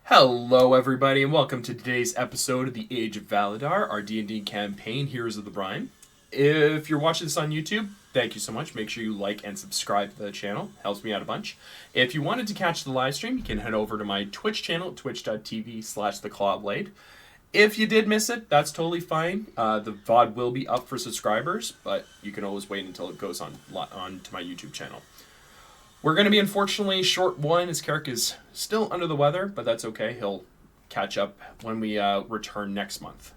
Hello everybody and welcome to today's episode of the Age of Valador, our D&D campaign, Heroes of the Brine. If you're watching this on YouTube, thank you so much. Make sure you like and subscribe to the channel. Helps me out a bunch. If you wanted to catch the live stream, you can head over to my Twitch channel, twitch.tv/theclawblade. If you did miss it, that's totally fine. The VOD will be up for subscribers, but you can always wait until it goes on to my YouTube channel. We're going to be, unfortunately, short one. His character is still under the weather, but that's okay. He'll catch up when we return next month.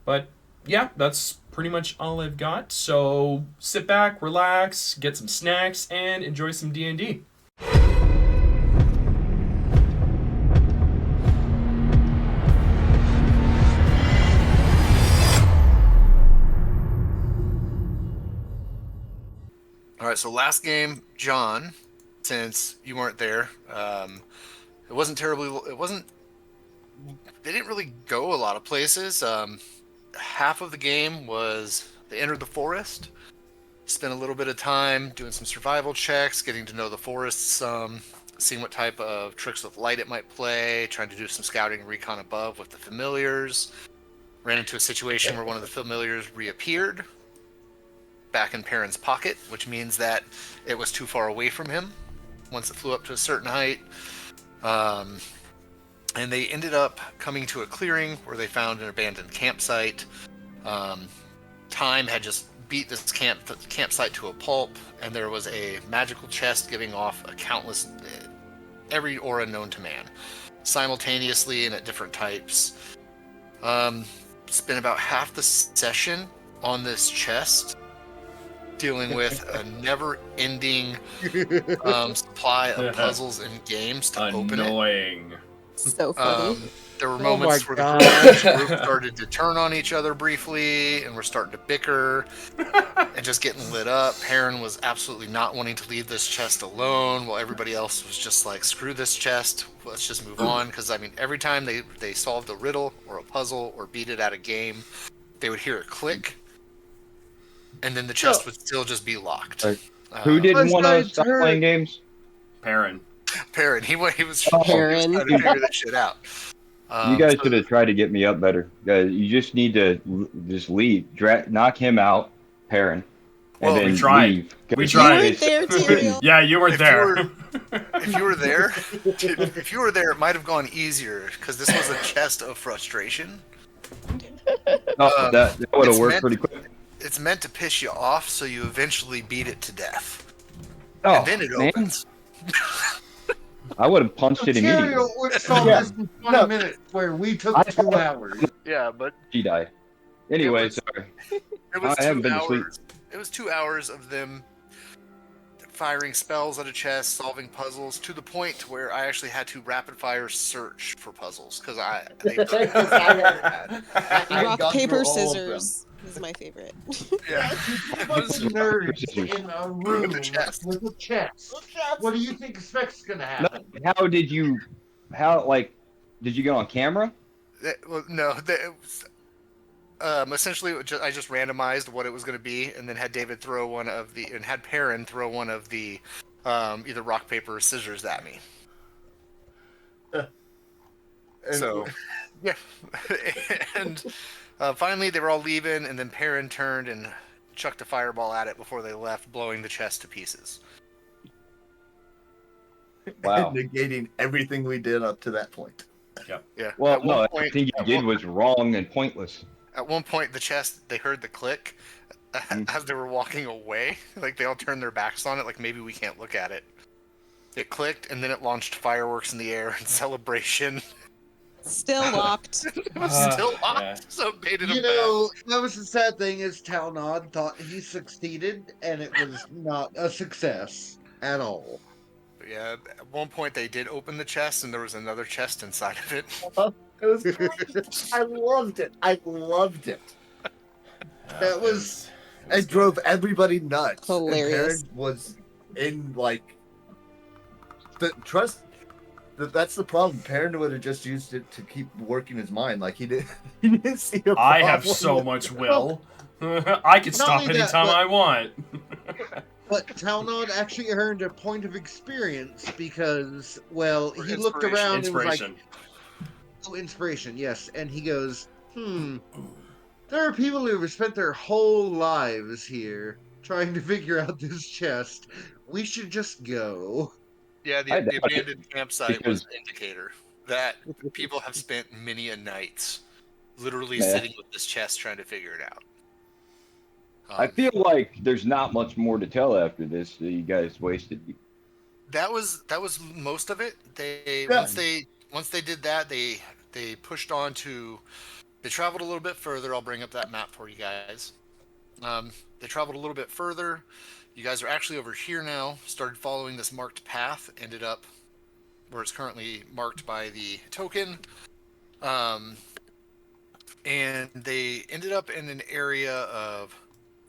But, yeah, that's pretty much all I've got. So, sit back, relax, get some snacks, and enjoy some D&D. All right, so last game, John, since you weren't there, it wasn't terribly. They didn't really go a lot of places. Half of the game was they entered the forest, spent a little bit of time doing some survival checks, getting to know the forest some, seeing what type of tricks with light it might play, trying to do some scouting and recon above with the familiars. Ran into a situation where one of the familiars reappeared back in Perrin's pocket, which means that it was too far away from him once it flew up to a certain height. And they ended up coming to a clearing where they found an abandoned campsite. Time had just beat this campsite to a pulp, and there was a magical chest giving off every aura known to man, simultaneously and at different types. Spent about half the session on this chest, dealing with a never-ending supply of puzzles and games to open it. Annoying. So funny. There were moments where the group started to turn on each other briefly, and we're starting to bicker and just getting lit up. Perrin was absolutely not wanting to leave this chest alone, while everybody else was just like, screw this chest, let's just move on. Because, I mean, every time they solved a riddle or a puzzle or beat it at a game, they would hear a click, and then the chest would still just be locked. Who didn't want to stop playing games? Perrin, he was trying to figure that shit out. You guys should have tried to get me up better. You just need to just leave, knock him out, Perrin, and then we tried. Leave. We tried. You weren't there, Tyrael. Yeah, you weren't there. If you were there, it might have gone easier because this was a chest of frustration. That would have worked pretty quick. It's meant to piss you off, so you eventually beat it to death. Oh, And then it opens. I would have punched it immediately. We saw this in 20 minutes, where we took 2 hours. Yeah, but She died. Anyway, sorry. it was I haven't 2 been to sleep. hours. It was 2 hours of them firing spells at a chest, solving puzzles, to the point where I actually had to rapid fire search for puzzles because Rock, paper, scissors is my favorite. Yeah. Nerds in a room With a chest. with a chest. What do you think expects going to happen? Did you go on camera? Well, no. Essentially, I just randomized what it was going to be, and then had Perrin throw one of the either rock, paper, or scissors at me. So, yeah. And finally, they were all leaving, and then Perrin turned and chucked a fireball at it before they left, blowing the chest to pieces. Wow. Negating everything we did up to that point. Yep. Yeah. Well, no, everything you did was wrong and pointless. At one point, they heard the click as they were walking away. Like, they all turned their backs on it, like, maybe we can't look at it. It clicked, and then it launched fireworks in the air in celebration. Still locked. It was still locked, yeah. so it made it You know, that was the sad thing is Talnod thought he succeeded, and it was not a success at all. Yeah, at one point they did open the chest, and there was another chest inside of it. It was great. I loved it. That was... It drove everybody nuts. Hilarious. And Perrin was in, like... That's the problem. Perrin would have just used it to keep working his mind. Like, he didn't see a problem. I have so much will. I can stop only that, anytime but- I want. But Talnod actually earned a point of experience because, well, Or he looked around and was like, Inspiration. Oh, inspiration, yes. And he goes, there are people who have spent their whole lives here trying to figure out this chest. We should just go. Yeah, I the doubt it, abandoned campsite was because an indicator that people have spent many a nights literally Nah. sitting with this chest trying to figure it out. I feel like there's not much more to tell after this. That you guys wasted. That was most of it. They Yeah. once they did that, they pushed on to. They traveled a little bit further. I'll bring up that map for you guys. They traveled a little bit further. You guys are actually over here now. Started following this marked path. Ended up where it's currently marked by the token. And they ended up in an area of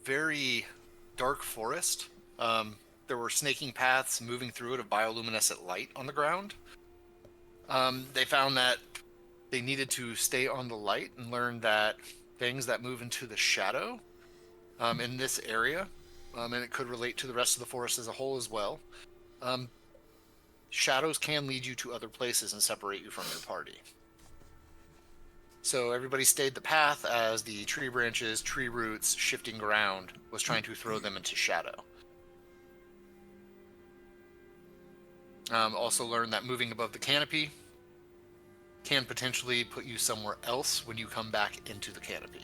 very dark forest. There were snaking paths moving through it of bioluminescent light on the ground. They found that they needed to stay on the light and learn that things that move into the shadow in this area, and it could relate to the rest of the forest as a whole as well. Shadows can lead you to other places and separate you from your party. So everybody stayed the path as the tree branches, tree roots, shifting ground was trying to throw them into shadow. Also learned that moving above the canopy can potentially put you somewhere else when you come back into the canopy.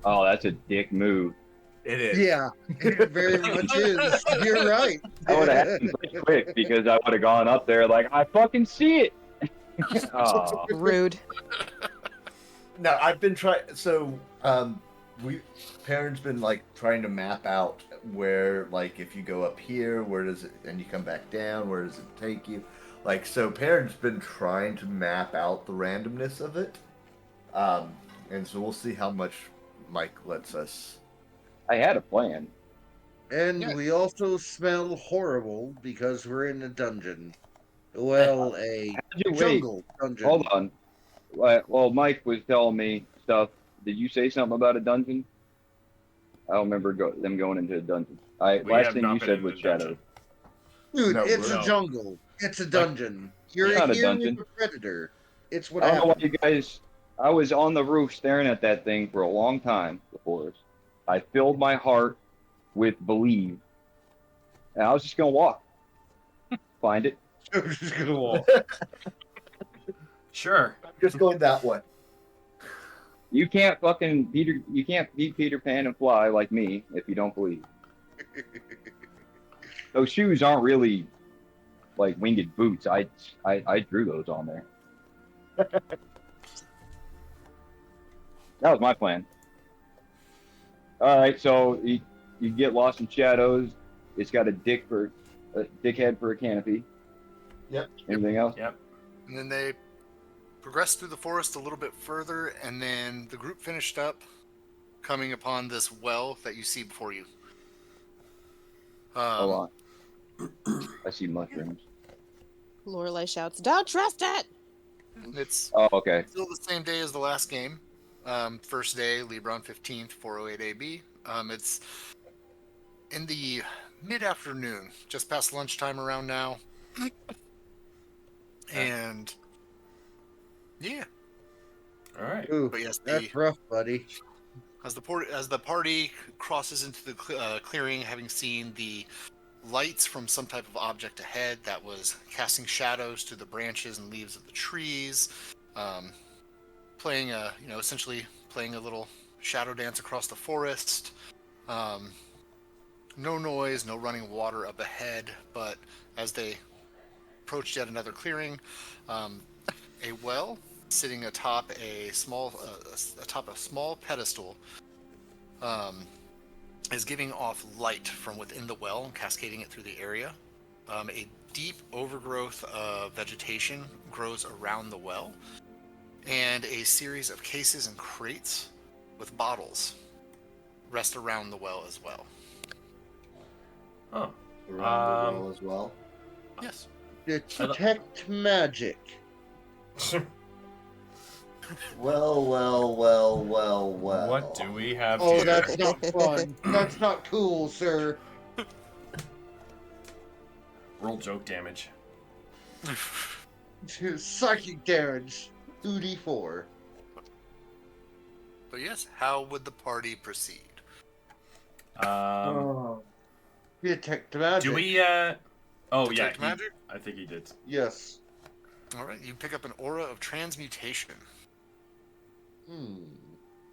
Oh, that's a dick move. It is. Yeah, it very much is. You're right. That would have happened pretty quick because I would have gone up there like, I fucking see it. Oh, Rude. No, I've been trying. So, Perrin's been like trying to map out where, like, if you go up here, where does it, and you come back down, where does it take you? Like, so Perrin's been trying to map out the randomness of it. And so we'll see how much Mike lets us. I had a plan. And Yeah. we also smell horrible because we're in a dungeon. Well, a How'd you wait? jungle dungeon. Hold on. Well, Mike was telling me stuff. Did you say something about a dungeon? I don't remember them going into a dungeon. We Last have thing not you been said in was the shadow. dungeon. Dude, No, it's no. a jungle. It's a dungeon. You're not a here dungeon. with a predator. It's what I don't know why happened. you guys. I was on the roof staring at that thing for a long time before this. I filled my heart with believe, and I was just gonna walk, find it. I'm just gonna walk. Sure. Just going that way. You can't fucking Peter. You can't beat Peter Pan and fly like me if you don't believe. Those shoes aren't really like winged boots. I drew those on there. That was my plan. All right, so you get lost in shadows. It's got a dickhead for a canopy. Yep. Anything else? Yep. And then they progressed through the forest a little bit further, and then the group finished up coming upon this well that you see before you. Hold on. I see mushrooms. Lorelai shouts, "Don't trust it!" It's Oh, okay. still the same day as the last game. First day, Lebron 15th, 408 AB. It's in the mid-afternoon, just past lunchtime around now. And yeah, All right. Ooh, but yes, that's rough, buddy. as the party crosses into the clearing, having seen the lights from some type of object ahead that was casting shadows to the branches and leaves of the trees, playing essentially playing a little shadow dance across the forest. No noise, no running water up ahead, but as they approached yet another clearing, a well sitting atop a small pedestal is giving off light from within the well and cascading it through the area. A deep overgrowth of vegetation grows around the well, and a series of cases and crates with bottles rest around the well as well. Oh. Around the wall as well. Yes. Detect magic. Well. What do we have Oh, here? that's not fun. That's not cool, sir. Roll joke damage. Psychic damage, 2d4. But yes, how would the party proceed? Oh. Detect magic. Do we? Oh yeah, Detect magic? I think he did. Yes. All right, you pick up an aura of transmutation.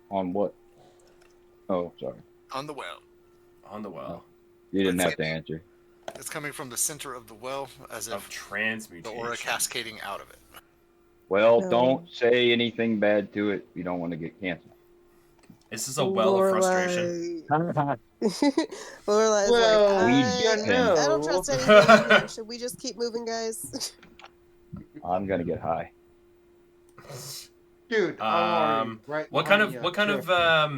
On what? Oh, sorry. On the well. On the well You didn't Let's have to see. answer. It's coming from the center of the well, as of if the transmutation. aura cascading out of it. Well, No. don't say anything bad to it. You don't want to get canceled. Is this a well of frustration? Lorelai's Well, like, you know. I don't trust anything in here. Should we just keep moving, guys? I'm gonna get high. Dude, I'm already right What kind behind of ya.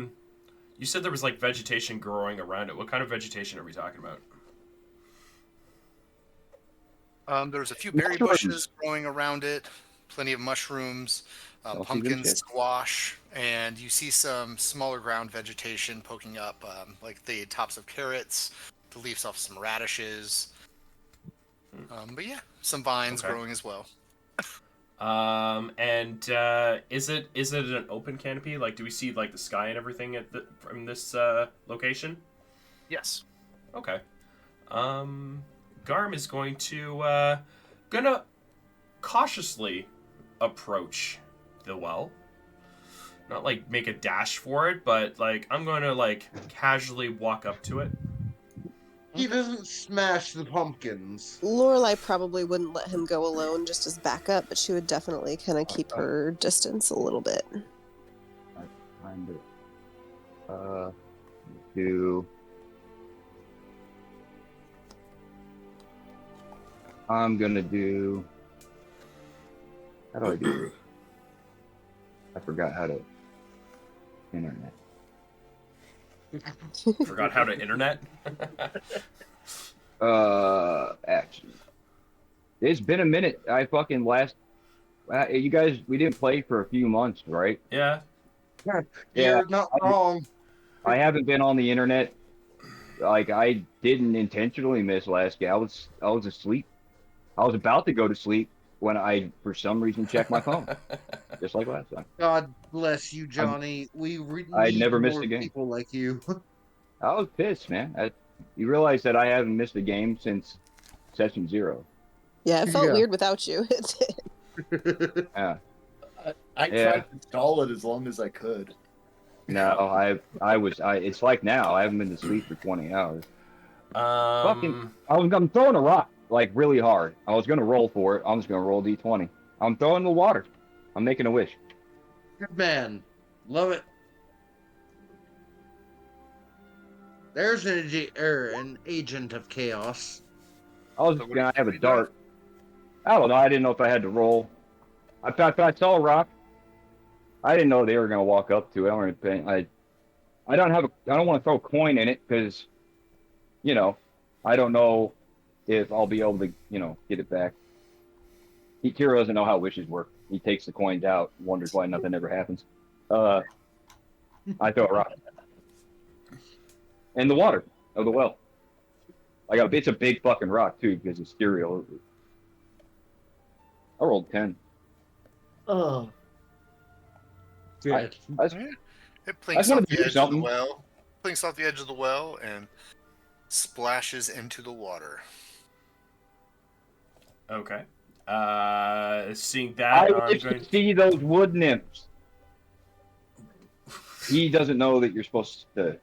you said there was like vegetation growing around it. What kind of vegetation are we talking about? There's a few berry bushes growing around it, plenty of mushrooms, Don't see them pumpkin, shit. squash, and you see some smaller ground vegetation poking up, like the tops of carrots, the leaves off some radishes. But yeah, some vines Okay. growing as well. And is it an open canopy? Like, do we see like the sky and everything from this location? Yes. Okay. Garm is gonna cautiously approach the well. Not like make a dash for it, but like I'm going to like casually walk up to it. He doesn't smash the pumpkins. Lorelai probably wouldn't let him go alone just as backup, but she would definitely kind of keep her distance a little bit. Kind of. Do. I'm gonna do. How do I do this? I forgot how to. Internet. Forgot how to internet. Action. It's been a minute. I fucking you guys, we didn't play for a few months, right? Yeah. You're not wrong. I haven't been on the internet. Like, I didn't intentionally miss last game. I was asleep. I was about to go to sleep when I, for some reason, checked my phone, just like last time. God bless you, Johnny. We I need never missed more a game. people like you. I was pissed, man. You realize that I haven't missed a game since session 0. Yeah, it felt Yeah. weird without you. It did. Yeah. I Yeah. tried to install it as long as I could. No, it's like now. I haven't been to sleep for 20 hours. I'm throwing a rock, like, really hard. I was gonna roll for it. I'm just gonna roll D20. I'm throwing the water. I'm making a wish. Good man. Love it. There's an agent of chaos. I was gonna have a dart. I don't know. I didn't know if I had to roll. I saw a rock. I didn't know they were gonna walk up to it. I don't want to throw a coin in it because, I don't know if I'll be able to, get it back. Kiro doesn't know how wishes work. He takes the coins out, wonders why nothing ever happens. I throw a rock in the water of the well. It's a big fucking rock too because it's stereo. I rolled 10. Oh. Good. It plinks wanted off to the do edge of something. the well. Plinks off the edge of the well and splashes into the water. Okay. Seeing that, I wish to see those wood nymphs. He doesn't know that you're supposed to,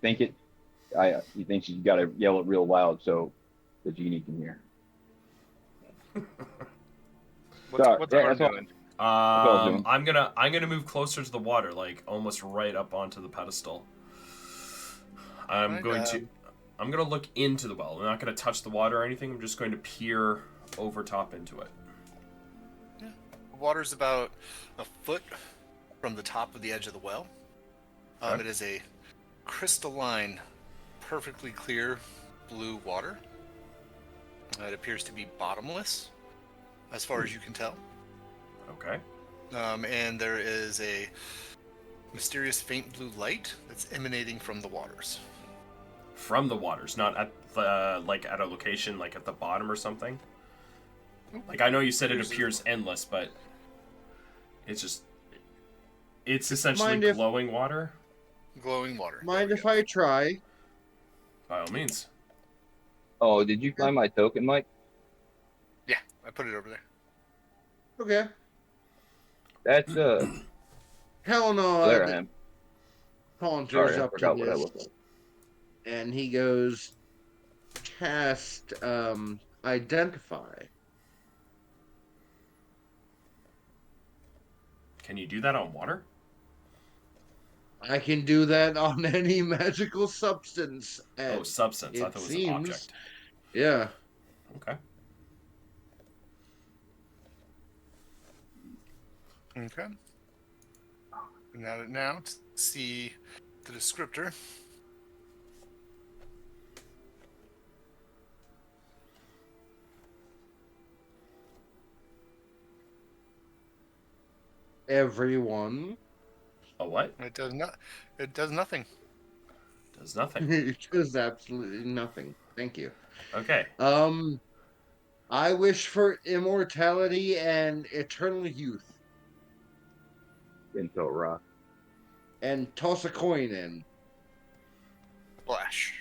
think it. He thinks you got to yell it real loud so the genie can hear. What's Sorry, Arm that's all. doing? I'm gonna move closer to the water, like almost right up onto the pedestal. I'm going to look into the well. I'm not going to touch the water or anything. I'm just going to peer over top into it. Yeah. The water's about a foot from the top of the edge of the well. Okay. It is a crystalline, perfectly clear blue water. It appears to be bottomless, as far as you can tell. Okay. And there is a mysterious faint blue light that's emanating from the waters. From the waters, not at the at a location like at the bottom or something. Like, I know you said it appears endless, but it's essentially Mind if- glowing water. Glowing water. Mind There if we go. I try? By all means. Oh, did you find my token, Mike? Yeah, I put it over there. Okay. That's Hell no. there I am. Haunter's Sorry, I up to forgot what I this, looked like. and he goes, cast identify. Can you do that on water? I can do that on any magical substance. Oh, substance. I thought it was an object. Yeah. Okay. Okay. Now to see the descriptor. Everyone. A what? It does not. It does nothing. Does nothing. It does absolutely nothing. Thank you. Okay. I wish for immortality and eternal youth, Into a rock. and toss a coin in. Splash.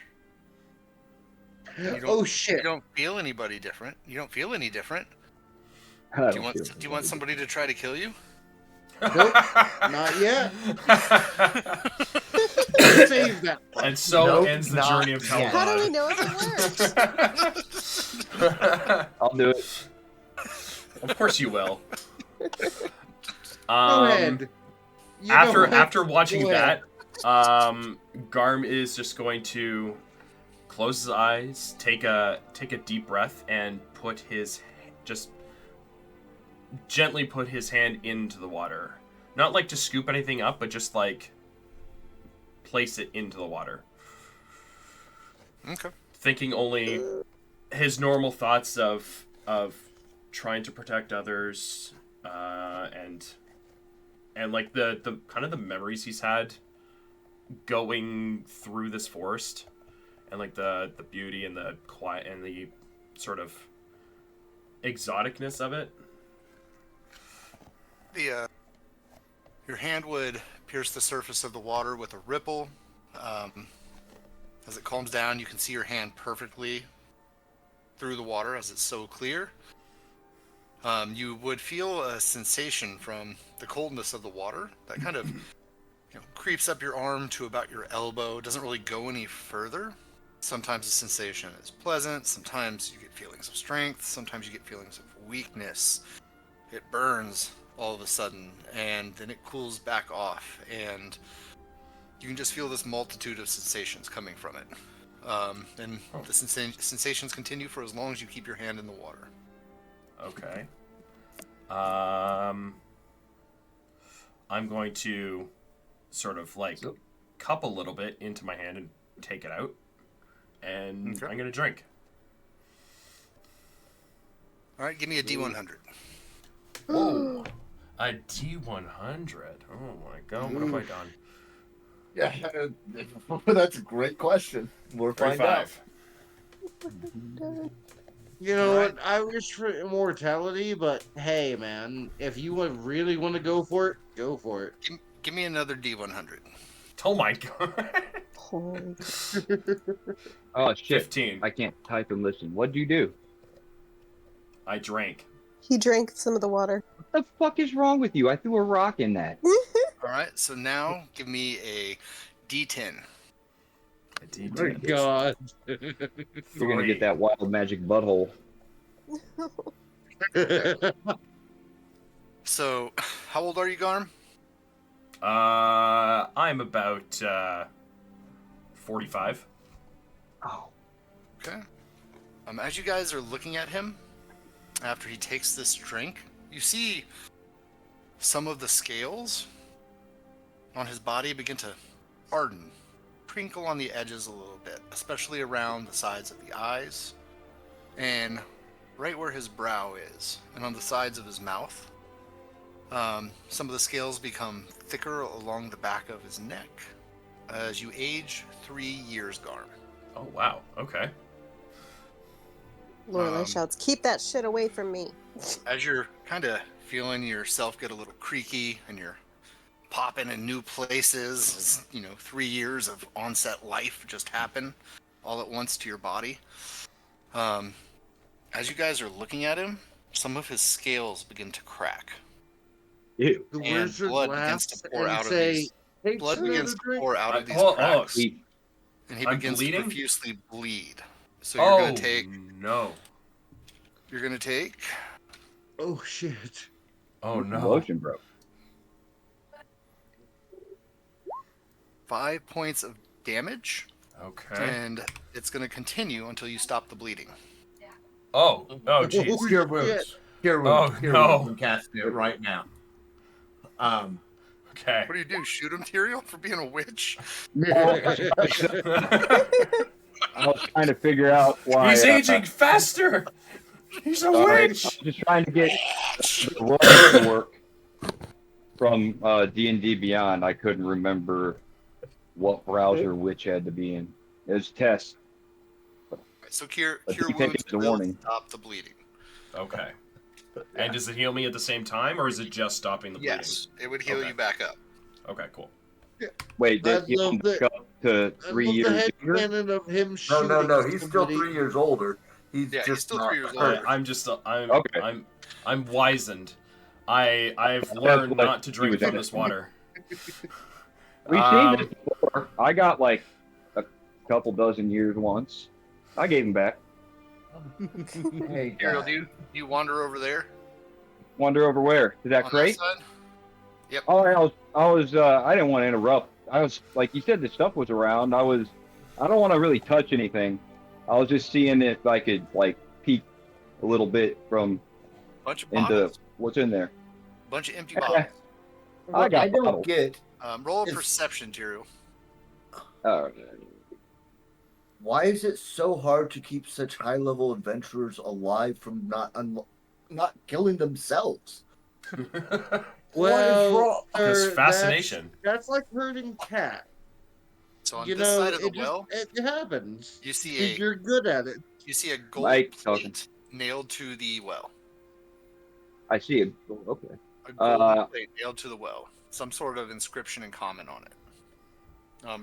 You Oh You shit! don't feel anybody different. You don't feel any different. I Do you don't feel want? Do you want somebody to try to kill you? Nope, not yet. Save that. And so Nope, ends the not journey of yet. How do we Talmud. know if it works? I'll do it. Of course you will. Go ahead. You know After what? after watching Go ahead. that, Garm is just going to close his eyes, take a deep breath, and just gently put his hand into the water. Not like to scoop anything up, but just like place it into the water. Okay. Thinking only his normal thoughts of trying to protect others, and like the kind of the memories he's had going through this forest, and like the beauty and the quiet and the sort of exoticness of it. Your hand would pierce the surface of the water with a ripple. As it calms down, you can see your hand perfectly through the water as it's so clear. You would feel a sensation from the coldness of the water that kind of creeps up your arm to about your elbow. Doesn't really go any further. Sometimes the sensation is pleasant. Sometimes you get feelings of strength. Sometimes you get feelings of weakness. It burns all of a sudden, and then it cools back off, and you can just feel this multitude of sensations coming from it. And the sensations continue for as long as you keep your hand in the water. Okay. I'm going to sort of like cup a little bit into my hand and take it out, and Okay. I'm gonna drink. All right, give me a D100. Whoa. A D100. Oh my god, what have I done? Yeah, that's a great question. We'll find out. 35. You know Right. what? I wish for immortality, but hey, man, if you really want to go for it, go for it. Give me another D100. Oh my god. Holy Oh shit! 15. I can't type and listen. What'd you do? I drank. He drank some of the water. What the fuck is wrong with you? I threw a rock in that. All right, so now give me a D10. A D10. My God. You're gonna get that wild magic butthole. So, how old are you, Garm? I'm about 45. Oh. Okay. As you guys are looking at him, after he takes this drink, you see some of the scales on his body begin to harden, crinkle on the edges a little bit, especially around the sides of the eyes, and right where his brow is, and on the sides of his mouth. Some of the scales become thicker along the back of his neck as you age 3 years, Garm. Oh wow. Okay. Lorelai shouts, "Keep that shit away from me." As you're kind of feeling yourself get a little creaky and you're popping in new places, as, 3 years of onset life just happen all at once to your body. As you guys are looking at him, some of his scales begin to crack. Ew. The And wizard blood begins to laughs pour and out of say, these. "Takes Blood begins another to drink." pour out of these Oh, cracks, Eat. and he I'm begins bleeding? to profusely bleed. So you're gonna take. no. You're gonna take. Oh shit! Oh no. Motion broke. 5 points of damage, Okay. and it's gonna continue until you stop the bleeding. Oh jeez. Oh, Cure shit. wounds. Cure Oh, wounds. Cure no. wounds. I'm casting it right now. Okay. What do? Shoot him, Tyrael, for being a witch? I was trying to figure out why. He's aging faster. He's a Sorry, witch. I'm just trying to get the roll to work from D&D Beyond. I couldn't remember what browser which had to be in. It was test. So cure But you take wounds it as a will warning. stop the bleeding. Okay. And does it heal me at the same time, or is it just stopping the bleeding? Yes, it would heal Okay. you back up. Okay, cool. Wait, I did he love back up to I 3 love the years younger? headcanon of him No, shooting no, no. He's still somebody. 3 years older. He's Yeah, he's just still not 3 years hurt. older. I'm wizened. I've That's learned what not to he drink was from at. this water. We've seen this before. I got like a couple dozen years once. I gave him back. Hey, Tyrael, guys. do you wander over there? Wonder over where? Is that On crate? that side? Yep. Oh, I didn't want to interrupt. I was like, you said the stuff was around. I don't want to really touch anything. I was just seeing if I could like peek a little bit from Bunch of into bottles. what's in there. Bunch of empty Okay. bottles. I got I don't bottles. get Roll a It's- perception, Tyrael. why is it so hard to keep such high-level adventurers alive from not killing themselves? What is wrong? Because sir, fascination. That's like herding cat. So on You this know, side of the it well, it happens. you see If you're good at it. a gold Mike plate talking. nailed to the well. I see it. Okay. A gold plate nailed to the well. Some sort of inscription and comment on it.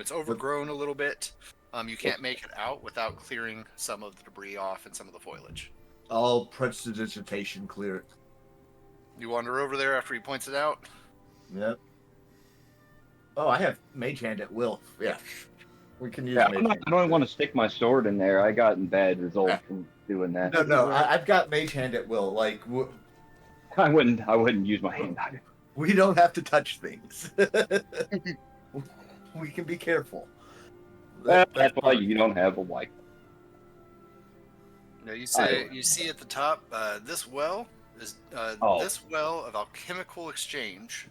It's overgrown a little bit. You can't make it out without clearing some of the debris off and some of the foliage. I'll prestidigitation clear it. You wander over there after he points it out. Yep. Oh, I have mage hand at will. Yeah. We can use Yeah, mage hand. I don't want to stick my sword in there. I got in bad results from doing that. No, I've got mage hand at will. Like, I wouldn't use my hand. we don't have to touch things. We can be careful. That's why you don't have a wife. Now you see at the top, this well is this well of alchemical exchange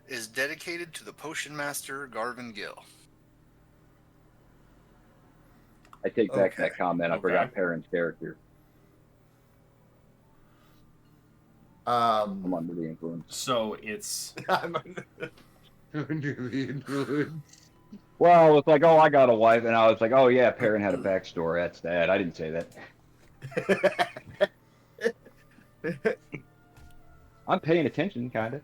is dedicated to the potion master Garvin Gill. I take back Okay. that comment. I Okay. forgot Perrin's character. I'm under the influence. So it's Under the influence. Well, it's like, oh, I got a wife, and I was like, oh yeah, Perrin had a backstory. That's that. I didn't say that. I'm paying attention, kind of.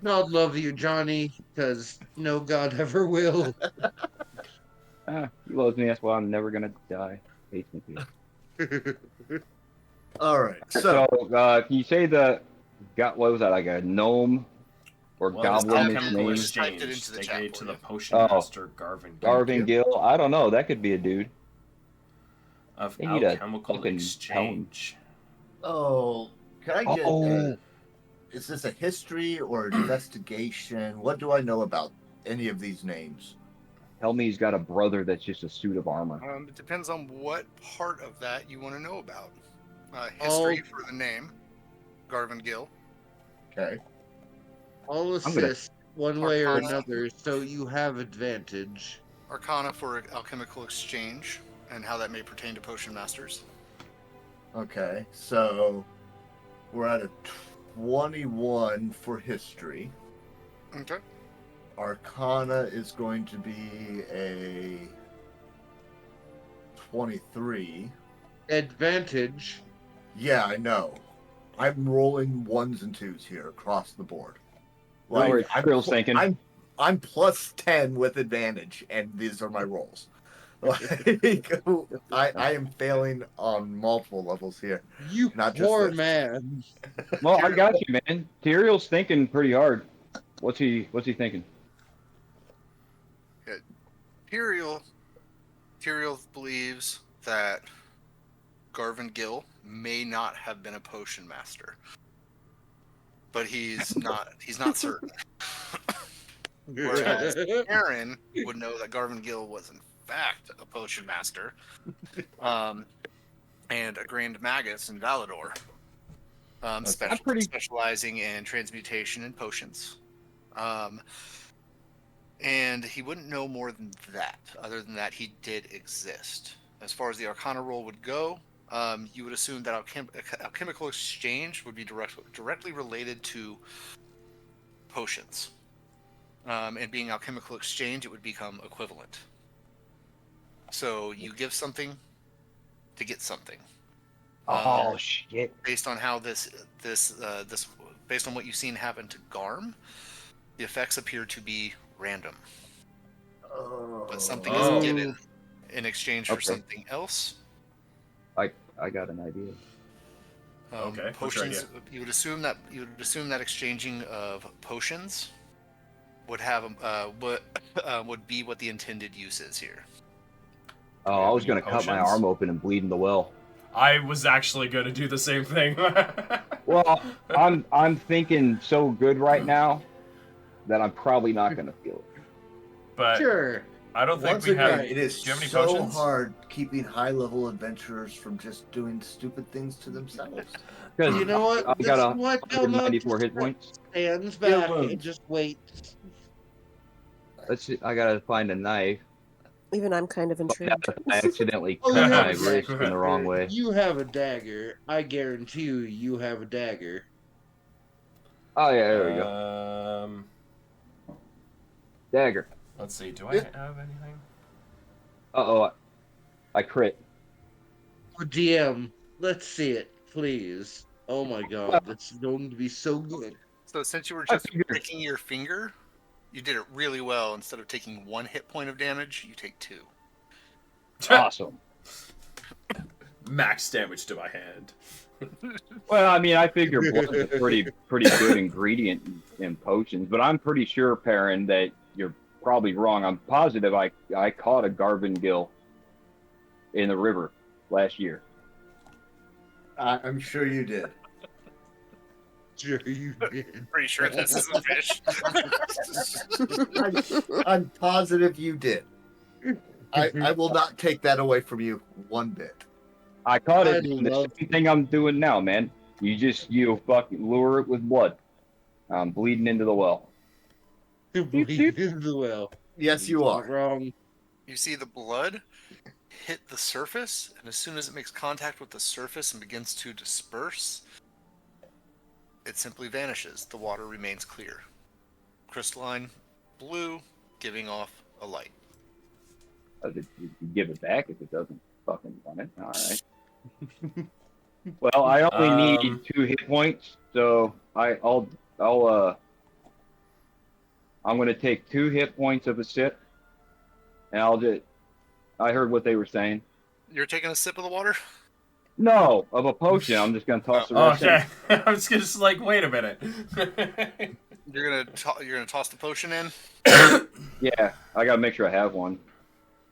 God love you, Johnny, because no God ever will. He loves me. That's why I'm never gonna die. Hates me too. All right. So, So, can you say what was that, like a gnome or well, it's goblin alchemical name? Just typed it exchange. into the They chat gave for to the you. potion Oh. master Garvin. Garvin Gill? I don't know. That could be a dude. Of They need a alchemical fucking exchange. can I get? Oh. Is this a history or an investigation? What do I know about any of these names? Tell me he's got a brother that's just a suit of armor. It depends on what part of that you want to know about. History for the name, Garvin Gill. Okay. I'll I'm gonna- assist one way or Arcana. another, so you have advantage. Arcana for alchemical exchange and how that may pertain to potion masters. Okay. So we're at a 21 for history. Okay. Arcana is going to be a 23. advantage. Yeah, I know. I'm rolling 1s and 2s here across the board. Don't worry, Trill's thinking. I'm plus 10 with advantage, and these are my rolls. Like, I am failing on multiple levels here. You Not just poor this. man. Well, I got you, man. Tyrell's thinking pretty hard. What's he thinking? Tyrael believes that Garvin Gill may not have been a potion master, but he's not certain. Whereas Aaron would know that Garvin Gill was in fact a potion master, and a Grand Magus in Valador, specializing in transmutation and potions. And he wouldn't know more than that. Other than that, he did exist. As far as the Arcana roll would go, you would assume that alchemical exchange would be directly related to potions. And being alchemical exchange, it would become equivalent. So you give something to get something. Oh shit! Based on how this based on what you've seen happen to Garm, the effects appear to be random. But something is given in exchange for something else. I got an idea. Okay, potions. You would assume that exchanging of potions would have would be what the intended use is here. Oh, I was gonna cut my arm open and bleed in the well. I was actually gonna do the same thing. Well, I'm thinking so good right now that I'm probably not gonna feel it. But Sure. I don't think Once we have. again, it is do you have any so potions? hard keeping high-level adventurers from just doing stupid things to themselves. You know what? I got This is why 194 hit points. Stands back and just waits. Let's see. I gotta find a knife. Even I'm kind of intrigued. I accidentally Oh, cut you my have a wrist dagger. in the wrong way. You have a dagger. I guarantee you have a dagger. Oh yeah, there we go. Dagger. Let's see. Do I have anything? Uh-oh. I crit. DM, let's see it, please. Oh my god, this is going to be so good. So since you were just picking your finger, you did it really well. Instead of taking 1 hit point of damage, you take 2. Awesome. Max damage to my hand. Well, I mean, I figure blood's a pretty good ingredient in potions, but I'm pretty sure, Perrin, that you're probably wrong. I'm positive I caught a Garvin Gill in the river last year. I'm sure you did. Sure you did. Pretty sure this is a fish. I'm positive you did. I will not take that away from you one bit. I caught I it. The love- same thing I'm doing now, man. You fucking lure it with blood. I'm bleeding into the well. Bleed into the well. Yes, you Not are. wrong. You see the blood hit the surface, and as soon as it makes contact with the surface and begins to disperse, it simply vanishes. The water remains clear. Crystalline blue, giving off a light. You give it back if it doesn't fucking want it. All right. Well, I only need 2 hit points, so I'm gonna take 2 hit points of a sip, and I heard what they were saying. You're taking a sip of the water? No, of a potion. I'm just gonna toss the rest Okay. I was just like, wait a minute. You're gonna toss the potion in? in. Yeah, I gotta make sure I have one.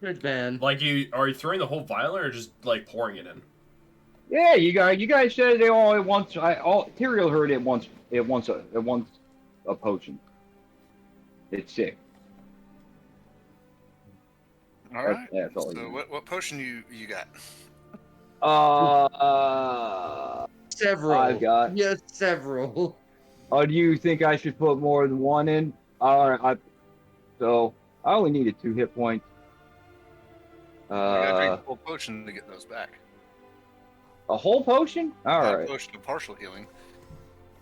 Good man. Like, are you throwing the whole vial or just like pouring it in? Yeah, you guys said they all at once. Tyrael heard it once. It wants a potion. It's sick. All right. That's all. So what potion you got? Several. I've got. Yes, several. Oh, do you think I should put more than one in? All right. So I only needed 2 hit points. You gotta drink the whole potion to get those back. A whole potion? All Not right. a potion of partial healing.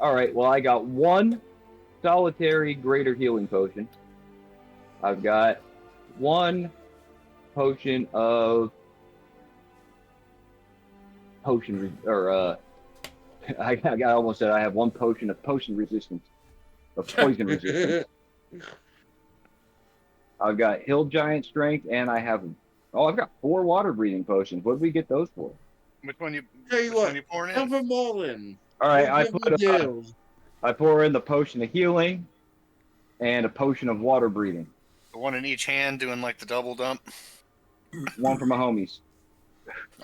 All right. Well, I got 1 solitary greater healing potion. I've got 1 potion of I almost said I have one potion of potion resistance, of poison resistance. I've got hill giant strength, and I've got 4 water breathing potions. What did we get those for? Which one you? Tell you Which one what, you pouring dump in? them all in. All right, No big deal. I pour in the potion of healing, and a potion of water breathing. The one in each hand, doing like the double dump. One for my homies.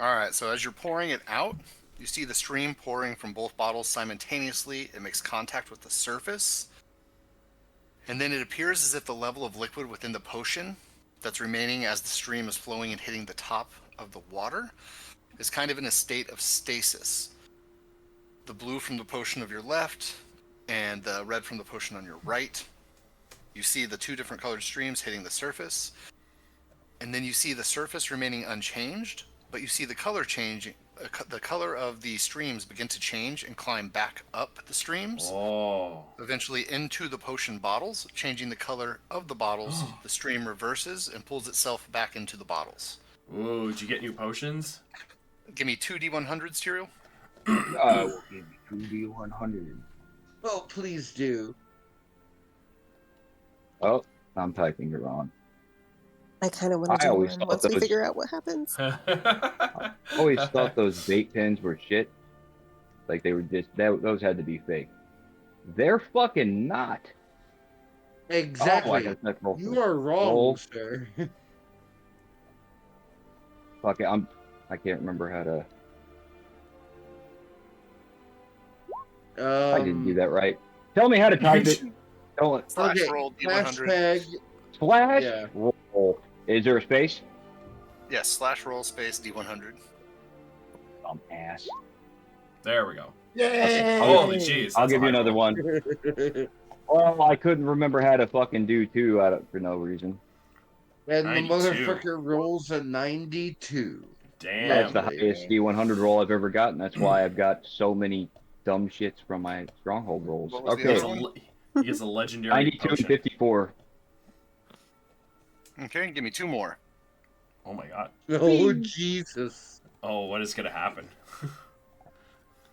All right. So as you're pouring it out, you see the stream pouring from both bottles simultaneously. It makes contact with the surface, and then it appears as if the level of liquid within the potion that's remaining as the stream is flowing and hitting the top of the water is kind of in a state of stasis. The blue from the potion of your left and the red from the potion on your right. You see the 2 different colored streams hitting the surface, and then you see the surface remaining unchanged, but you see the color changing. The color of the streams begin to change and climb back up the streams, eventually into the potion bottles, changing the color of the bottles. The stream reverses and pulls itself back into the bottles. Ooh, did you get new potions? Give me 2 D100s, Tyrael. I will give you 2D100. Oh, please do. Oh, I'm typing it wrong. I kind of want to do one once we figure out what happens. I always thought those vape pens were shit. Like they were those had to be fake. They're fucking not. Exactly. Oh, you are wrong, sir. Fuck it, I can't remember how to. I didn't do that right. Tell me how to type it. Don't. Slash roll D100. Hashtag. Slash Yeah. roll. Is there a space? Yes, slash roll space D100. Ass. There we go. Yay! Holy jeez. I'll give you another one. one. Well, I couldn't remember how to fucking do 2 for no reason. And 92. the motherfucker rolls a 92. Damn. That's the Lovely. highest D100 roll I've ever gotten. That's why I've got so many dumb shits from my stronghold rolls. What was the Okay, other one? He gets a legendary 92 potion. and 54. Okay, give me 2 more. Oh my god. Oh, Jesus. Oh, what is gonna happen?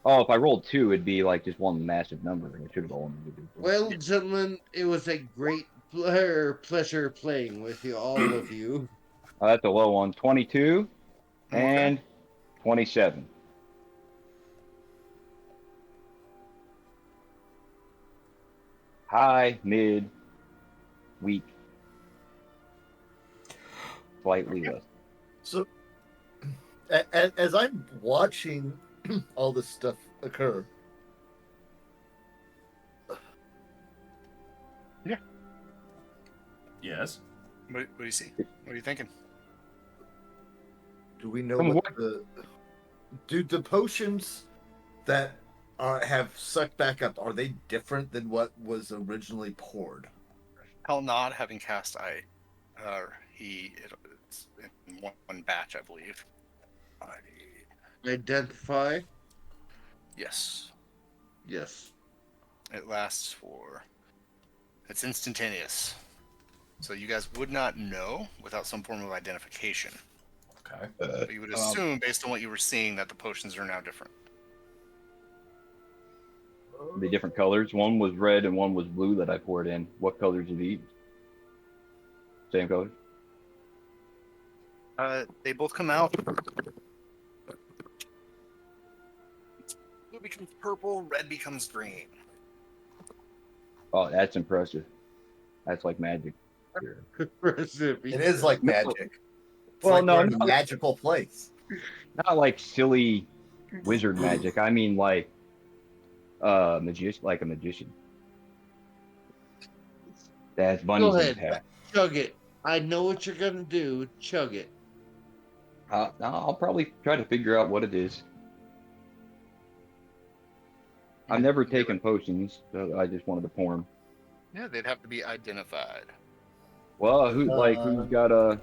Oh, if I rolled 2, it'd be like just one massive number. I should have rolled. Well, gentlemen, it was a great pleasure playing with you, all of you. Oh, that's a low one. 22 and 27. High, mid, weak, slightly less. So, as I'm watching all this stuff occur, Yes. What do you see? What are you thinking? do we know what do the potions that have sucked back up, are they different than what was originally poured? Hell Nod, having cast it's in one batch, I believe. Identify? Yes. Yes. It lasts for... It's instantaneous. So you guys would not know without some form of identification. Okay. But you would assume, based on what you were seeing, that the potions are now different. The different colors. One was red and one was blue that I poured in. What colors are these? Same colors? They both come out. Blue becomes purple, red becomes green. Oh, that's impressive. That's like magic. It is like magic. It's Well, like no, we're in a no. magical place. Not like silly wizard magic. I mean like a magician. That's bunnies Go in ahead. hat. Chug it. I know what you're gonna do. Chug it. I'll probably try to figure out what it is. I've never taken potions, so I just wanted to pour them. Yeah, they'd have to be identified. Well, who's got a?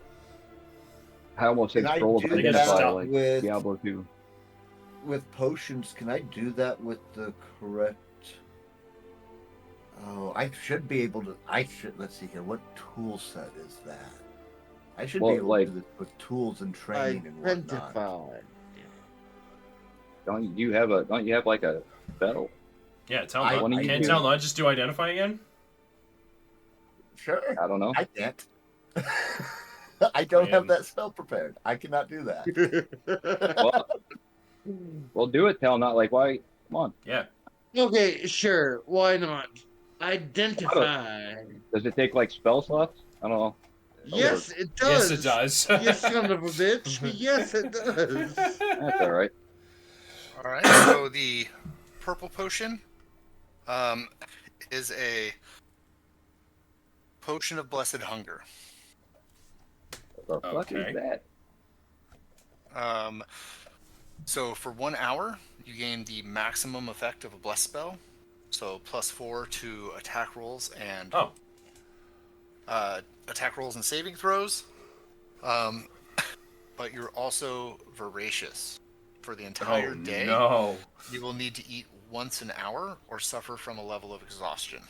I almost said Can I scroll of do identify that like with- Diablo 2. With potions, can I do that with the correct? Oh, I should be able to. Let's see here. What tool set is that? I should be able to do this with tools and training and whatnot. Identify. don't you have like a spell? Yeah, tell I- him. I Can't do. tell him. Just do identify again. Sure. I don't know. I can't. I don't have Man. that spell prepared. I cannot do that. Well, do it. Tell him not like why. Come on. Yeah. Okay, sure. Why not? Identify. Does it take like spell slots? I don't know. Yes, it Yes, does. it does. You son of a bitch. Yes, it does. That's all right. All right. So the purple potion is a potion of blessed hunger. What the fuck Okay. is that? So for 1 hour, you gain the maximum effect of a bless spell. So +4 to attack rolls and Oh. attack rolls and saving throws. But you're also voracious. For the entire day, No. you will need to eat once an hour or suffer from a level of exhaustion.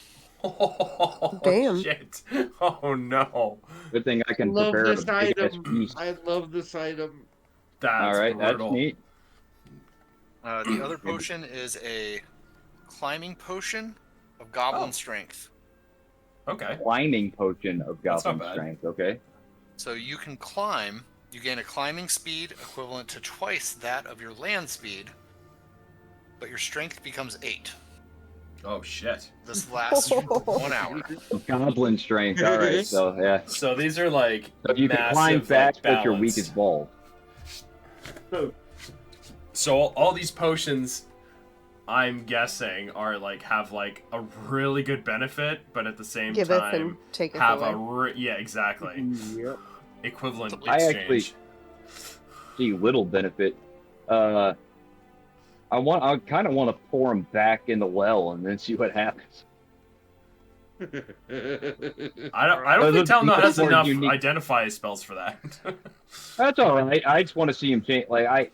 Oh, Damn. shit. Oh no. Good thing I can Love prepare a this big ass item. feast. I love this item. That's All right, brutal. that's neat. The other potion is a climbing potion of goblin Oh. strength. Okay. Climbing potion of That's not goblin bad. strength. Okay. So you can climb. You gain a climbing speed equivalent to twice that of your land speed, but your strength becomes 8. Oh shit. This lasts for 1 hour. Goblin strength. All right. So yeah. So these are like So you can massive, climb fast, like, but your balance. weakest balls. So all these potions, I'm guessing, are like have like a really good benefit, but at the same Giveth time and taketh have away. yeah, exactly, Yep. equivalent I exchange. actually see little benefit. I kind of want to pour them back in the well and then see what happens. I don't think Those are Talon has more enough unique. identify spells for that. That's all right. I just want to see them change.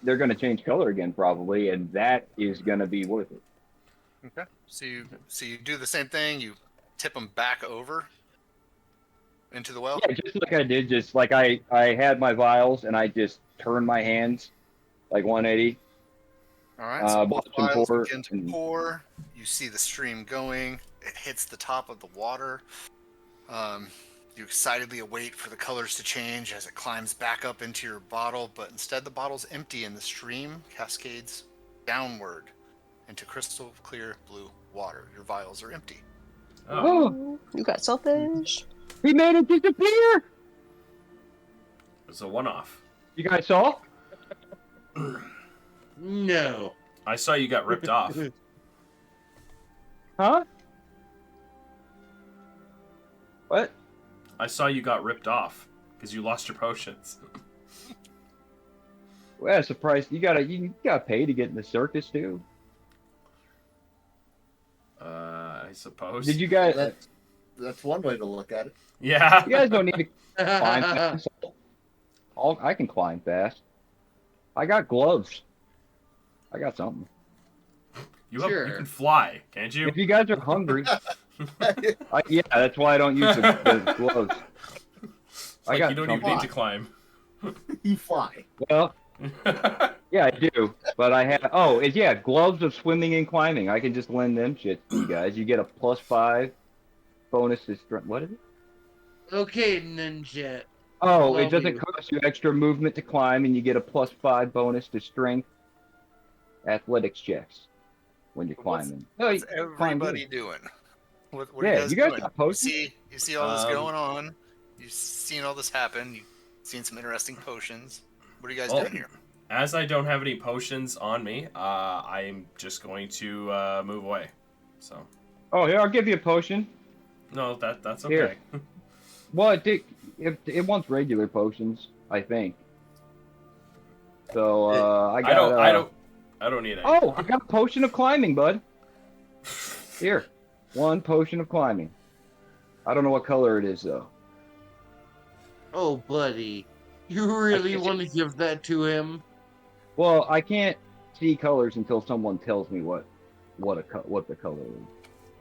They're going to change color again probably, and that is going to be worth it. Okay. So you do the same thing. You tip them back over into the well. Yeah, just like I did. Just like I had my vials and I just turned my hands like 180. All right. So both watch 'em vials pour, begin to and- pour. You see the stream going. It hits the top of the water. You excitedly await for the colors to change as it climbs back up into your bottle, but instead the bottle's empty and the stream cascades downward into crystal clear blue water. Your vials are empty. Oh, You got selfish. He made it disappear. it's a one-off. You guys saw? No. I saw you got ripped off. Huh? What? I saw you got ripped off because you lost your potions. Well, that's a price. You gotta pay to get in the circus too. I suppose. Did you guys? That's one way to look at it. Yeah. You guys don't need to climb fast. I can climb fast. I got gloves. I got something. You Sure. can fly, can't you? If you guys are hungry, yeah, that's why I don't use the gloves. It's like you don't even need to climb. You fly. Well, yeah, I do, but I have. Oh, yeah, gloves of swimming and climbing. I can just lend them shit to you guys. You get a +5 bonus to strength. What is it? Okay, Ninja. Oh, it Love doesn't you. cost you extra movement to climb, and you get a +5 bonus to strength athletics checks when you're climbing. What's you climb everybody good. doing? What Yeah, are you guys doing? got potions? You see all this Um, going on. You've seen all this happen. You've seen some interesting potions. What are you guys Well, doing here? As I don't have any potions on me, I'm just going to move away. So Oh, here, I'll give you a potion. no, that's Here. okay. Well, it wants regular potions, I think. So I got. I don't need any. Oh, I got a potion of climbing, bud. Here, 1 potion of climbing. I don't know what color it is though. Oh, buddy. You really can't- want to give that to him? Well, I can't see colors until someone tells me what the color is.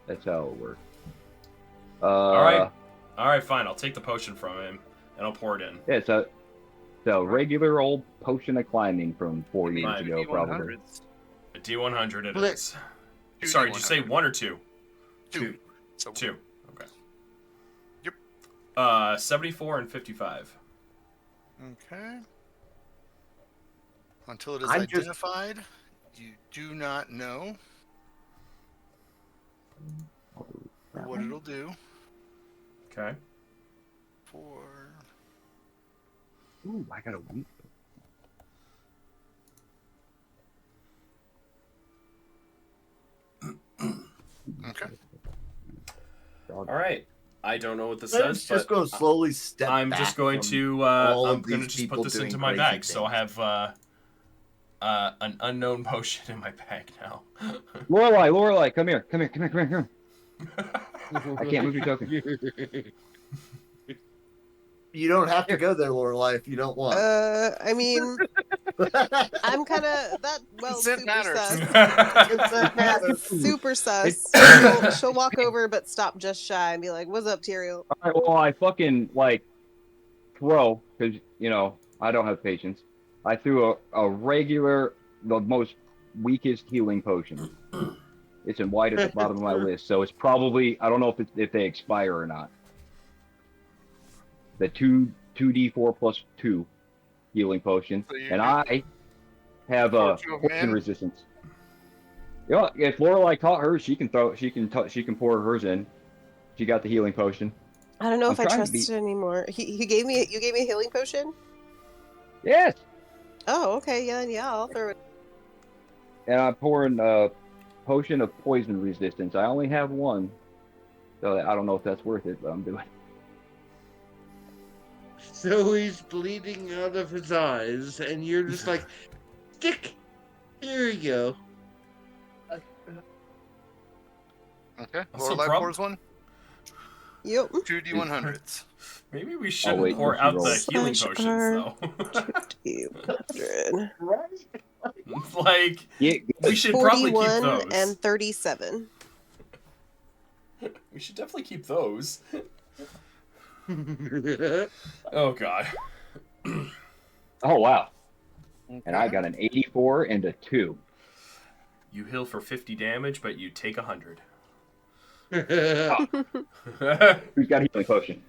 That's how it works. All right, fine. I'll take the potion from him and I'll pour it in. Yeah, it's a regular old potion of climbing from 4 years Fine. ago, probably. A D100 it Flip. is. Two Sorry, did you say D100. 1 or 2? Two. So 2. Okay. Yep. 74 and 55. Okay. Until it is I'm just- identified, you do not know what it'll do. Okay. For Ooh, I got a weak. okay. All right. I don't know what this I'm says, just but going to slowly step I'm back just going from to all I'm of going to these just put people this doing into my crazy bag. So I things. have an unknown potion in my bag now. Lorelai, come here. Come here. I can't move your token. You don't have to go there, Lorelai, if you don't want. I mean, I'm kind of that. Well, Consent super matters. sus. Consent matters. Super sus. She'll walk over, but stop just shy and be like, "What's up, Tyrael?" All right, well, I fucking throw because I don't have patience. I threw a regular, the most weakest healing potion. It's in white at the bottom of my list, so it's probably I don't know if they expire or not. The 2d4 plus 2 healing potion, So you and get I have a Torture of poison Man? resistance. Yeah, if Lorelai caught hers, she can pour hers in. She got the healing potion. I don't know I'm if I trying to trust be- it anymore. You gave me a healing potion. Yes, Oh, okay, yeah, I'll throw it. and I'm pouring a potion of poison resistance. I only have one, so I don't know if that's worth it, but I'm doing it. So he's bleeding out of his eyes, and you're just like, stick. Here you go. Okay. So Lorelai prob- pours one. Yep. 2D100s. Maybe we shouldn't wait, pour what's out your the roll? healing Slash potions R. though. 2d100. Right? Like Yeah, we should probably keep 41 those. and 37. We should definitely keep those. Oh god. oh wow, and I got an 84 and a 2. You heal for 50 damage, but you take 100. Who's got a healing potion?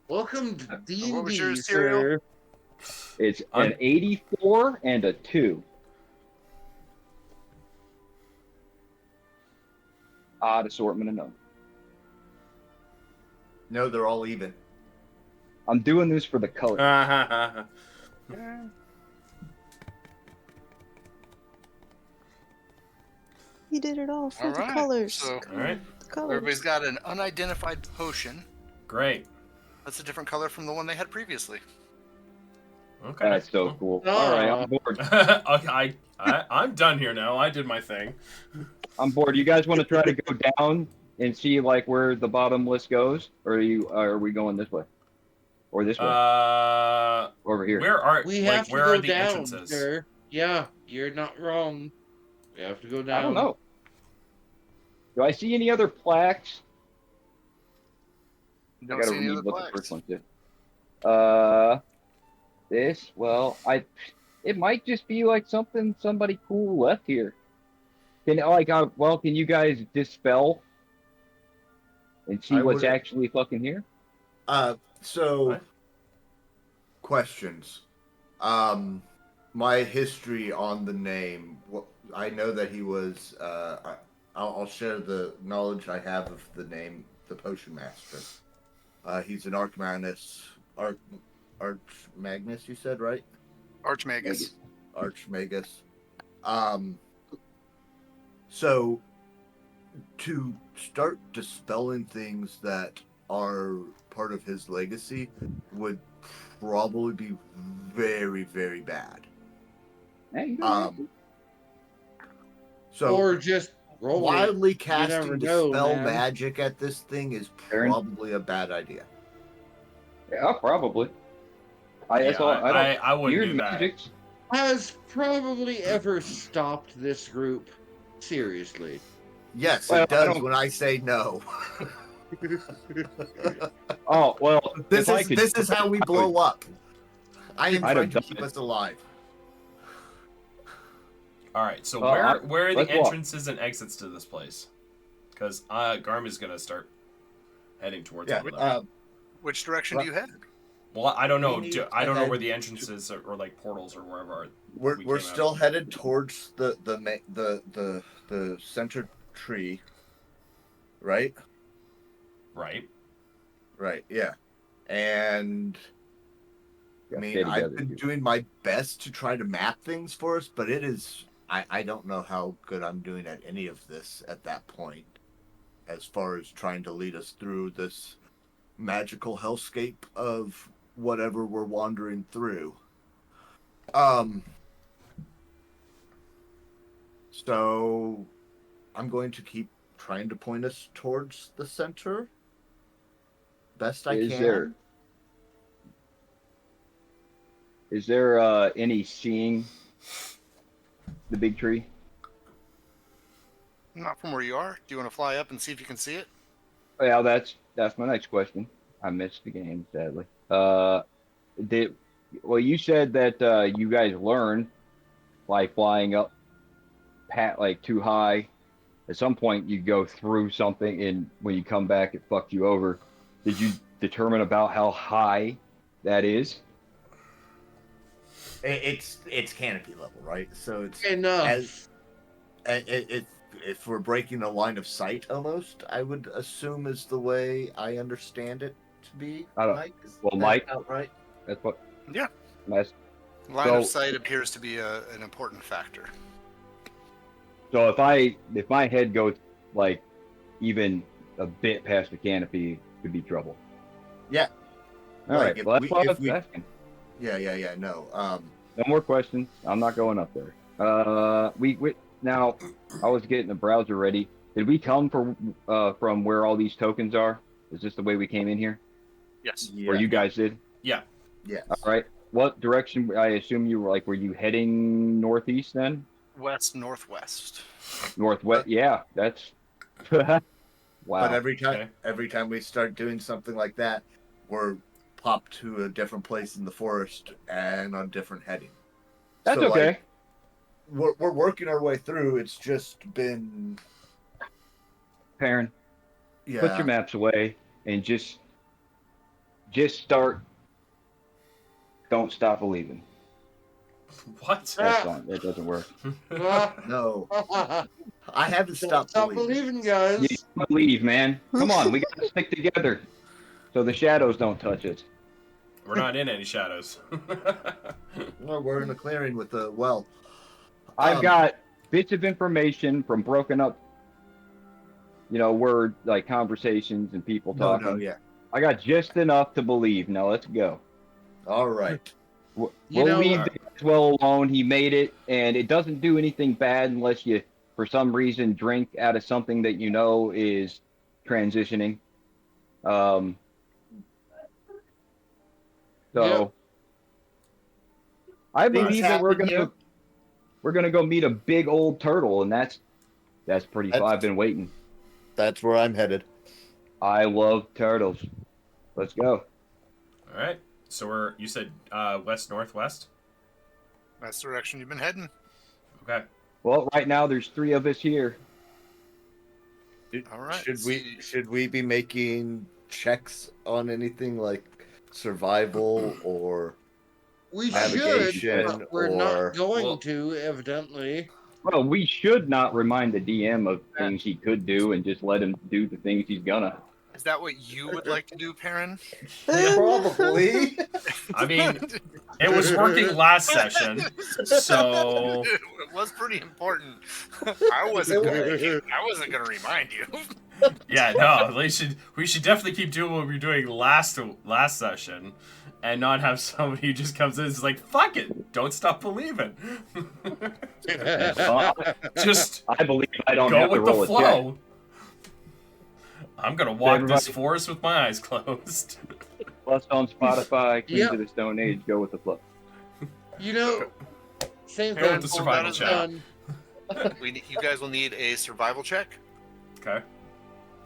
Welcome to D&D, What was yours, sir. It's an 84 and a 2. Odd assortment of numbers. No, they're all even. I'm doing this for the color. He did it all for All the right, colors. so- All right. The colors. Everybody's got an unidentified potion. Great. That's a different color from the one they had previously. Okay. That's so cool. All right, I'm bored. Okay, I'm done here now. I did my thing. I'm bored. You guys want to try to go down and see where the bottom list goes, or are we going this way, or this way, over here? Where are We have to where go are the down, entrances? sir. Yeah, you're not wrong. We have to go down. I don't know. Do I see any other plaques? You don't I gotta see any read other what the plaques. first one said. This. Well, it might just be like somebody cool left here. Can you guys dispel and see I what's would- actually fucking here? So, What? questions. My history on the name. I know that he was. I'll share the knowledge I have of the name, the Potion Master. He's an Archmagnus. Archmagnus, you said, right? Archmagus. Archmagus. So, to start dispelling things that are part of his legacy would probably be very, very bad. Hey, you don't have to. So, Or just roll it. wildly never casting know, dispel man. magic at this thing is Aaron? probably a bad idea. Yeah, probably. I Yeah, I wouldn't Your do that. magic's- Has probably ever stopped this group. Seriously. Yes, Well, it I does don't- when I say no. Oh well. This if I is could- this is how we blow up. I am I'd trying have to done keep it. us alive. All right. So Well, where are the let's walk. entrances and exits to this place? Because Garm is gonna start heading towards Yeah. one of them. Which direction do you head? Well, I don't know. We need I to don't know head where the entrances or like portals or wherever are. We're still headed towards the center tree, right? Right. Right. Yeah. And I Yeah, mean, stay I've together, been you. doing my best to try to map things for us, but it is I don't know how good I'm doing at any of this at that point, as far as trying to lead us through this magical hellscape of whatever we're wandering through. So I'm going to keep trying to point us towards the center best I can. Is there any seeing the big tree? Not from where you are. Do you want to fly up and see if you can see it? Well, that's my next question. I missed the game, sadly. You said that you guys learned like flying up like too high. At some point, you go through something, and when you come back, it fucked you over. Did you determine about how high that is? It's canopy level, right? So it's Enough. if we're breaking a line of sight, almost, I would assume is the way I understand it to be. I don't. Mike, is Well, that Mike, about right? that's what. Yeah. That's, Line of So- sight appears to be an important factor. so if my head goes like even a bit past the canopy, it could be trouble. Yeah. All Like, right. if Well, that's we- what I if was we- asking. Yeah. No. No more questions. I'm not going up there. We now. I was getting the browser ready. Did we come from where all these tokens are? Is this the way we came in here? Yes. Or you guys did? Yeah. Yes. All right. What direction? I assume you were like. Were you heading northeast then? West northwest. Northwest? Yeah. That's. Wow. But every Okay. time we start doing something like that, we're popped to a different place in the forest and on different heading. That's So, okay. like, we're working our way through. It's just been Perrin, yeah. put your maps away and just start. Don't stop believing. What? That's not. That doesn't work. No, I haven't stopped Stop believing. believing, guys. You believe, man. Come on, we gotta stick together so the shadows don't touch us. We're not in any shadows. Well, we're in a clearing with the well. I've got bits of information from broken up, word like conversations and people talking. No, yeah. I got just enough to believe. Now let's go. All right. We'll know- leave this well alone. He made it, and it doesn't do anything bad unless you, for some reason, drink out of something that you know is transitioning. So Yep. I Things believe that we're happen, gonna yeah. we're gonna go meet a big old turtle, and that's pretty fun. I've been waiting. That's where I'm headed. I love turtles. Let's go. All right. So you said west northwest. That's the direction you've been heading. Okay. Well, right now there's 3 of us here. All right. Should we be making checks on anything like survival or We navigation, should, but we're or not going Well- to, evidently. Well, we should not remind the DM of things he could do and just let him do the things he's gonna. Is that what you would like to do, Perrin? probably? I mean, it was working last session, so It was pretty important. I wasn't gonna remind you. yeah, no, we should definitely keep doing what we were doing last session, and not have somebody who just comes in and is like, "Fuck it, don't stop believing." Well, Just I believe I don't go have to with the roll a check. flow. I'm gonna walk this everybody- forest with my eyes closed. Plus on Spotify, Kings Yep. of the Stone Age, go with the flow. Same Go thing. with the survival that is check. Done. You guys will need a survival check Okay.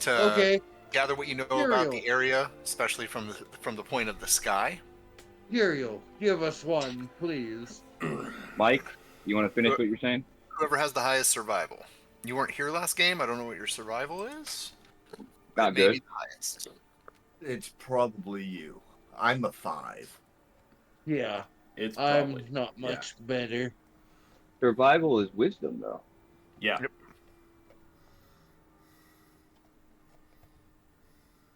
to Okay, gather what you know about the area, especially from the point of the sky. Uriel, give us one, please. Mike, you want to finish what you're saying? whoever has the highest survival. You weren't here last game. I don't know what your survival is. Not It may be good. the highest. It's probably you. I'm a 5. Yeah, It's I'm probably not much better. Survival is wisdom, though. Yeah. Yep.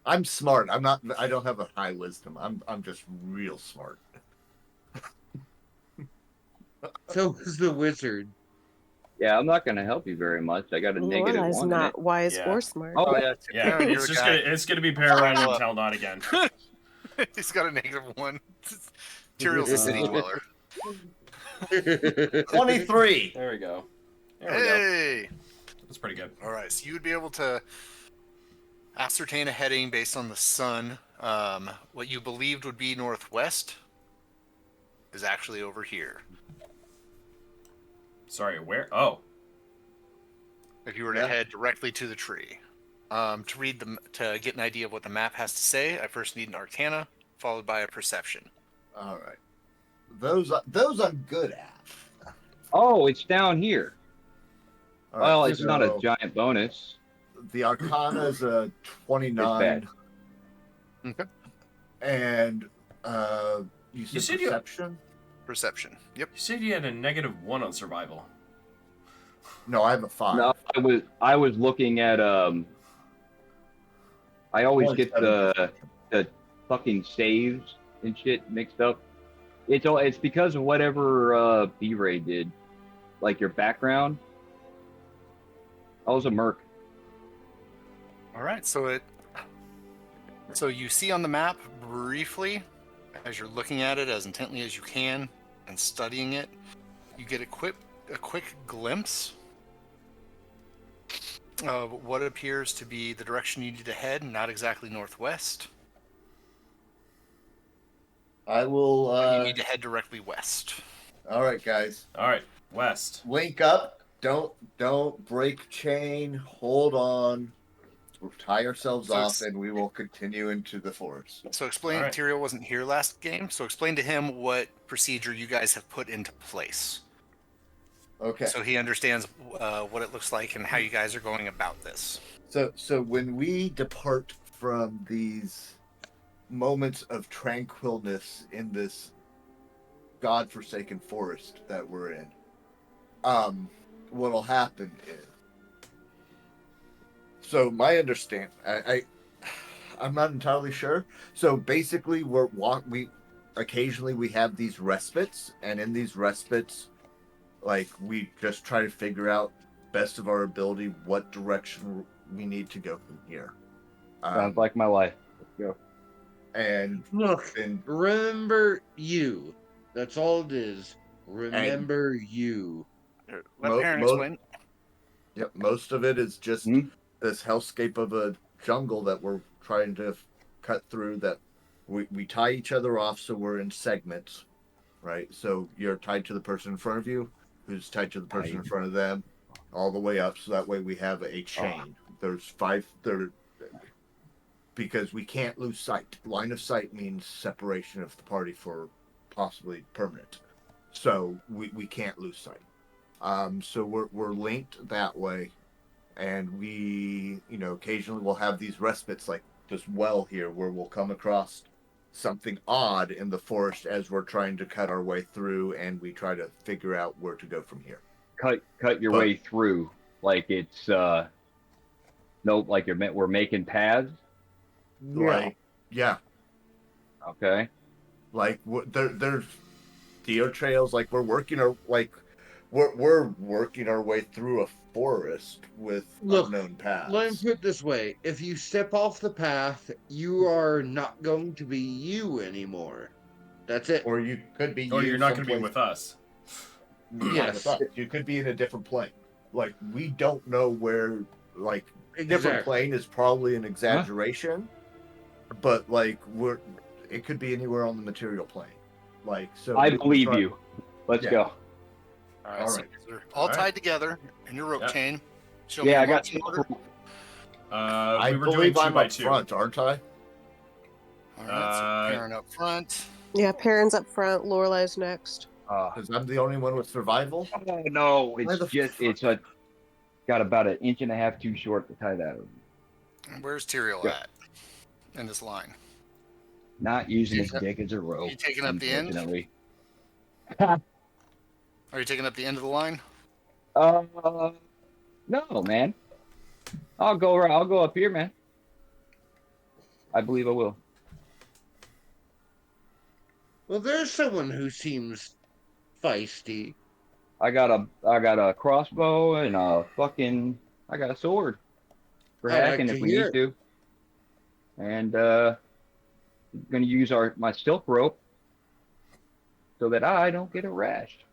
I'm smart. I'm not. I don't have a high wisdom. I'm just real smart. So is the wizard. Yeah, I'm not going to help you very much. I got a negative Lorelai's 1 in it. not wise Yeah. or smart. Oh, yeah. Yeah. Aaron, you're It's a just guy. it's gonna be Paragon Follow up. until not again. He's got a -1. Tyrell's a city dweller. 23. There we go. There we go. Hey! That's pretty good. All right, so you would be able to ascertain a heading based on the sun. What you believed would be northwest is actually over here. Sorry, where? Oh, If you were to Yeah. head directly to the tree, to get an idea of what the map has to say, I first need an Arcana followed by a Perception. All right. Those I'm good at. oh, it's down here. All Well, right, it's not a so giant bonus. The Arcana is a 29. Okay. And you said said you- perception? Perception. Yep. you said you had a -1 on survival. No, I have a 5. No, I was looking at I always get the fucking saves and shit mixed up. It's because of whatever B-Ray did, like your background. I was a merc. All right, so you see on the map briefly, as you're looking at it as intently as you can and studying it, you get a quick glimpse of what appears to be the direction you need to head, not exactly northwest. I will. You need to head directly west. All right, guys. All right, west. Link up. Don't break chain. Hold on. We'll tie ourselves So off, and we will continue into the forest. So explain, All right. Tyrael wasn't here last game, so explain to him what procedure you guys have put into place. Okay. So he understands what it looks like and how you guys are going about this. So when we depart from these moments of tranquilness in this godforsaken forest that we're in, what'll happen is, so my understanding, I'm not entirely sure. So basically, we occasionally we have these respites, and in these respites, like, we just try to figure out best of our ability what direction we need to go from here. Sounds like my life. Let's go. And Look, and remember you. That's all it is. Remember you. Let Perrin explain. yep, most of it is just this hellscape of a jungle that we're trying to cut through. That we tie each other off, so we're in segments, right? So you're tied to the person in front of you, who's tied to the person in front of them, all the way up. So that way we have a chain. There's 5 there, because we can't lose sight. Line of sight means separation of the party for possibly permanent. So we can't lose sight. So we're linked that way, and we, occasionally we'll have these respites, like this well here, where we'll come across something odd in the forest as we're trying to cut our way through, and we try to figure out where to go from here. Cut your way through, like it's like we're making paths. Like, yeah, Okay. like there's deer trails. Like we're working our we're working our way through a forest with unknown paths. Let me put it this way. If you step off the path, you are not going to be you anymore. That's it. Or you could be. Or you you're not going to be someplace- with us. not Yes. with us. You could be in a different plane. Like, we don't know where. Like, different Exactly. plane is probably an exaggeration, but like it could be anywhere on the material plane. Like, so I believe you. Let's Yeah. go. All right, All so right. you're all All right. tied together in your rope Yeah. chain. Show Yeah, me I got one order. I We were doing believe 2 I'm by up 2. front, aren't I? All right, so Perrin up front. Yeah, Perrin's up front. Lorelai's next. Because I'm the only one with survival. Oh no, Why it's the just fuck? it's got about an inch and a half too short to tie that over. Where's Tyrael Yeah. at in this line? Not using his Is that- dick as a rope. You taking up the end? Unfortunately. Are you taking up the end of the line? No, man. I'll go up here, man. I believe I will. Well, there's someone who seems feisty. I got a crossbow and I got a sword for I like hacking to if we hear need it. to. And gonna use my silk rope so that I don't get harassed.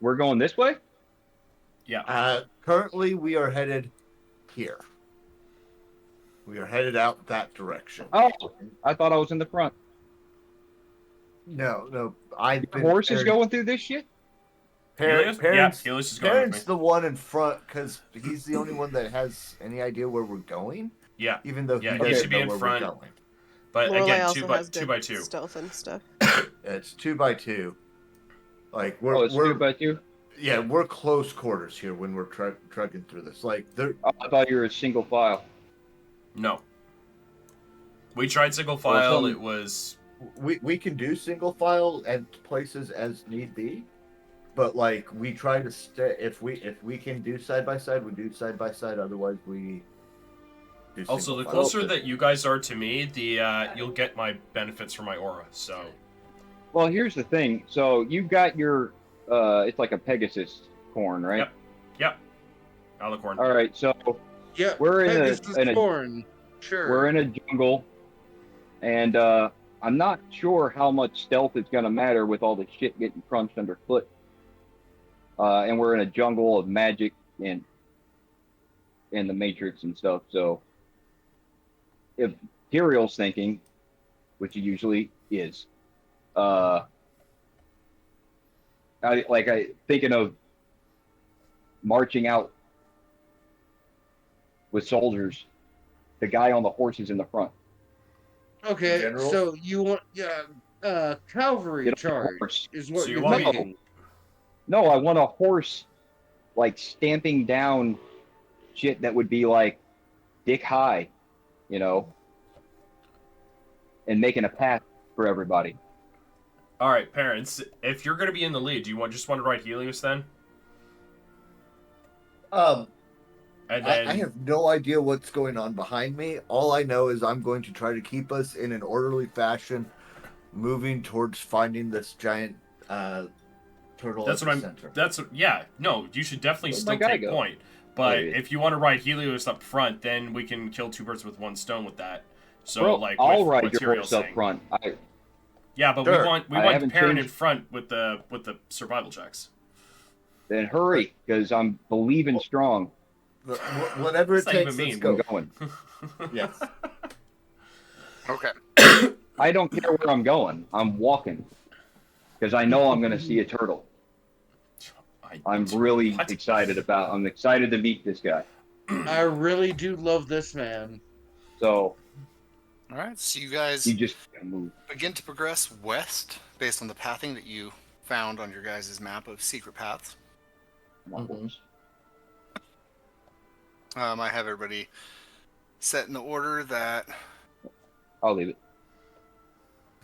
We're going this way? Yeah. Currently, we are headed here. We are headed out that direction. Oh, I thought I was in the front. No. The horse is going through this shit? Helios? Parents, Yeah, Helios is going with Parents me. the one in front because he's the only one that has any idea where we're going. Yeah. Even though Yeah, he he doesn't should be know in where front. we're going. But Lorelei again, also has two good by two. stealth and stuff. It's 2x2. Like It's 2x2? Yeah, we're close quarters here when we're trucking through this. Like I thought you were a single file. No. We tried single file. It was we can do single file at places as need be, but like we try to stay. If we can do side by side, we do side by side. Otherwise, we do also the single closer file. that you guys are to me, the you'll get my benefits from my aura. So Well, here's the thing. So you've got your it's like a Pegasus corn, right? Yep. Alicorn. All right, so Yeah, we're in Pegasus a corn. Sure. we're in a jungle, and I'm not sure how much stealth is gonna matter with all the shit getting crunched underfoot. And we're in a jungle of magic and the Matrix and stuff. So if Tyrael's thinking, which he usually is, I thinking of marching out with soldiers. The guy on the horse is in the front. Okay, General? so you want cavalry Get on the charge horse. is what So you you're want me- thinking. No, I want a horse like stamping down shit that would be like dick high, you know, and making a path for everybody. All right, parents. If you're gonna be in the lead, do you just want to ride Helios then? Um, And then I have no idea what's going on behind me. All I know is I'm going to try to keep us in an orderly fashion, moving towards finding this giant turtle. that's at what the I'm. center. That's yeah. No, you should definitely Where'd still my guy take go? point. But Oh, yeah. if you want to ride Helios up front, then we can kill two birds with one stone with that. So Bro, like, I'll with ride what your Tyrael's horse up saying. front. Yeah, but Sure. we I want the haven't parent in changed- front with the survival checks. Then hurry, because I'm believing strong. Whatever it That's not takes, even let's mean. go. I'm going. Yes. Okay. I don't care where I'm going. I'm walking, because I know I'm going to see a turtle. I'm really What? excited I'm excited to meet this guy. I really do love this man. So All right. So you guys you just move. begin to progress west based on the pathing that you found on your guys' map of secret paths. I have everybody set in the order that I'll leave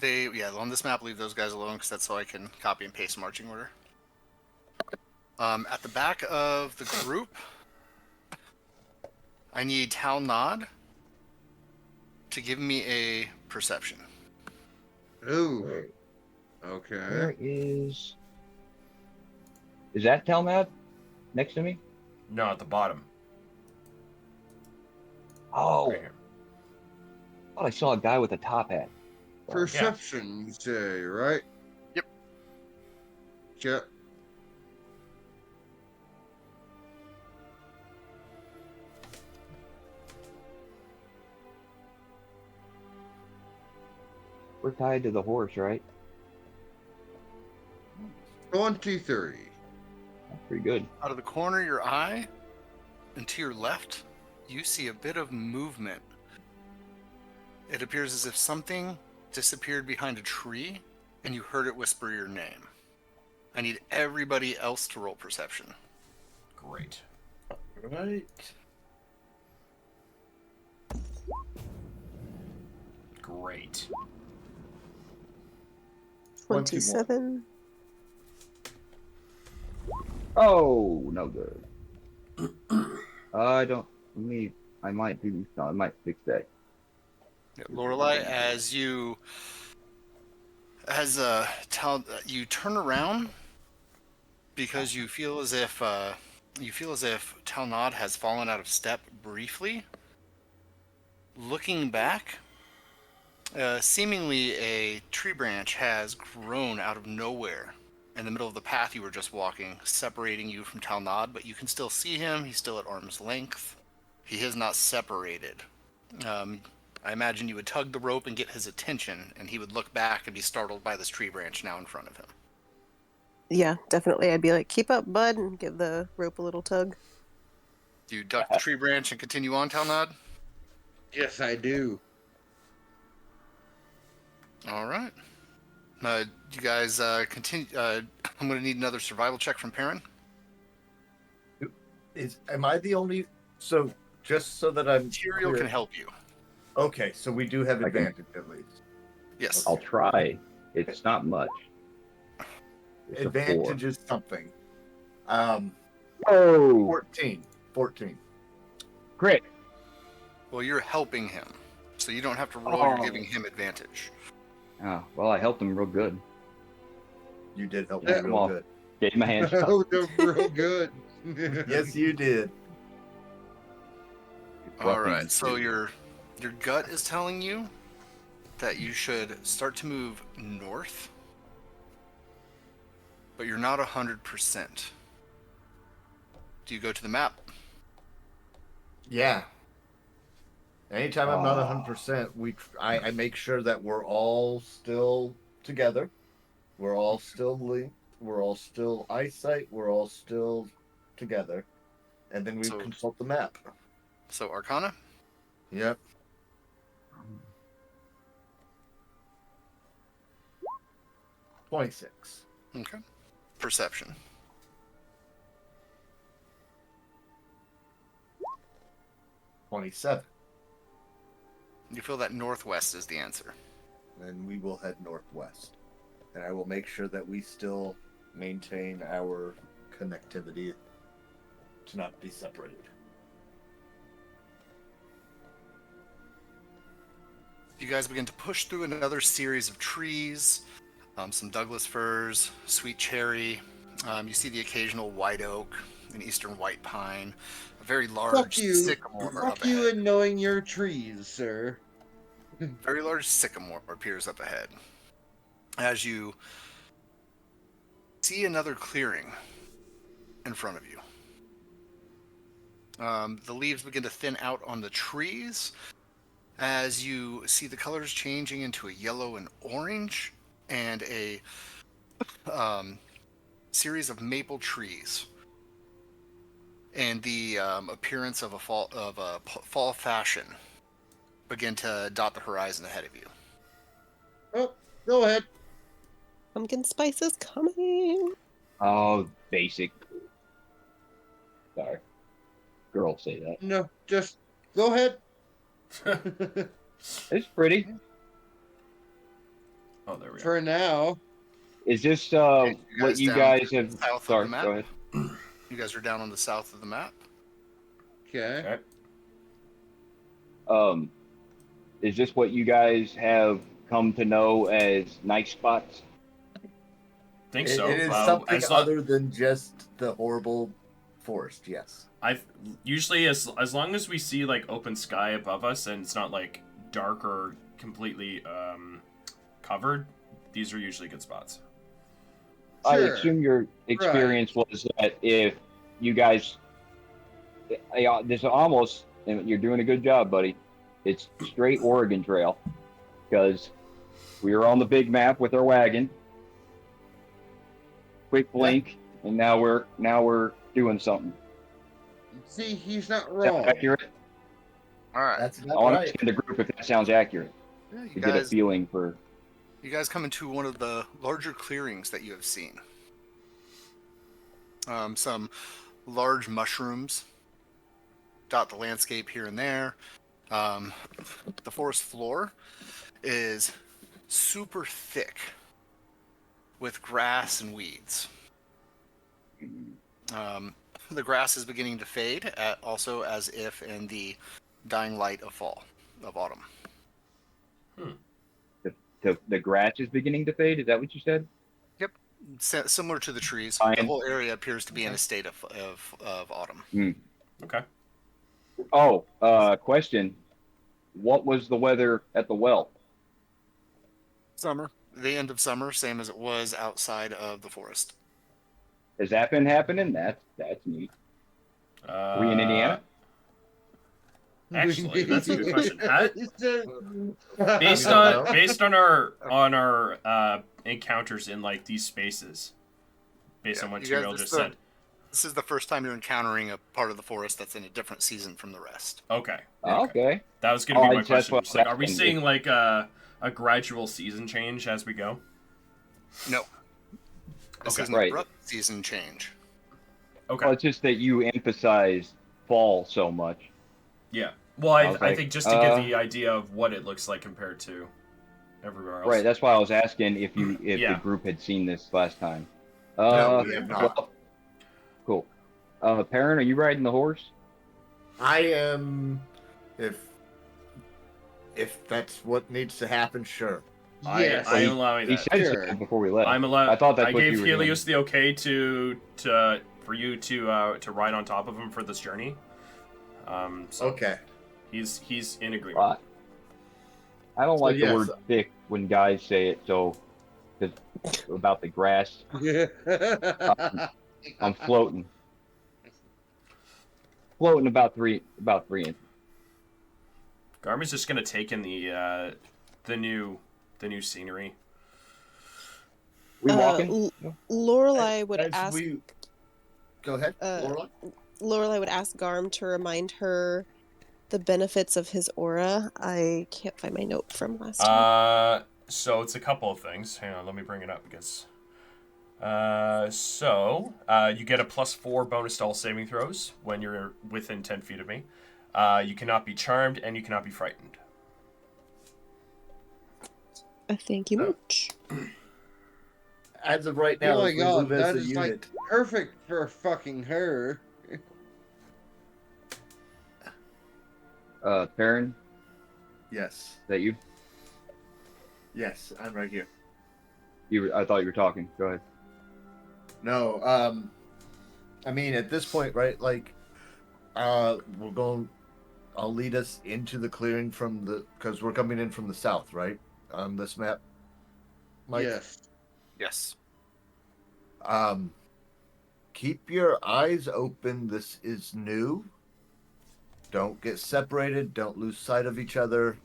it. on this map, leave those guys alone because that's so I can copy and paste marching order. At the back of the group, I need Tal Nod to give me a perception. Ooh. Okay. Where is that Telmad next to me? No, at the bottom. Oh, Right here. I thought I saw a guy with a top hat. Perception, you say, right? Yep. Yep. We're tied to the horse, right? 23. That's pretty good. Out of the corner of your eye, and to your left, you see a bit of movement. It appears as if something disappeared behind a tree, and you heard it whisper your name. I need everybody else to roll perception. Great. Right. Great. 27. Oh, no good. I don't. I might do. No, I might fix that. Yeah, Lorelei, as you turn around because you feel as if Talnod has fallen out of step briefly. Looking back, seemingly a tree branch has grown out of nowhere in the middle of the path you were just walking, separating you from Talnod, but you can still see him. He's still at arm's length. He is not separated. I imagine you would tug the rope and get his attention, and he would look back and be startled by this tree branch now in front of him. Yeah, definitely. I'd be like, keep up, bud, and give the rope a little tug. Do you duck the tree branch and continue on, Talnod? Yes, I do. All right. You guys continue. I'm going to need another survival check from Perrin. Am I the only? So just so that I'm Material clear. can help you. Okay, so we do have I can- advantage at least. Yes. I'll try. It's not much. It's a 4. Advantage is something. Oh, 14. crit. Well, you're helping him, so you don't have to roll. You're giving him advantage. Oh, well, I helped him real good. You did help Yeah, me real well, good. Gave him a hand. Oh, they're real good. Yes, you did. All right. So your gut is telling you that you should start to move north, but you're not 100%. Do you go to the map? Yeah. Anytime I'm not 100%, I make sure that we're all still together. We're all still linked. We're all still eyesight. We're all still together. And then we consult the map. So Arcana? Yep. $26. Okay. Perception. $27. You feel that northwest is the answer. Then we will head northwest. And I will make sure that we still maintain our connectivity to not be separated. You guys begin to push through another series of trees, some Douglas firs, sweet cherry. You see the occasional white oak, an eastern white pine, a very large Fuck you. sycamore up Fuck you ahead. and knowing your trees, sir. Very large sycamore appears up ahead. As you see another clearing in front of you. The leaves begin to thin out on the trees as you see the colors changing into a yellow and orange and a series of maple trees and the appearance of a fall fashion begin to dot the horizon ahead of you. Oh, go ahead. Pumpkin spice is coming. Oh, basic. Sorry. Girls say that. No, just go ahead. It's pretty. Oh, there we go. For now. Is this Okay, what you down guys to have? the south Sorry, of the map. go ahead. You guys are down on the south of the map. Okay. Okay. Is this what you guys have come to know as nice spots? Think so. It is Well, something as long- other than just the horrible forest, yes. I usually as long as we see like open sky above us and it's not like dark or completely covered, these are usually good spots. I Sure. assume your experience was that if you guys, this almost, and you're doing a good job, buddy. It's straight Oregon Trail, because we were on the big map with our wagon. Quick blink, and now we're doing something. See, he's not Is that wrong. accurate? All right. That's I not want to right. understand the group if that sounds accurate. Yeah, you To get a guys feeling for. You guys come into one of the larger clearings that you have seen. Some large mushrooms dot the landscape here and there. The forest floor is super thick with grass and weeds. The grass is beginning to fade, also as if in the dying light of autumn. The grass is beginning to fade. Is that what you said? Yep, similar to the trees. Fine. The whole area appears to be in a state of autumn. Okay. Oh, question. What was the weather at the well? Summer. The end of summer, same as it was outside of the forest. Has that been happening? That's neat. Are we in Indiana? Actually, that's a good question. Based don't know. on our encounters in like these spaces, based on what Tyrell just said. This is the first time you're encountering a part of the forest that's in a different season from the rest. Okay. Okay. That was gonna be my that's question. what It's like, I are we was seeing like a gradual season change as we go? No. This is an Right. abrupt season change. Okay. Well, it's just that you emphasize fall so much. Yeah. Well, I I was like, think just to get the idea of what it looks like compared to everywhere else. Right. That's why I was asking if Yeah. the group had seen this last time. No, we have not. Well, cool. Perrin, are you riding the horse? I am. If that's what needs to happen, sure. Yes. I am allowing He that. said Sure. so before we left. I'm allowed. I thought that's I what gave you were Helios the okay to for you to ride on top of him for this journey. So Okay. he's in agreement. Well, I don't like yes. the word thick when guys say it, so 'cause about the grass. I'm floating. Floating about three inches. Garmin's just gonna take in the new scenery. We walking? Lorelai would As ask. we... Go ahead, Uh, Laura. Lorelai would ask Garm to remind her the benefits of his aura. I can't find my note from last time. So it's a couple of things. Hang on, let me bring it up because. You get a +4 bonus to all saving throws when you're within 10 feet of me. You cannot be charmed and you cannot be frightened. Thank you much. As of right now, Oh my as we god, move as that a is unit, like perfect for fucking her. Perrin, yes, is that you? yes, I'm right here. I thought you were talking. Go ahead. No, I mean at this point, right? Like, we're going. I'll lead us into the clearing because we're coming in from the south, right? On this map, Mike? Yes. Yes. Keep your eyes open. This is new. Don't get separated. Don't lose sight of each other.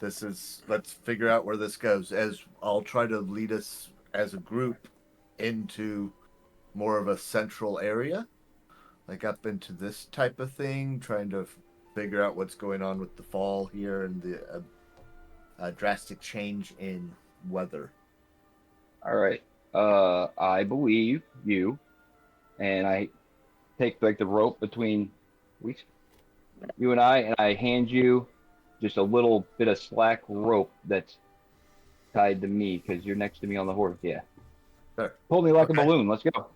Let's figure out where this goes. As I'll try to lead us as a group into more of a central area, like up into this type of thing, trying to figure out what's going on with the fall here and the drastic change in weather. All right. I believe you, and I take like the rope between you and I hand you just a little bit of slack rope that's tied to me because you're next to me on the horse. Yeah. Sure. Pull me like Okay. a balloon. Let's go.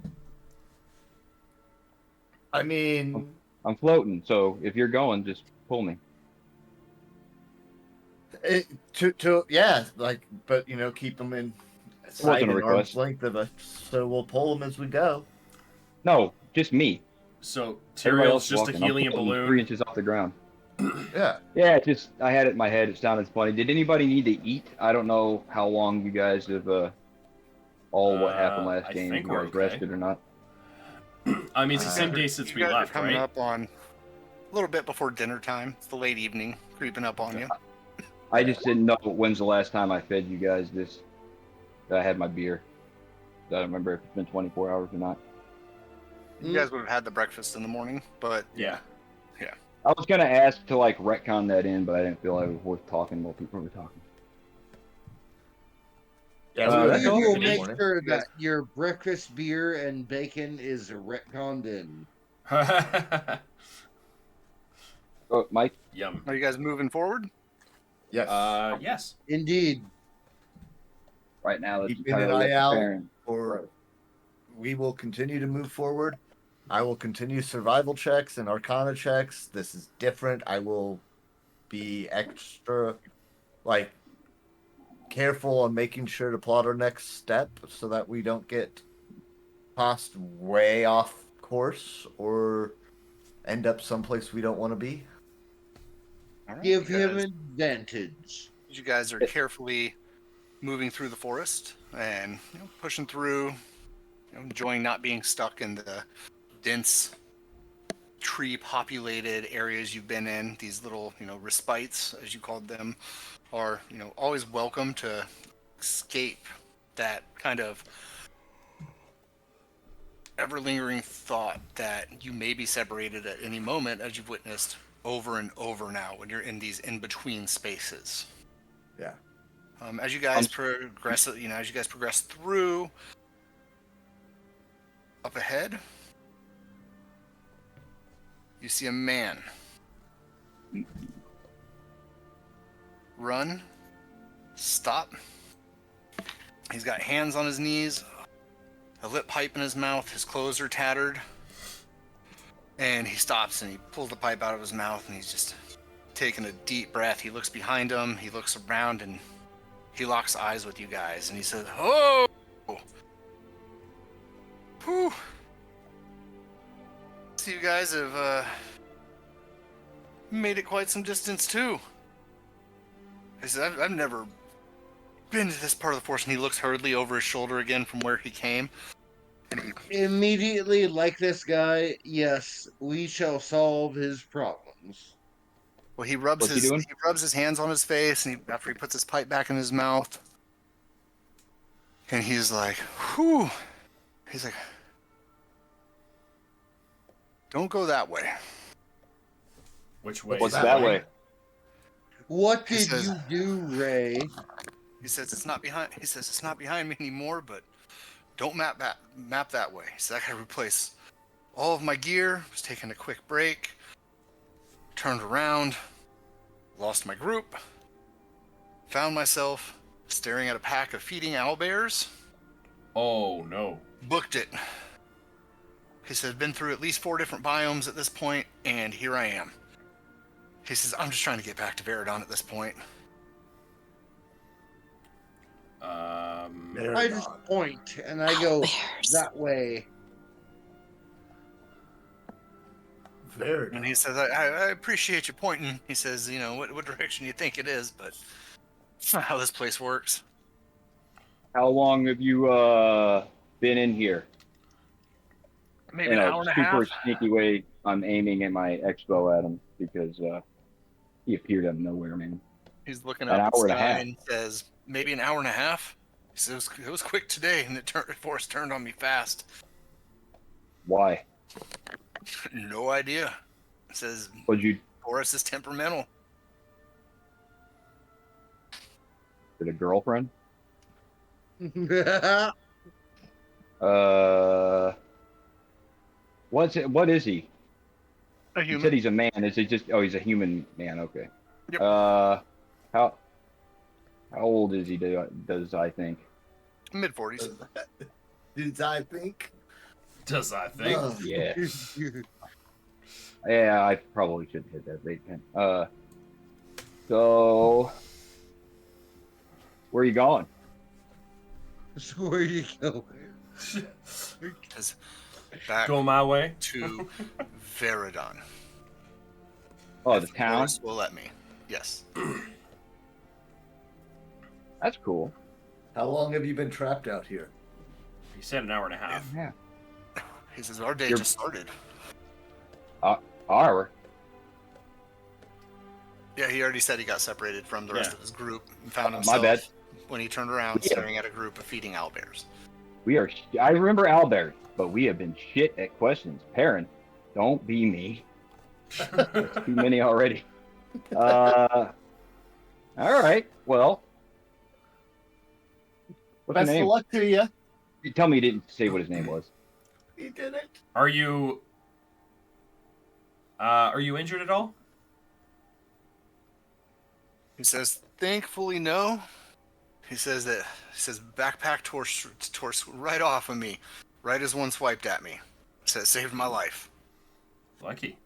I mean, I'm floating, so if you're going, just pull me. yeah, like, but keep them in sight wasn't a and arm's request. length of us, so we'll pull them as we go. No, just me. So Everybody Tyrell's else just a walking. I'm helium floating balloon. 3 inches off the ground. Yeah. Yeah, I had it in my head. It sounded funny. Did anybody need to eat? I don't know how long you guys have all what happened last I game. think You we're guys okay. rested or not? I mean, it's the same day since You we guys left, are coming right? up on a little bit before dinner time. It's the late evening, creeping up on you. I just didn't know when's the last time I fed you guys this. That I had my beer. I don't remember if it's been 24 hours or not. You guys would have had the breakfast in the morning, but Yeah. I was gonna ask to like retcon that in, but I didn't feel like it was worth talking while people were talking. Yeah, that's We all? will this make morning. sure that your breakfast beer and bacon is retconned in. Oh, Mike. Yum. Are you guys moving forward? Yes. Yes. Indeed. Right now, let's Keeping an entirely eye up to out Perrin. for. We will continue to move forward. I will continue survival checks and arcana checks. This is different. I will be extra, like, careful on making sure to plot our next step so that we don't get tossed way off course or end up someplace we don't want to be. All right. Give you him guys, advantage. you guys are carefully moving through the forest and pushing through, enjoying not being stuck in the dense tree populated areas you've been in. These little respites, as you called them, are always welcome to escape that kind of ever lingering thought that you may be separated at any moment, as you've witnessed over and over now when you're in these in between spaces. Yeah. As you guys progress, as you guys progress through, up ahead, you see a man. Run. Stop. He's got hands on his knees, a lit pipe in his mouth, his clothes are tattered. And he stops and he pulls the pipe out of his mouth and he's just taking a deep breath. He looks behind him, he looks around, and he locks eyes with you guys and he says, "Oh! Whew. So you guys have made it quite some distance too." He says, I've never been to this part of the forest, and he looks hurriedly over his shoulder again from where he came. Immediately, like this guy, yes, we shall solve his problems. Well, he rubs What's he doing? his hands on his face, and after he puts his pipe back in his mouth, and he's like, "Whew." He's like, "Don't go that way." Which way? What's is that it? way? What He did says- you do, Ray? He says it's not behind. He says it's not behind me anymore, but don't map that way. He says I gotta replace all of my gear. Was taking a quick break. Turned around, lost my group. Found myself staring at a pack of feeding owlbears. Oh no. Booked it. He said, been through at least 4 different biomes at this point, and here I am. He says, I'm just trying to get back to Veridon at this point. I just point and I go that way. Very. And he says, I appreciate you pointing. He says, what direction you think it is, but it's not how this place works. How long have you been in here? Maybe In an a hour and a super half. sneaky way, I'm aiming at my X-bow at him because he appeared out of nowhere, man. He's looking An up at the hour and a sky half. and says, maybe an hour and a half. He says, it was quick today, and the force turned on me fast. Why? No idea. He says, Was you Forrest is temperamental. with a girlfriend? That's What is he? A You human. said he's a man. Is it just? Oh, he's a human man. Okay. Yep. How old is he? Does I think? Mid-40s. Dudes, I think. Does I think? Yeah. Yeah, I probably should hit that bait pen. So where are you going? So where you go? Says, back Go my way. to Veridon. Oh, If the town. Forrest will let me. Yes. That's cool. How long have you been trapped out here? He said an hour and a half. Yeah. He says, our day You're- just started. Hour. Yeah, he already said he got separated from the rest Yeah. of his group and found My himself bad. when he turned around Yeah. staring at a group of feeding owlbears. We are. I remember Albert, but we have been shit at questions. Perrin, don't be me. Too many already. All right. Well, What's your Best of name? luck to you. You tell me you didn't say what his name was. He did it. Are you injured at all? He says, thankfully, no. He says backpack tore right off of me, right as one swiped at me. Says saved my life. Lucky.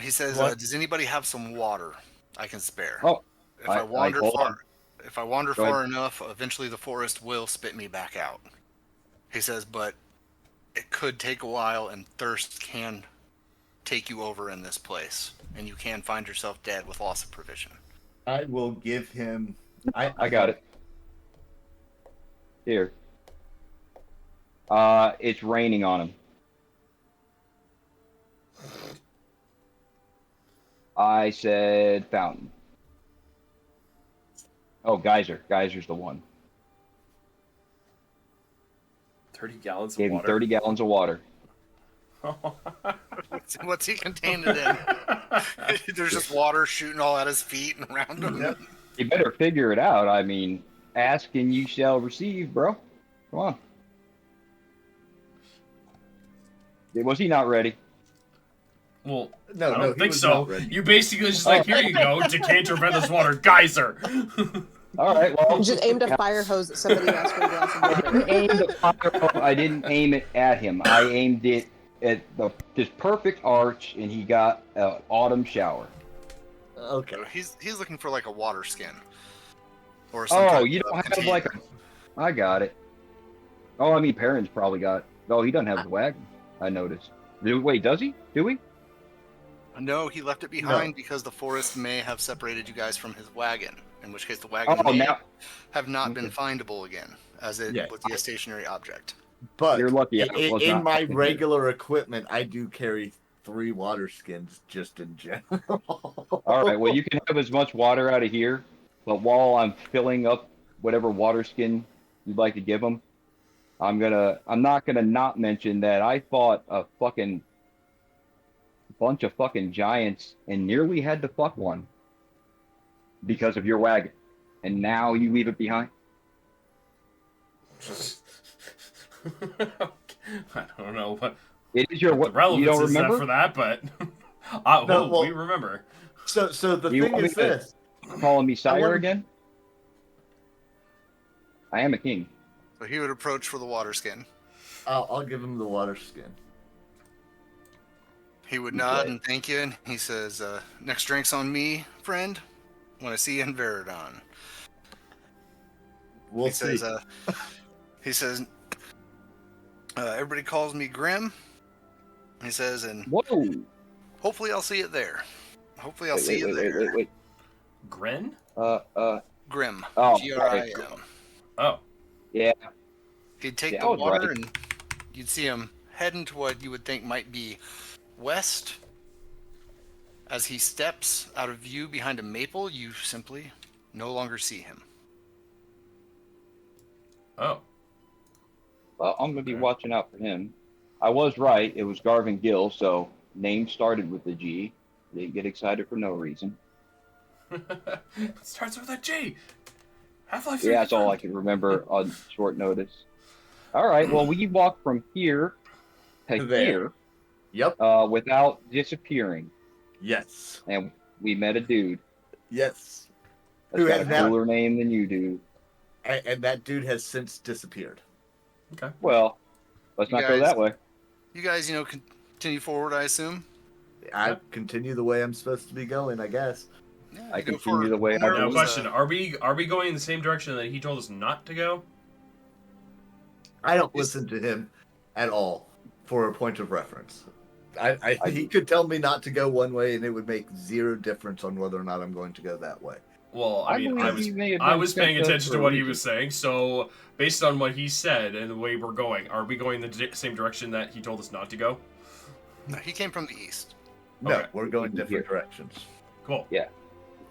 He says, What? does anybody have some water I can spare? Oh, If I wander hold far, on. if I wander Go ahead. far enough, eventually the forest will spit me back out. He says, but it could take a while, and thirst can take you over in this place, and you can find yourself dead with loss of provision. I will give him. I got it. Here. It's raining on him. I said fountain. Oh, geyser. Geyser's the one. 30 gallons of Gave him water. 30 gallons of water. What's he contained it in? There's just water shooting all at his feet and around him. You better figure it out. I mean, ask and you shall receive, bro. Come on. Was he not ready? Well, No, I no, don't he think was so. not ready. You basically just like, here you go, decanter of endless water, geyser. All right, well. You just aimed a fire hose at somebody else for a glass of water. I didn't aim it at him. I aimed it at this perfect arch, and he got an autumn shower. Okay. He's looking for like a water skin. Or some Oh, kind you of don't have container. like a... I got it. Oh, I mean, Perrin's probably got... Oh, he doesn't have the wagon, I noticed. Wait, does he? Do we? No, he left it behind because the forest may have separated you guys from his wagon. In which case, the wagon Oh, may now... have not been findable again, as it Yeah. would be a stationary object. But You're lucky I was in not my fucking regular equipment, I do carry 3 water skins just in general. All right, well, you can have as much water out of here, but while I'm filling up whatever water skin you'd like to give him, I'm not gonna not mention that I fought a fucking bunch of fucking giants and nearly had to fuck one because of your wagon, and now you leave it behind. I don't know what It is your the relevance you don't is remember? for that, but No, well- we remember. So the You thing want me is to- this. Calling me sire wanna- again? I am a king. So he would approach for the water skin. I'll give him the water skin. He would nod Okay. and thank you, and he says, next drink's on me, friend. When I see you in Veridon. We'll He see. says, everybody calls me Grim. He says, and Whoa! hopefully I'll see it there. Hopefully I'll see you there. Wait. Grin? Grim. Oh, Grim. Oh. Yeah. He'd take Yeah, the I was water right. and you'd see him heading to what you would think might be west. As he steps out of view behind a maple, you simply no longer see him. Oh. Well, I'm gonna be Okay. watching out for him. I was right. It was Garvin Gill, so name started with the G. Didn't get excited for no reason. It starts with a G. Half-Life 3 Yeah, that's all I confirmed. can remember on short notice. All right. Well, we walk from here to There. here Yep. without disappearing, Yes. and we met a dude Yes. that's Who got a has now- cooler name than you do. And that dude has since disappeared. Okay. Well, let's You not go guys- that way. You guys, continue forward, I assume? I continue the way I'm supposed to be going, I guess. Yeah, I you go continue for the way I where do. Now, was, question: Are we going in the same direction that he told us not to go? I don't listen to him at all for a point of reference. He could tell me not to go one way, and it would make zero difference on whether or not I'm going to go that way. Well, I mean, believe he may have I been was paying sent up attention for to a what he reason. was saying. So, based on what he said and the way we're going, are we going the same direction that he told us not to go? No, he came from the east. No, Okay. we're going Here. different directions. Cool. Okay,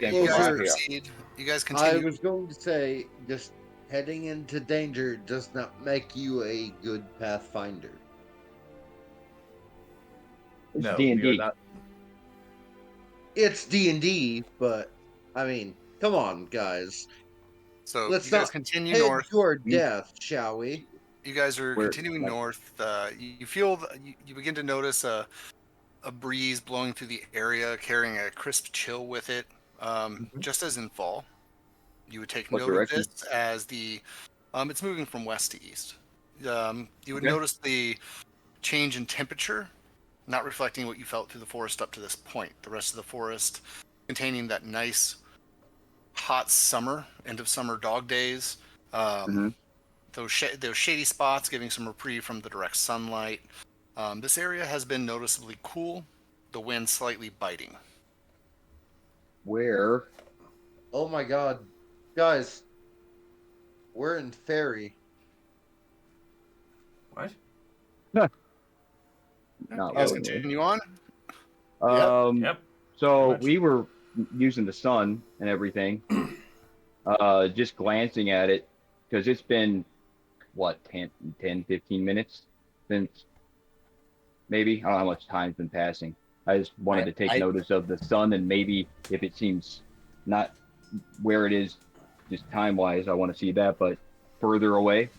Yeah, You guys sure. proceed. You guys I continue. was going to say, just heading into danger does not make you a good pathfinder. It's No, D&D. you're not. It's D&D, but I mean, come on, guys. So Let's you guys not continue head north. to our death, shall we? You guys are Where- continuing north. You feel you begin to notice a breeze blowing through the area, carrying a crisp chill with it. Just as in fall, you would take What note direction? of this as it's moving from west to east. You would Okay. notice the change in temperature, not reflecting what you felt through the forest up to this point. The rest of the forest containing that nice hot summer, end of summer dog days. Mhm. Those shady spots giving some reprieve from the direct sunlight. This area has been noticeably cool, the wind slightly biting. Where? Oh my god. Guys, we're in Fairy. What? Not You guys willingly. continue on. Yep. So Pretty much. we were using the sun and everything, just glancing at it, because it's been, what, 10, 15 minutes since, maybe? I don't know how much time's been passing. I just wanted to take notice of the sun, and maybe if it seems not where it is, just time-wise, I want to see that, but further away.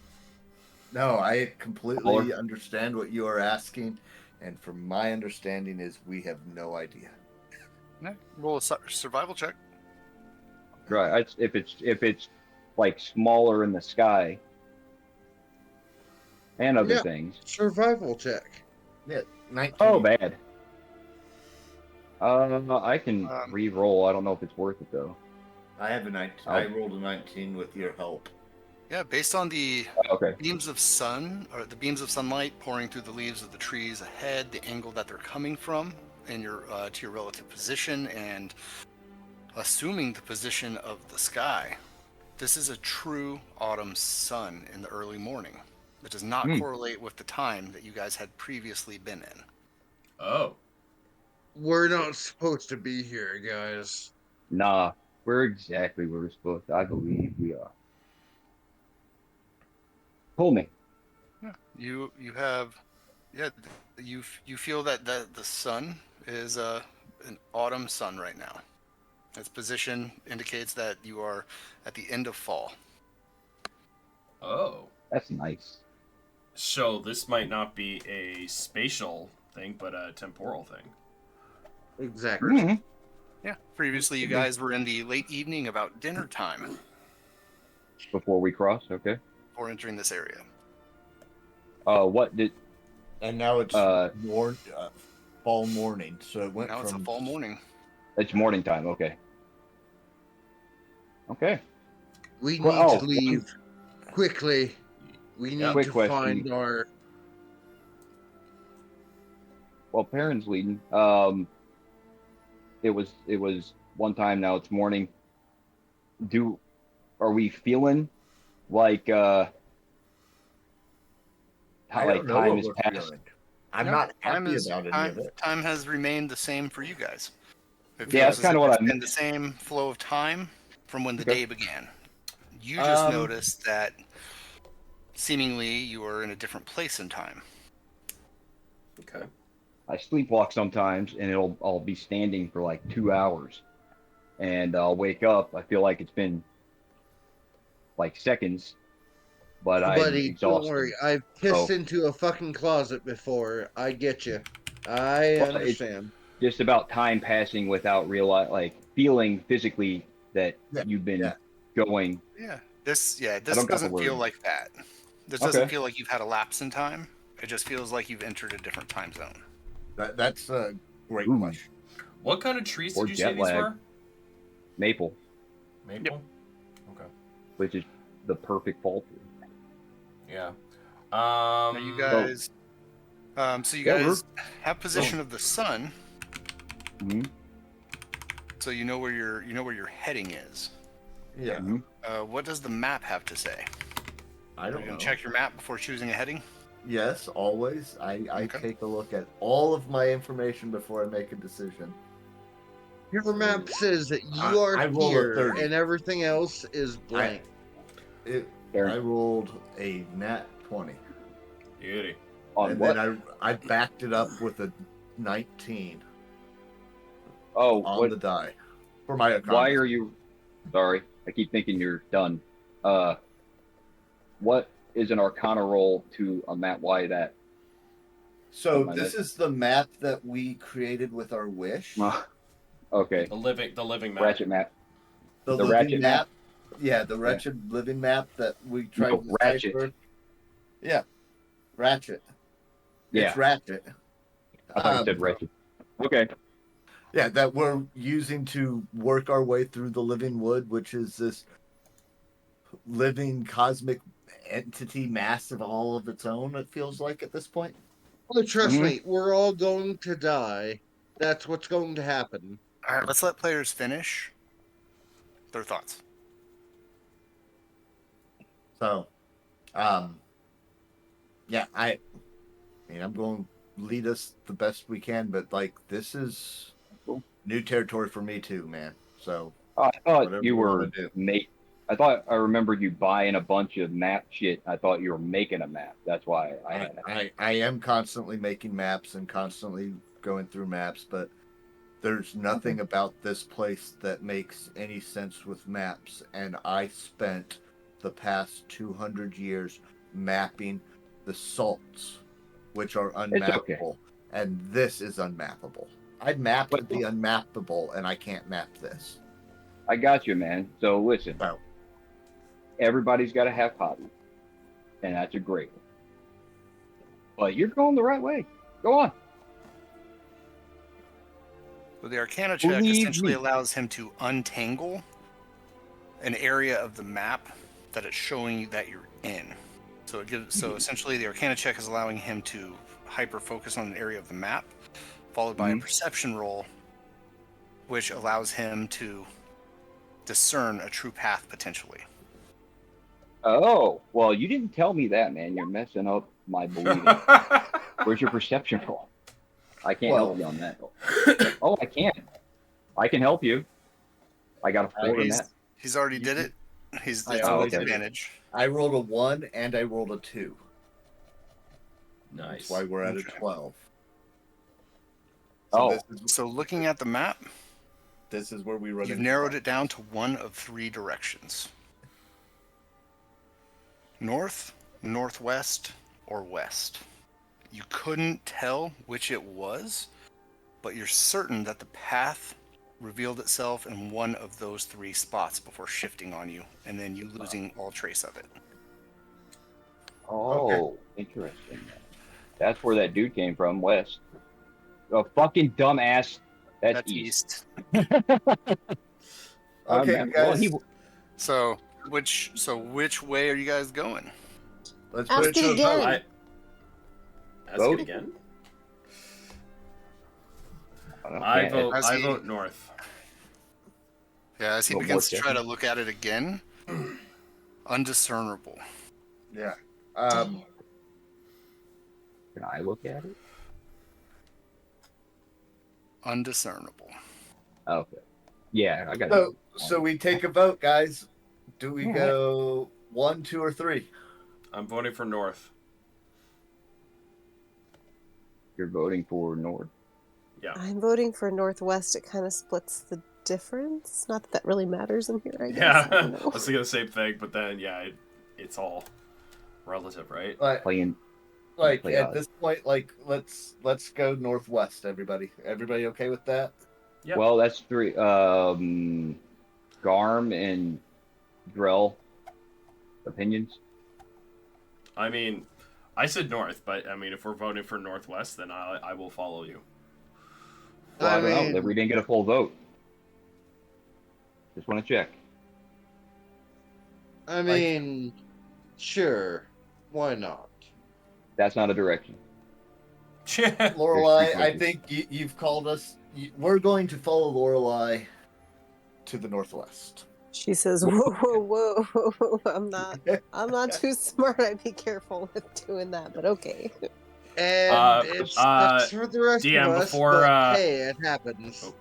No, I completely Caller? understand what you are asking, and from my understanding is we have no idea. Yeah, roll a survival check. Right. If it's like smaller in the sky and other Yeah. things. Survival check. Yeah, 19. Oh, bad. I can Um, re-roll. I don't know if it's worth it though. I have a 19. I rolled a 19 with your help. Yeah, based on the Okay. beams of sunlight pouring through the leaves of the trees ahead, the angle that they're coming from, and your to your relative position, and assuming the position of the sky, this is a true autumn sun in the early morning. It does not correlate with the time that you guys had previously been in. Oh. We're not supposed to be here, guys. Nah, we're exactly where we're supposed to. I believe we are. Pull me. Yeah, you have, yeah, you feel that the sun is an autumn sun right now. Its position indicates that you are at the end of fall. Oh. That's nice. So this might not be a spatial thing, but a temporal thing. Exactly. Mhm. Yeah. Previously, you guys were in the late evening, about dinner time, Before we cross, okay. before entering this area. What did? And now it's fall morning, so it went Now from it's a fall morning. It's morning time. Okay. Okay. We Well, need oh, to leave quickly. We need Quick to question. find our. Well, Perrin's leading. It was one time. Now it's morning. Are we feeling like I like don't know time what has we're passed? feeling. I'm No, not time happy is- about any time, of it. Time has remained the same for you guys. It Yeah, feels that's as kinda if what it's I been meant. the same flow of time from when the Okay. day began. You just Um, noticed that seemingly you are in a different place in time. Okay. I sleepwalk sometimes, and I'll be standing for like 2 hours, and I'll wake up. I feel like it's been like seconds, but I'm Buddy, don't exhausted. worry. I've pissed Oh. into a fucking closet before. I get you. I Well, it's understand. just about time passing without feeling physically that Yeah, you've been yeah. going. This I don't got the doesn't feel word. like that. This Okay. doesn't feel like you've had a lapse in time. It just feels like you've entered a different time zone. That's a great Ooh. question. What kind of trees Or did you say jet these lag. were? Maple, Maple? Okay. which is the perfect fall tree. Yeah. Now you guys, so you Yeah, guys have position of the sun, Mhm. so you know where your heading is. Yeah, Mhm. What does the map have to say? I Are don't you know. gonna check your map before choosing a heading? Yes, always. I Okay. take a look at all of my information before I make a decision. Your map says that you are I rolled a here 30. and everything else is blank. I rolled a nat 20. Beauty. On And what? then I backed it up with a 19 Oh, on what? the die for my Why economy. are you? Sorry, I keep thinking you're done. what is an Arcana roll to a map? Why that? So this is the map that we created with our wish. Okay. The living map. Ratchet map. The The living Ratchet map? Yeah, the Wretched living map that we tried No, to Ratchet. decipher. Yeah, Ratchet. Yeah. It's Ratchet. I thought you said Ratchet. Okay. Yeah, that we're using to work our way through the living wood, which is this living cosmic entity mass of all of its own, it feels like at this point. Oh, trust Mhm. me, we're all going to die. That's what's going to happen. All right, let's let players finish their thoughts. So, yeah, I mean, I'm going to lead us the best we can, but like this is new territory for me too, man. So I thought whatever you were wanna do. I thought I remembered you buying a bunch of map shit. I thought you were making a map. That's why I am constantly making maps and constantly going through maps, but there's nothing about this place that makes any sense with maps. And I spent the past 200 years mapping the salts, which are unmappable. okay. And this is unmappable. I mapped But- the unmappable, and I can't map this. I got you, man. So listen, So, everybody's got to have hobbies, and that's a great one. But you're going the right way. Go on. So the Arcana check Believe essentially me. allows him to untangle an area of the map that it's showing you that you're in. So essentially the Arcana check is allowing him to hyper focus on an area of the map, followed by a perception roll, which allows him to discern a true path potentially. Oh, well, you didn't tell me that, man. You're messing up my believing. Where's your perception roll? I can't help you on that. Oh, I can. I can help you. I got a 4 in that. He's already did it. It's I always always did it. advantage. I rolled a 1 and I rolled a 2. Nice. That's why we're at a Okay. 12. Oh. So looking at the map, This is where we run. you've into narrowed problems. it down to one of 3 directions: north, northwest, or west. You couldn't tell which it was, but you're certain that the path revealed itself in one of those 3 spots before shifting on you, and then you losing all trace of it. Oh, interesting. That's where that dude came from, west. A fucking dumbass. That's east. Okay, Well, guys. So which way are you guys going? Let's Ask put it it to a again. vote. Ask Vote? it again. I I vote. As I he- vote north. Yeah, as he Little begins more to try to look at it again, undiscernible. Yeah. Can I look at it? Undiscernible. Okay. Yeah, I got So, so we take a vote, guys. Do we All right. go 1, 2, or 3? I'm voting for north. You're voting for north. Yeah. I'm voting for Northwest. It kind of splits the difference. Not that that really matters in here, I guess. Yeah. I I don't know. was thinking the same thing, but then it's all relative, right? Playing. Like Play at odds. this point, like let's go northwest. Everybody okay with that? Yep. Well, that's 3. Garm and Drell opinions. I mean, I said north, but I mean, if we're voting for northwest, then I will follow you. Well, I don't know. mean, We didn't get a full vote. Just want to check. I mean, sure, why not? That's not a direction. Lorelei, I choices. think you've called us. We're going to follow Lorelei to the northwest. She says, "Whoa, whoa, whoa! I'm not too smart. I'd be careful with doing that." But okay. And it sucks for the rest DM, of us, before, but hey, it happens.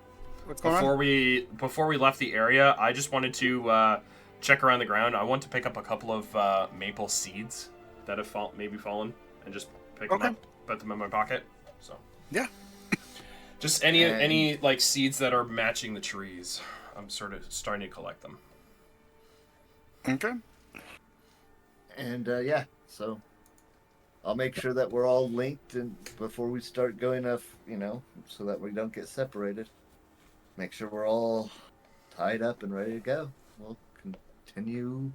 What's going on? Before we left the area, I just wanted to check around the ground. I want to pick up a couple of maple seeds that have maybe fallen, and just pick them up, put them in my pocket. So Yeah. just any like seeds that are matching the trees. I'm sort of starting to collect them. Okay. And yeah, so I'll make sure that we're all linked and before we start going off, so that we don't get separated. Make sure we're all tied up and ready to go. We'll continue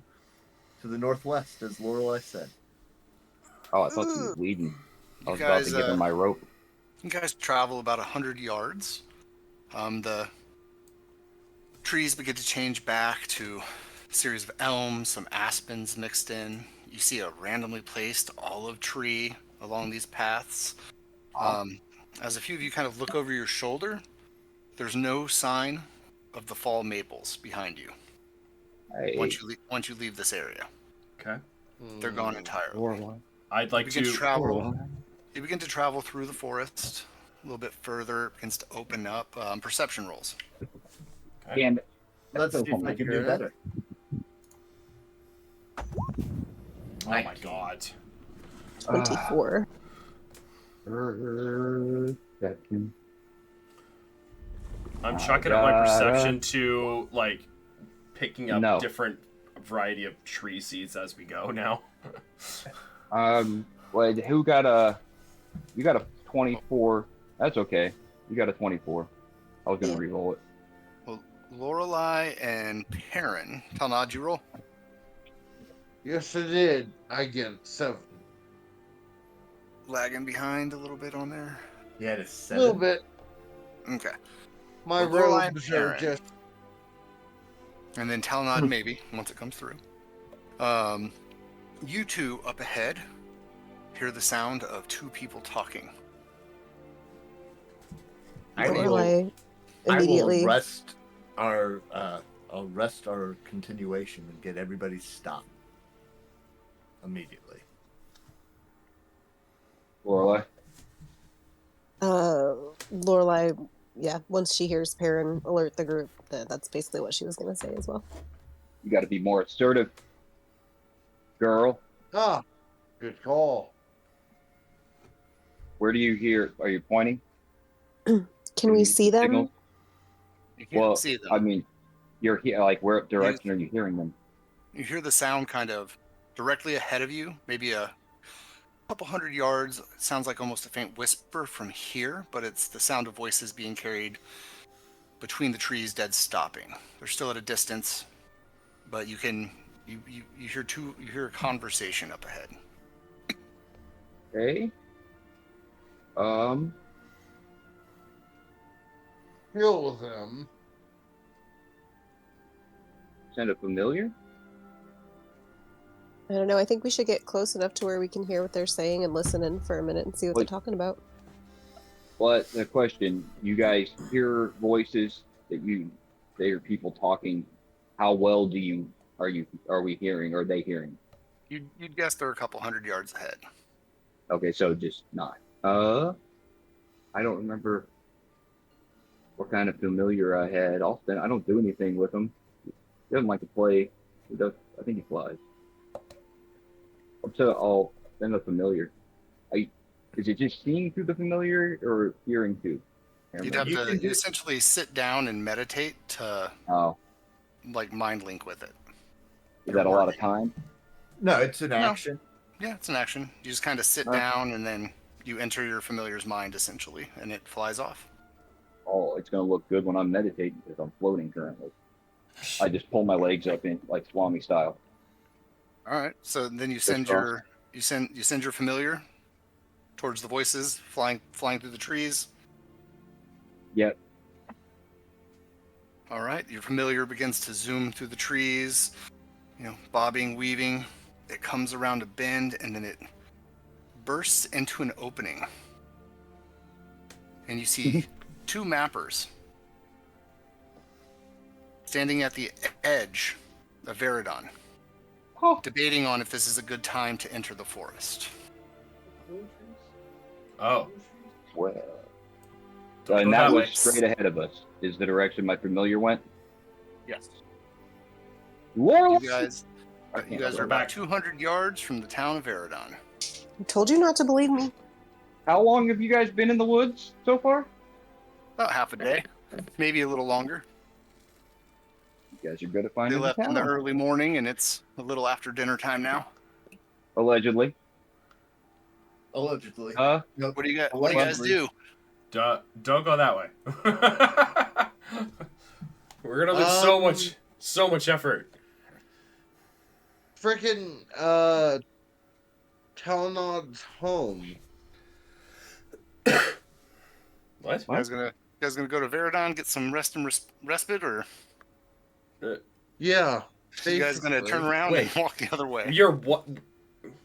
to the northwest, as Lorelei said. Oh, I thought she was leading. I You was about to guys, give her my rope. you guys travel about 100 yards. The trees begin to change back to a series of elms, some aspens mixed in. You see a randomly placed olive tree along these paths. As a few of you kind of look over your shoulder, there's no sign of the fall maples behind you. Hey, Once you leave this area, Okay. they're gone entirely. Lorelei. I'd like to. You begin to travel through the forest a little bit further. It begins to open up. Perception rolls. Okay. And Let's see if I can do better. Oh my god. 24. I'm chucking up my perception to like picking up No. different variety of tree seeds as we go now. Well, who got a? You got a 24. That's okay. You got a 24. I was gonna re-roll it. Well, Lorelei and Perrin. Talnod, did you roll? Yes, I did. I get 7. Lagging behind a little bit on there. You had a A 7. little bit. Okay. My Well, Lorelei and robes are Perrin. just. And then Talnod maybe, once it comes through. You two up ahead hear the sound of 2 people talking. Lorelei immediately. I'll rest our continuation and get everybody stopped immediately. Lorelei. Lorelei, yeah, once she hears Perrin alert the group, that's basically what she was going to say as well. You got to be more assertive, girl. Ah, good call. Where do you hear? Are you pointing? Can we see them? Signals? You can't Well, see them. I mean, you're here. Like, where direction are you hearing them? You hear the sound kind of directly ahead of you, maybe a couple hundred yards. It sounds like almost a faint whisper from here, but it's the sound of voices being carried between the trees, dead stopping. They're still at a distance, but you hear a conversation up ahead. Okay. Kill them. Send a familiar. I don't know. I think we should get close enough to where we can hear what they're saying and listen in for a minute and see what Wait. they're talking about. But the question: you guys hear voices they are people talking. How well are we hearing? Or are they hearing? You'd guess they're a couple hundred yards ahead. Okay, so just not. I don't remember what kind of familiar I had. Austin, I don't do anything with him. He doesn't like to play. He does. I think he flies. So I'll send a familiar. Is it just seeing through the familiar or hearing too? You'd have to essentially sit down and meditate to Oh, like mind link with it. is that a lot of time? No, it's an action. Yeah, it's an action. You just kind of sit down and then you enter your familiar's mind essentially, and it flies off. Oh, it's gonna look good when I'm meditating because I'm floating currently. I just pull my legs up in like Swami style. All right. So then you send your familiar towards the voices flying through the trees. Yep. All right. Your familiar begins to zoom through the trees, bobbing, weaving. It comes around a bend and then it bursts into an opening. And you see 2 mappers standing at the edge of Veridon, debating on if this is a good time to enter the forest. Oh. Well, Don't and go that that was way. straight ahead of us. Is the direction my familiar went? Yes. Lorelei! You guys are about 200 yards from the town of Veridon. I told you not to believe me. How long have you guys been in the woods so far? About half a day, maybe a little longer. You guys are good at They finding the left in the town. early morning, and it's a little after dinner time now. Allegedly. Allegedly. Nope. What do you guys do? Don't go that way. We're gonna lose so much effort. Frickin' Talonod's home. What? You guys gonna go to Veradon, get some rest and respite, or Yeah. you guys gonna turn around and walk the other way? You're what?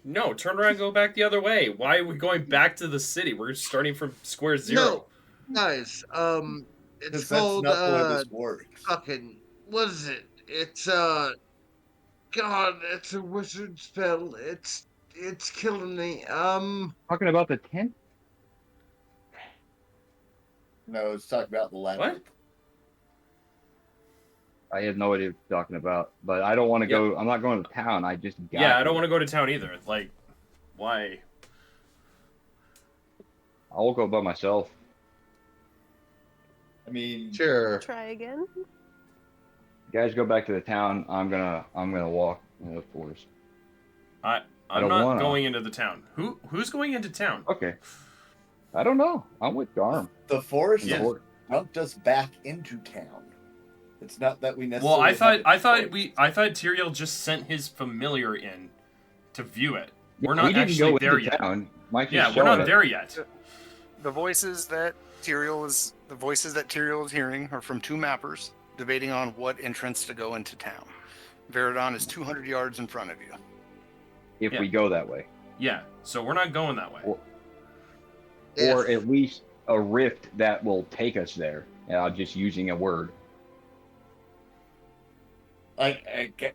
No, turn around and go back the other way. Why are we going back to the city? We're starting from square zero. No, guys, it's That's called, not the way this works. fucking, what is it? It's, God, it's a wizard spell. It's killing me. Talking about the tent? No, it's talking about the labyrinth. I have no idea what you're talking about, but I don't want to go. I'm not going to town. I just got Yeah, I don't want to go to town either. Like, why? I'll go by myself. I mean, Sure. Try again. You guys go back to the town. I'm gonna walk in the forest. I'm don't not wanna. going into the town. Who's going into town? Okay. I don't know. I'm with Garm. the forest Yeah. has dumped us back into town. It's not that we necessarily. Well, I thought have Tyrael just sent his familiar in to view it. We're We not didn't actually go there into yet. town. Mike Yeah, just we're not showed there it. yet. The voices that Tyrael is hearing are from two mappers debating on what entrance to go into town. Veradon is 200 yards in front of you. If Yeah. we go that way, Yeah, so we're not going that way. or at least a rift that will take us there. Just using a word.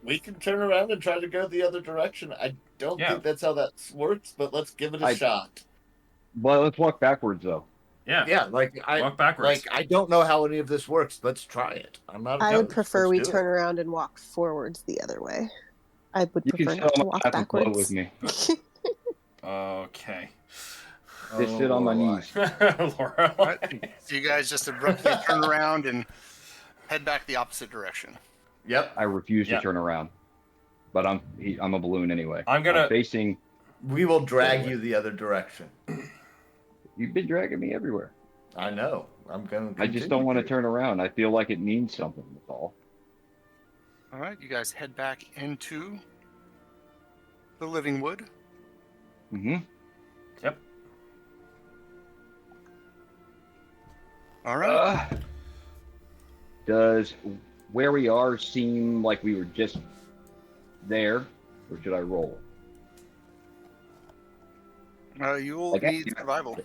we can turn around and try to go the other direction. I don't think that's how that works, but let's give it a shot. Well, let's walk backwards though. Yeah. Yeah, Walk backwards. I don't know how any of this works. Let's try it. I'm not. I would prefer we Let's do turn around and walk forwards the other way. I would You can prefer sit not to on my walk lap and float backwards. with me. Okay. Just sit on my knees. Laura. So you guys just abruptly turn around and head back the opposite direction. Yep. I refuse to turn around, but I'm a balloon anyway. I'm facing. We will drag you the other direction. You've been dragging me everywhere. I know. I'm gonna. I just don't want to turn around. I feel like it means something. That's all. All right, you guys head back into the Living Wood. Mm-hmm. Yep. All right. Does where we are seem like we were just there, or should I roll? You'll need survival.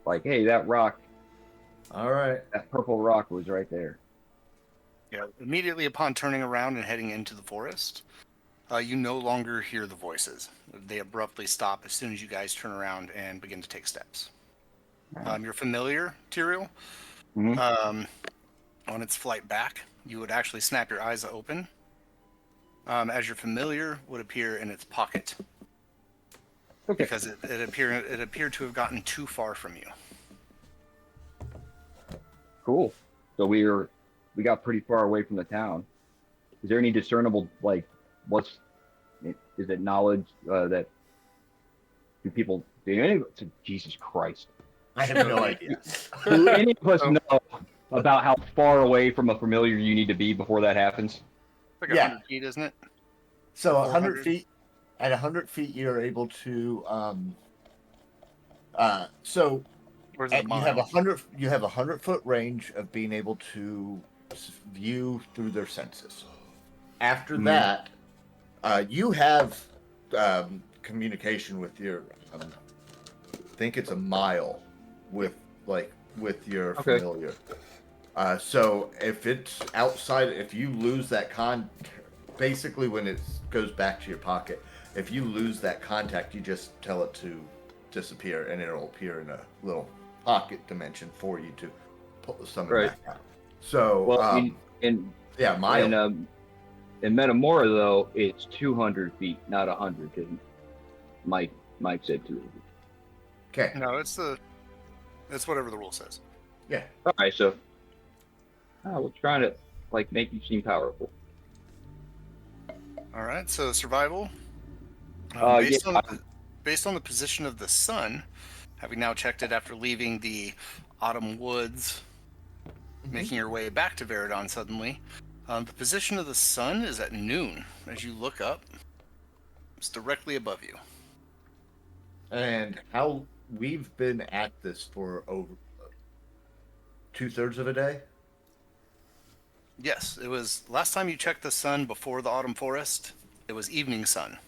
Like, hey, that rock. All right. That purple rock was right there. Yeah. Immediately upon turning around and heading into the forest, you no longer hear the voices. They abruptly stop as soon as you guys turn around and begin to take steps. You're familiar, Tyrael. Mm-hmm. On its flight back, you would actually snap your eyes open, as your familiar would appear in its pocket. Okay. Because it appeared to have gotten too far from you. Cool. So we got pretty far away from the town. Is there any discernible, like, is it knowledge that Jesus Christ. I have no idea. Do any of us know about how far away from a familiar you need to be before that happens? Like 100 feet, isn't it? So 100 feet. At 100 feet, you're able to. So Or is it a you mile? have 100-foot range of being able to view through their senses. Your that, you have communication with your. I think it's a mile with your familiar. So if it's outside, if you lose that basically when it goes back to your pocket, if you lose that contact, you just tell it to disappear, and it'll appear in a little pocket dimension for you to pull the summon back out. So, mile. In Metamora, though, it's 200 feet, not 100, because Mike said 200. Okay. No, it's whatever the rule says. Yeah. All right, so we're trying to make you seem powerful. All right, so survival. Based yeah. on the position of the sun, having now checked it after leaving the autumn woods, making your way back to Veridon suddenly, the position of the sun is at noon. As you look up, it's directly above you. And how we've been at this for over 2/3 of a day. Yes, it was last time you checked the sun before the autumn forest. It was evening sun.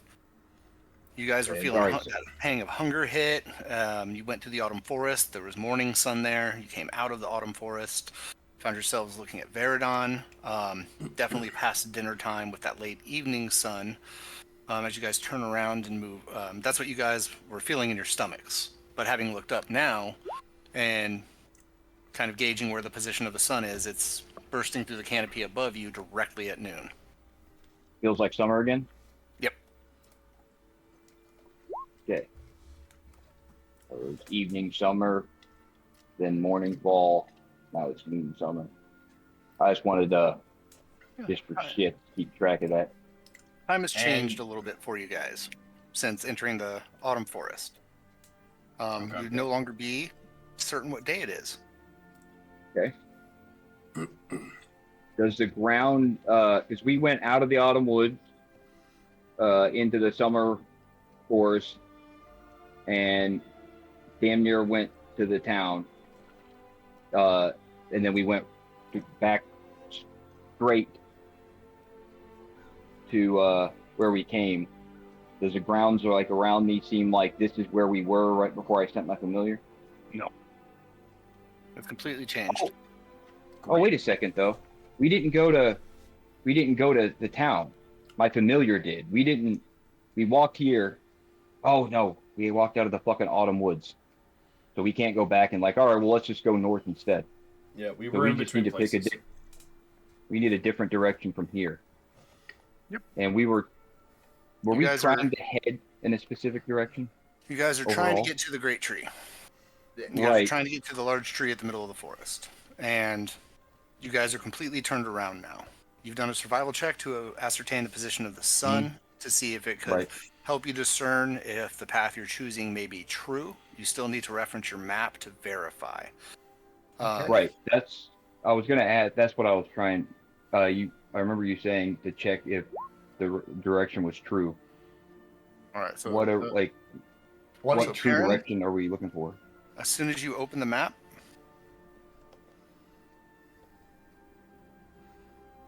You guys were feeling that pang of hunger hit. You went to the autumn forest. There was morning sun there. You came out of the autumn forest. Found yourselves looking at Veridon. Definitely past dinner time with that late evening sun. As you guys turn around and move, that's what you guys were feeling in your stomachs. But having looked up now and kind of gauging where the position of the sun is, it's bursting through the canopy above you directly at noon. Feels like summer again? Yep. Okay. So it was evening summer, then morning fall, now it's noon summer. I just wanted to, just for shit, keep track of that. Time has changed a little bit for you guys since entering the autumn forest. You'd no longer be certain what day it is. Okay. Does the ground, because we went out of the autumn woods into the summer forest and damn near went to the town. And then we went back straight to where we came. Does the grounds like around me seem like this is where we were right before I sent my familiar? No. It's completely changed. Oh, wait a second though. We didn't go to the town. My familiar did. We walked here. Oh no, we walked out of the fucking autumn woods. So we can't go back and like, all right, well let's just go north instead. Yeah, we So were we in just between need to places. we need a different direction from here. Yep. And were You we guys trying are- to head in a specific direction? You guys are trying Overall? to get to the great tree. You guys Right. are trying to get to the large tree at the middle of the forest. And you guys are completely turned around now. You've done a survival check to ascertain the position of the sun to see if it could help you discern if the path you're choosing may be true. You still need to reference your map to verify. Right. I was gonna add. That's what I was trying. I remember you saying to check if the direction was true. All right. So What so true Karen, direction are we looking for? as soon as you open the map,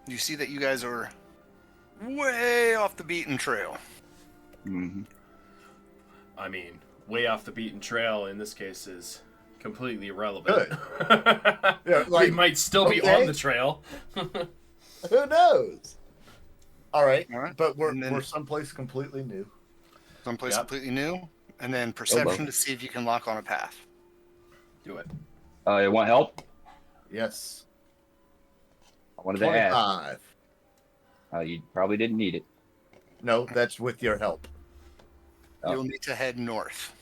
you see that you guys are way off the beaten trail. Mm-hmm. I mean, way off the beaten trail in this case is completely irrelevant. Yeah, we might still be on the trail. Who knows? All right. But And we're then- someplace completely new. Someplace Yep. completely new, and then perception to see if you can lock on a path. Do it. You want help? Yes. I wanted to ask. 25. You probably didn't need it. No, that's with your help. Oh. You'll need to head north.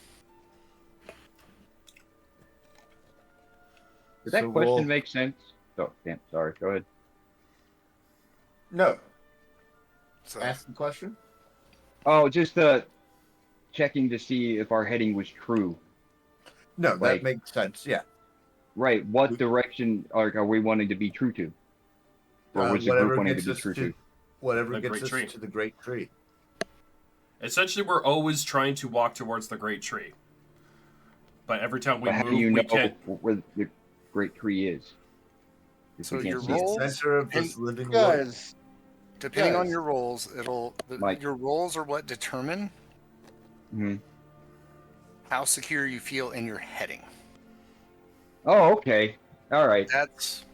Does that So question we'll- make sense? Oh, damn. Sorry. Go ahead. No. So Ask the question. Oh, just checking to see if our heading was true. No, that Like- makes sense. Yeah. Right. What direction are we wanting to be true to? Or was the Whatever group wanting to gets be us true to to? whatever The gets great us tree. to the great tree. Essentially, we're always trying to walk towards the great tree. But every time we But how move, do you we know can't. where the great tree is? If So we can't your see it. roll- Center of and this living world. Guys, depending on Guys. your rolls, Mike. your rolls are what determine Mhm. how secure you feel in your heading. Oh, okay. All right. That's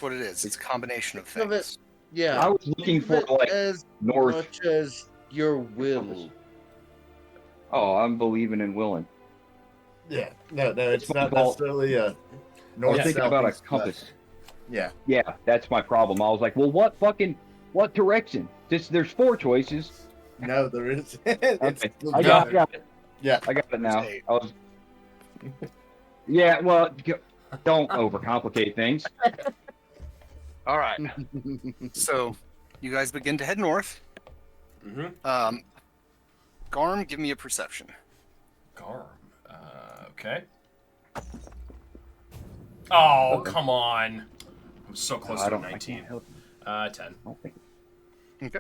what it is. It's a combination of Think of it- things. yeah. I was looking Think of for it like as north. much as your will. Oh, I'm believing in willing. Yeah. No, it's It's my not fault. necessarily a I north, was thinking south, about a east, compass. west. Yeah. Yeah, that's my problem. I was like, well, what direction? There's 4 choices. No, there is. It's Okay. the I guy. got it. Yeah. I got it now. There's 8. I was. Yeah, well, don't overcomplicate things. All right. So you guys begin to head north. Mhm. Garm, give me a perception. Garm. Okay. Oh, Okay. come on. I'm so close I to a don't. I 19. can't help. 10. I don't think Okay.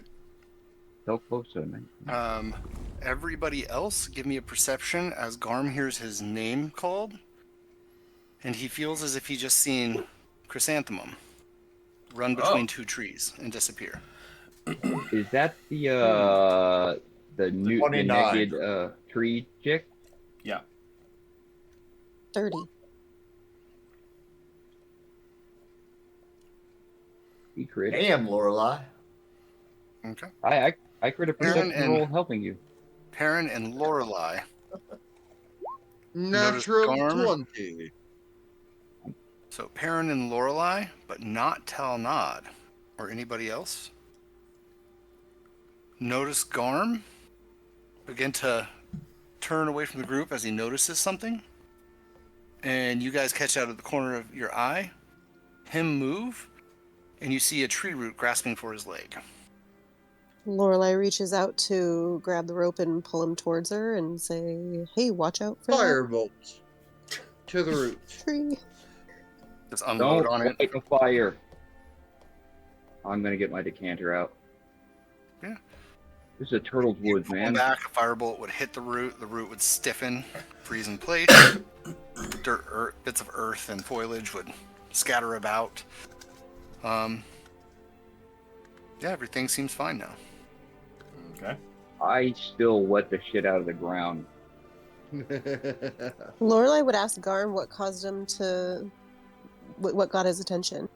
so close to it. Everybody else, give me a perception as Garm hears his name called, and he feels as if he just seen Chrysanthemum run between two trees and disappear. Is that the the 29. naked tree chick? Yeah. 30. He crit. Damn, Lorelai. Okay. I crit a perception and- roll helping you. Perrin and Lorelei. Natural Garm? 20. So Perrin and Lorelei, but not Talnod or anybody else. Notice Garm begin to turn away from the group as he notices something. And you guys catch out of the corner of your eye him move, and you see a tree root grasping for his leg. Lorelai reaches out to grab the rope and pull him towards her and say, "Hey, watch out for Firebolt to the root. that tree." Just unload Don't on it. light a fire. I'm gonna get my decanter out. Yeah. This is a turtle's wood, Pulling man. back, a firebolt would hit the root would stiffen, freeze in place. Bits of earth and foliage would scatter about. Yeah, everything seems fine now. Okay. I still wet the shit out of the ground. Lorelai would ask Garm what caused him to... what got his attention.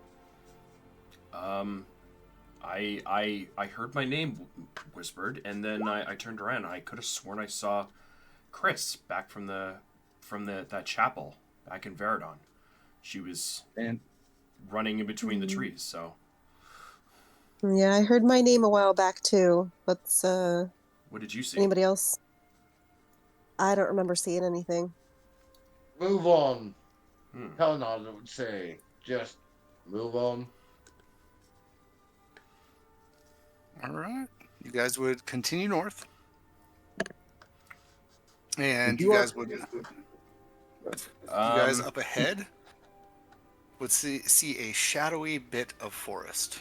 I heard my name whispered, and then I turned around. I could have sworn I saw Chris back from that chapel back in Veradon. She was And running in between the trees. So Yeah, I heard my name a while back too. What's what did you see? anybody else? I don't remember seeing anything. Move on. Hmm. Talnod would say, just move on. All right. You guys would continue north. And you guys would... You guys up ahead would see a shadowy bit of forest.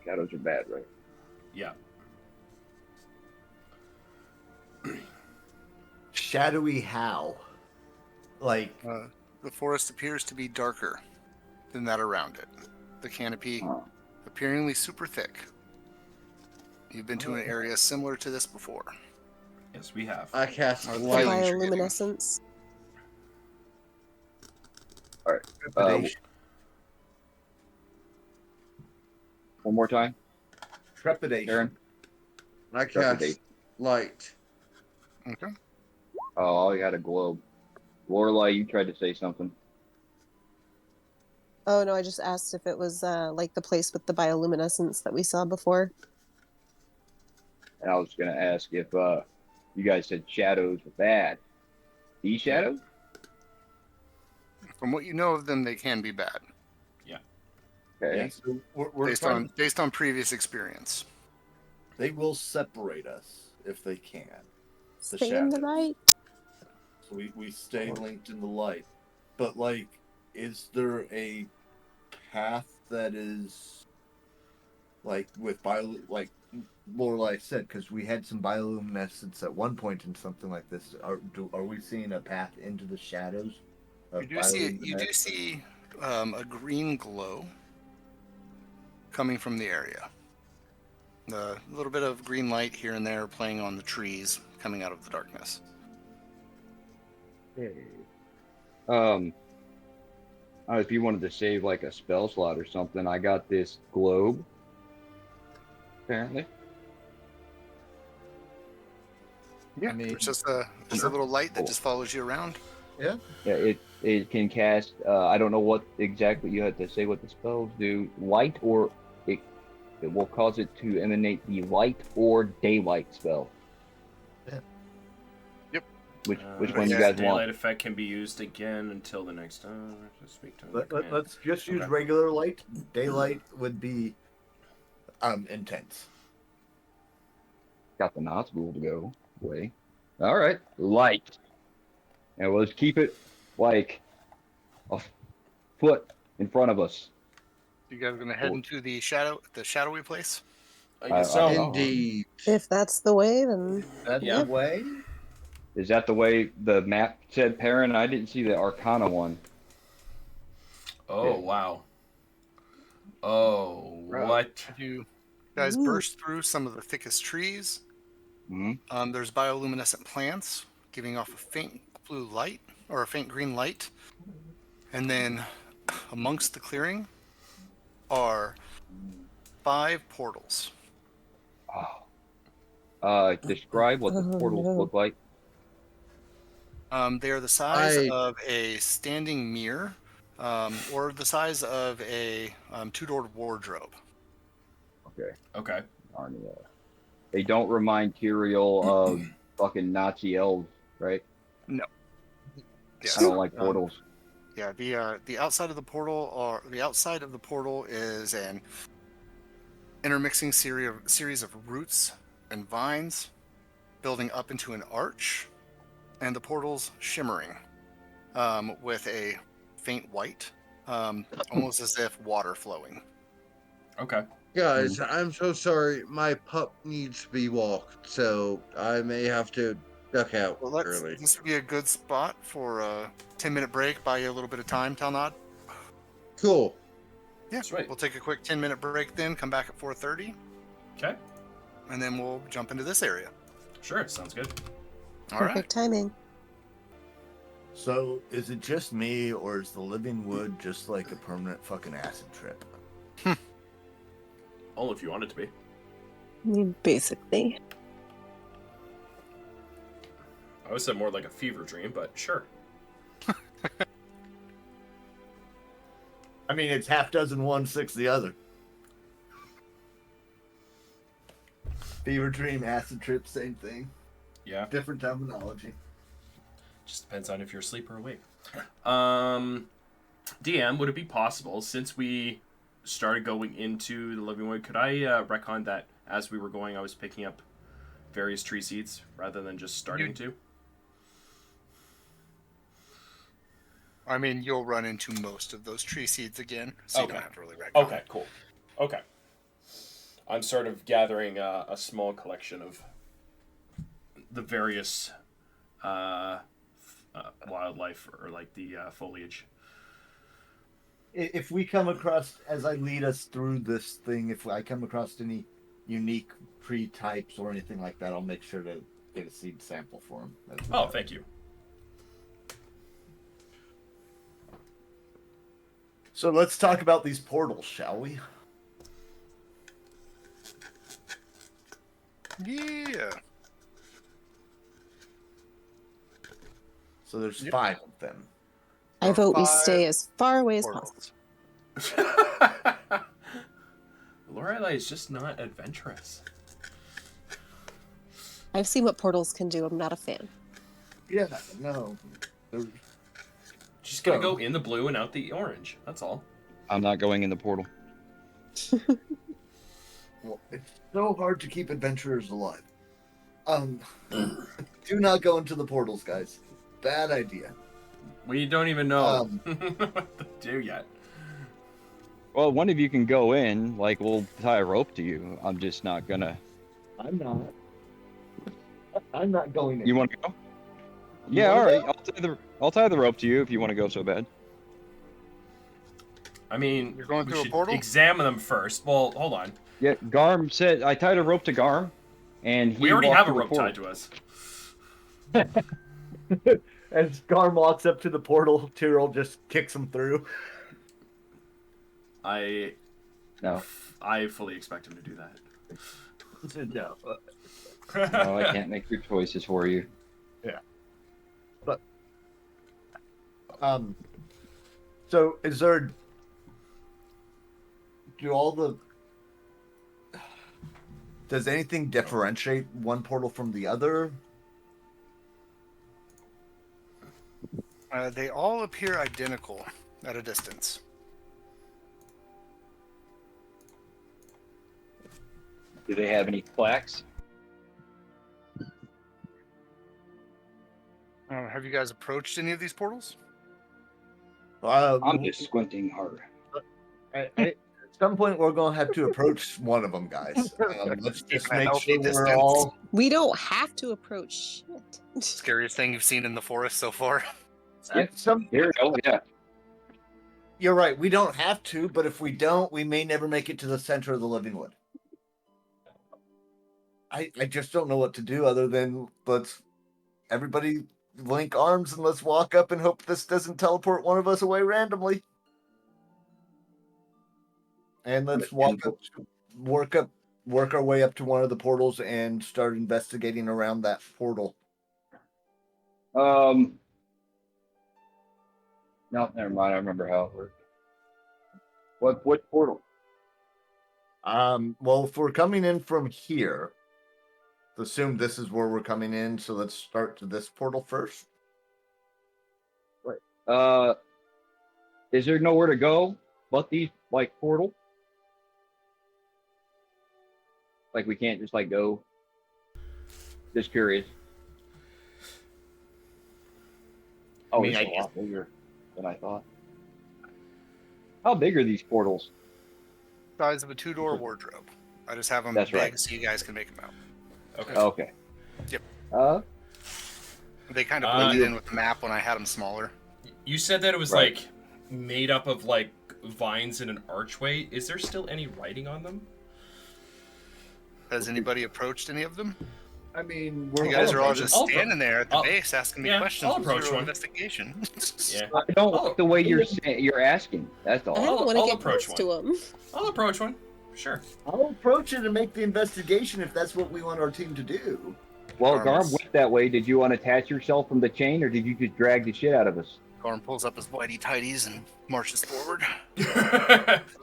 shadows are bad, right? Yeah. Shadowy how? Like, The forest appears to be darker than that around it. The canopy appearingly super thick. You've been to an area similar to this before. Yes, we have. I cast The light. feelings you're getting. Bioluminescence. trepidation. One more time, Trepidation. Aaron. I cast Trepidation. light. Okay. Oh, I got a globe. Lorelai, you tried to say something. Oh no, I just asked if it was like the place with the bioluminescence that we saw before. And I was gonna ask if you guys said shadows were bad. These shadows? From what you know of them, they can be bad Okay. Yeah, so we're based on previous experience. They will separate us if they can. The Stay in the shadows. light. So we stay linked in the light. But like, is there a path that is like with like Lorelai said, because we had some bioluminescence at one point in something like this. Are we seeing a path into the shadows? You do see a green glow coming from the area. A little bit of green light here and there playing on the trees coming out of the darkness. If you wanted to save like a spell slot or something, I got this globe. Apparently. Yeah, I mean, it's just a little light that just follows you around. Yeah. Yeah, it can cast. I don't know what exactly you had to say. What the spells do? Light or it will cause it to emanate the light or daylight spell. Yeah. Yep. Which one the you guys daylight want? effect can be used again until the next time. Speak to Let's just use Okay. regular light. Daylight would be intense. Got the Nazgul to go away. All right, light. And let's keep it like a foot in front of us. You guys are gonna head into the shadowy place. I guess so. Indeed. If that's the way, then That's Yeah. the way. Is that the way the map said, Perrin? I didn't see the Arcana one. Oh, Yeah. wow. Oh, what? You guys burst through some of the thickest trees. Mm-hmm. There's bioluminescent plants giving off a faint blue light or a faint green light. And then amongst the clearing are 5 portals. Describe what the portals look like. They are the size of a standing mirror, or the size of a 2-doored wardrobe. Okay. Narnia. They don't remind Tyrael of fucking Nazi elves, right? No. Yes. I don't like portals. Yeah, the outside of the portal is an intermixing series of roots and vines building up into an arch, and the portal's shimmering with a faint white, almost as if water flowing. Okay. Guys, I'm so sorry. My pup needs to be walked, so I may have to duck out Well, early. this would be a good spot for a 10-minute break. Buy you a little bit of time, Talnod. Cool. Yeah, Sweet. We'll take a quick 10-minute break then, come back at 4:30, Okay. and then we'll jump into this area. Sure. Sounds good. All right. perfect timing. So, is it just me, or is the living wood just like a permanent fucking acid trip? All if you want it to be. I mean, basically. I would say more like a fever dream, but sure. I mean, it's half dozen one, six the other. Fever dream, acid trip, same thing. Yeah. Different terminology. Just depends on if you're asleep or awake. DM, would it be possible, since we started going into the living wood, could I retcon that as we were going, I was picking up various tree seeds rather than just starting to? I mean, you'll run into most of those tree seeds again, so you Okay. don't have to really recognize. Okay, cool. Okay. I'm sort of gathering a small collection of the various wildlife, or like the foliage. If we come across, as I lead us through this thing, if I come across any unique tree types or anything like that, I'll make sure to get a seed sample for them. Oh, thank you. So let's talk about these portals, shall we? Yeah. So there's 5 of them. I vote we 5 stay as far away as portals. possible. Lorelei is just not adventurous. I've seen what portals can do. I'm not a fan. Yeah, no. She's gonna go in the blue and out the orange. That's all. I'm not going in the portal. Well, it's so hard to keep adventurers alive. Do not go into the portals, guys. Bad idea. We don't even know what to do yet. Well, one of you can go in. Like, we'll tie a rope to you. I'm just not gonna. I'm not going in. You want to go? You Yeah, wanna all right. I'll tie the rope to you if you want to go so bad. I mean, You're going we through a should portal? examine them first. Well, hold on. Yeah, Garm said I tied a rope to Garm, and he We already walked have a through rope portal. tied to us. As Garm walks up to the portal, Tyrell just kicks him through. I No, fully expect him to do that. No. no, I can't make your choices for you. Yeah. But so is there does anything differentiate one portal from the other? They all appear identical at a distance. Do they have any plaques? Have you guys approached any of these portals? I'm just squinting hard. At some point, we're gonna have to approach one of them, guys. Let's just Keeping a make healthy sure we're distance. all. We don't have to approach shit. Scariest thing you've seen in the forest so far? At some, Here we go. Yeah. you're right. We don't have to, but if we don't, we may never make it to the center of the living wood. I just don't know what to do other than let's everybody link arms and let's walk up and hope this doesn't teleport one of us away randomly. And let's work our way up to one of the portals and start investigating around that portal. No, never mind. I remember how it worked. What portal? Well, if we're coming in from here, assume this is where we're coming in, so let's start to this portal first. Is there nowhere to go but these portal? Like we can't just go. Just curious. Oh, mean, it's I a lot bigger than I thought. How big are these portals? Size of a 2-door wardrobe. I just have them That's big right. so you guys can make them out. Okay. Okay. Yep. They kind of blended in with the map when I had them smaller. You said that it was Right. made up of vines in an archway. Is there still any writing on them? Has anybody approached any of them? I mean, You guys are all approach just it. standing there at the I'll- base asking me yeah, questions. I'll with approach zero one. investigation. Yeah. I don't like the way you're asking. That's all. I don't want I'll to get approach close to him. I'll approach one. Sure. I'll approach it and make the investigation if that's what we want our team to do. Well, Garm Garm is- went that way. Did you unattach yourself from the chain, or did you just drag the shit out of us? Gorm pulls up his whitey tighties and marches forward.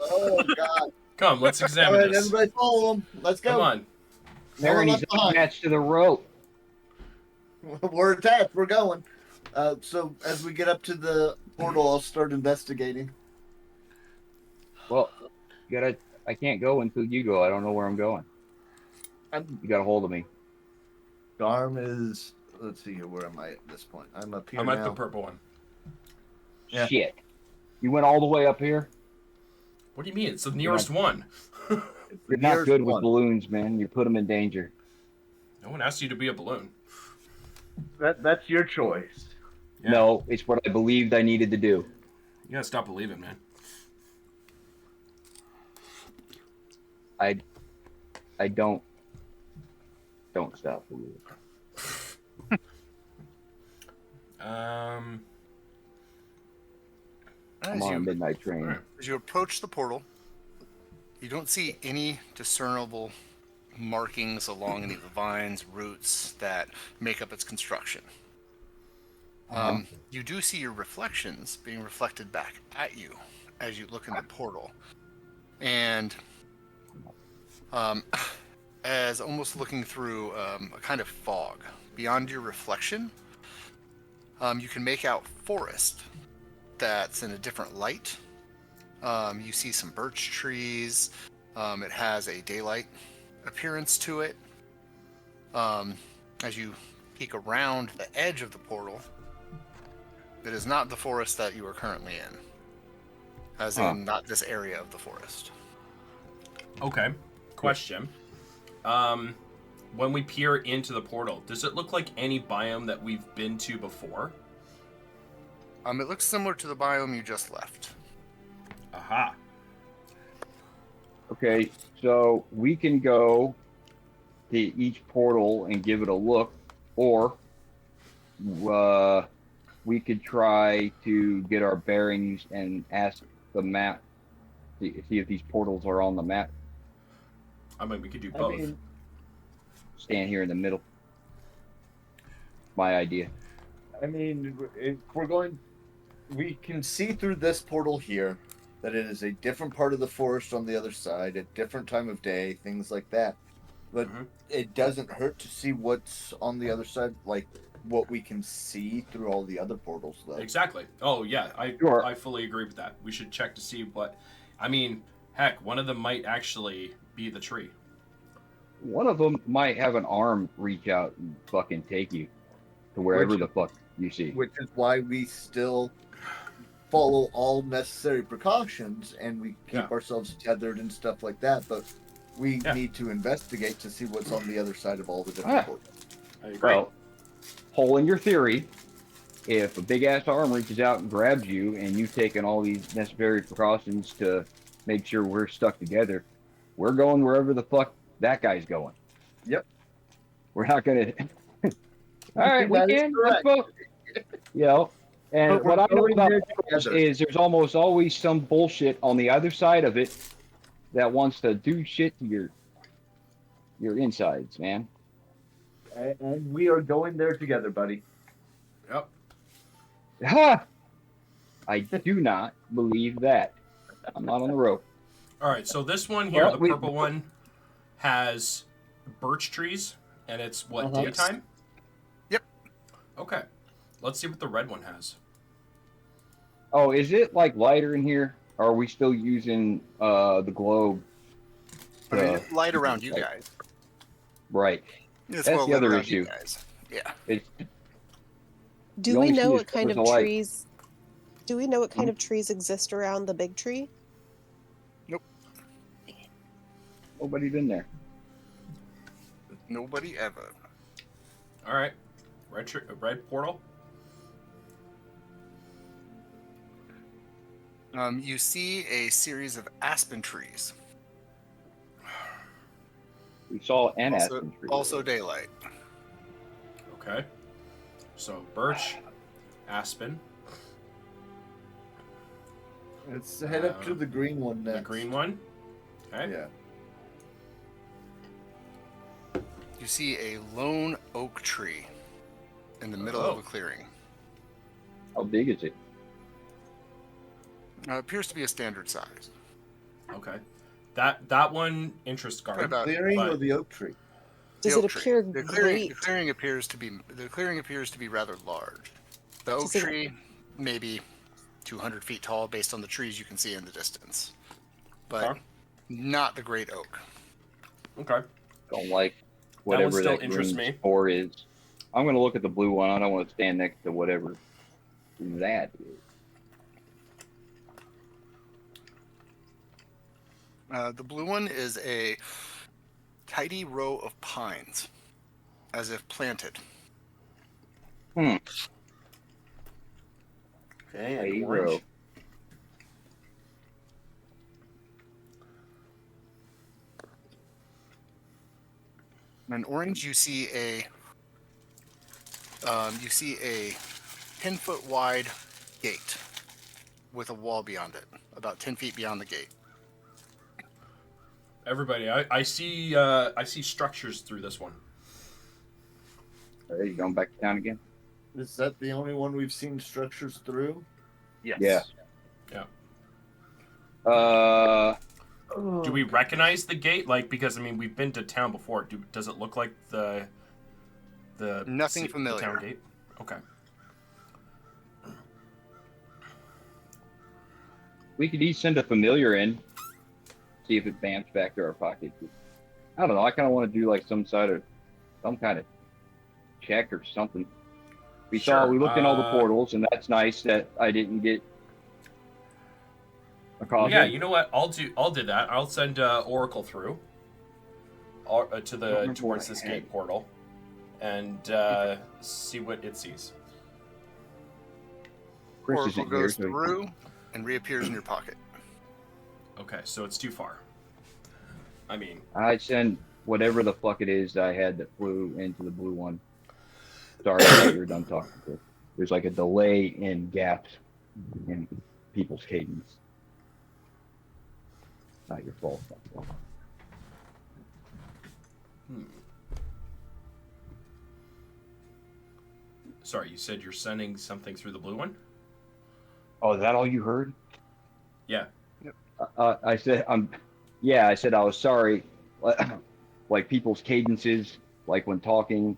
Oh God! Come, let's All examine right, this. everybody, follow him. Let's go. Come on. Aaron, he's left behind. attached to the rope. We're attached. We're going. So as we get up to the portal, I'll start investigating. Well, I can't go until you go. I don't know where I'm going. You got a hold of me. Garm is. Let's see here. Where am I at this point? I'm up here I'm now. at the purple one. Yeah. Shit. You went all the way up here? What do you mean? It's the nearest one. You're not Nearest good with one. balloons, man. You put them in danger. No one asked you to be a balloon. That's your choice. Yeah. No, it's what I believed I needed to do. You gotta stop believing, man. I don't stop believing. I'm on a midnight train. Alright. As you approach the portal, you don't see any discernible markings along any of the vines, roots that make up its construction. You do see your reflections being reflected back at you as you look in the portal. And as almost looking through a kind of fog, beyond your reflection, you can make out forest that's in a different light. You see some birch trees. It has a daylight appearance to it. As you peek around the edge of the portal, it is not the forest that you are currently in. As in, not this area of the forest. Okay. Question. When we peer into the portal, does it look like any biome that we've been to before? It looks similar to the biome you just left. Aha. Okay, so we can go to each portal and give it a look, or we could try to get our bearings and ask the map, see if these portals are on the map. I mean, we could do both. Stand here in the middle. My idea. I mean, if we're going, we can see through this portal here that it is a different part of the forest on the other side, a different time of day, things like that. But it doesn't hurt to see what's on the other side, like what we can see through all the other portals, though. Exactly. Oh, yeah. Sure. I fully agree with that. We should check to see what... I mean, heck, one of them might actually be the tree. One of them might have an arm reach out and fucking take you to wherever the fuck You see. Which is why we still follow all necessary precautions and we keep ourselves tethered and stuff like that. But we need to investigate to see what's on the other side of all the different portals. I agree. Well, hole in your theory. If a big ass arm reaches out and grabs you, and you've taken all these necessary precautions to make sure we're stuck together, we're going wherever the fuck that guy's going. Yep. We're not gonna. All right, we That is can. Let's correct. go. You know, and But we're what I know going about there portals together. is there's almost always some bullshit on the other side of it that wants to do shit to your insides, man. And we are going there together, buddy. Yep. Ha! I do not believe that. I'm not on the rope. All right, so this one here, Well, the purple one, has birch trees, and it's what, daytime? Yep. Okay. Let's see what the red one has. Oh, is it like lighter in here? Or are we still using the globe? I mean, it's light around you like- guys. Right. It's That's well the lit other around you issue. guys. Yeah. It's, Do You we only see know his what kind of pillars of light. trees? Do we know what kind of trees exist around the big tree? nobody been there. Nobody ever. All right. Red portal. You see a series of aspen trees. We saw an Also, aspen tree. also daylight. Okay. So birch, aspen, Let's head up to the green one next. the green one. Okay. Yeah. You see a lone oak tree in the middle of a clearing. How big is it? Appears to be a standard size. Okay. That one interests Garb. About- Clearing or but- the oak tree? Does The it oak tree. appear The great? clearing appears to be rather large. The oak Does it- tree maybe 200 feet tall based on the trees you can see in the distance, but Okay. not the great oak. Okay. Don't like one whatever still that interests green me. spore is. I'm going to look at the blue one. I don't want to stand next to whatever that is. The blue one is a tidy row of pines, as if planted. Okay, Hey, and bro. orange. In orange, you see a 10-foot wide gate with a wall beyond it, about 10 feet beyond the gate. Everybody, I see structures through this one. Are you going back to town again? Is that the only one we've seen structures through? Yes. Yeah. Yeah. Do we recognize the gate? Like, because I mean, we've been to town before. Does it look like the Nothing the familiar. town gate? Okay. We could each send a familiar in, see if it bamps back to our pocket. I don't know. I kind of want to do like some kind of check or something. We looked in all the portals, and that's nice that I didn't get a call. Yeah, you know what? I'll do that. I'll send Oracle through towards this gate portal, and see what it sees. Chris Oracle isn't here, goes so he- through and reappears in your pocket. Okay, so it's too far. I mean, I send whatever the fuck it is that I had that flew into the blue one. Sorry, I thought you were done talking. But there's like a delay in gaps in people's cadence. Not your fault. sorry, you said you're sending something through the blue one? Oh, is that all you heard? Yeah. I said I said I was sorry. Like people's cadences, like when talking.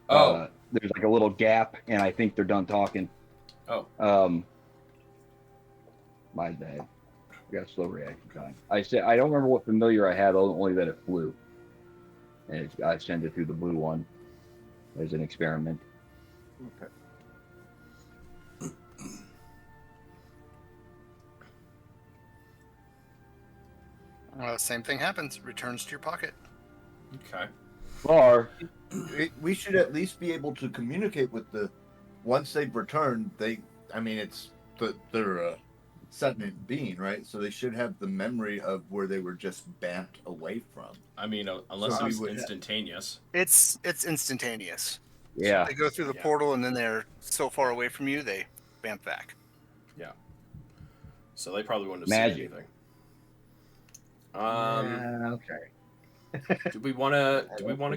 There's like a little gap, and I think they're done talking. Oh. My bad. I got slow reaction time. I said I don't remember what familiar I had, only that it flew. And I sent it through the blue one as an experiment. Okay. Same thing happens. Returns to your pocket. Okay. Or We should at least be able to communicate with the. Once they've returned, they're a sentient being, right? So they should have the memory of where they were just bamped away from. I mean, unless So we it's would have- instantaneous. It's instantaneous. yeah, They go through the Yeah. portal and then they're so far away from you they bamf back. So they probably wouldn't have Magic. seen anything. Okay. Do we want to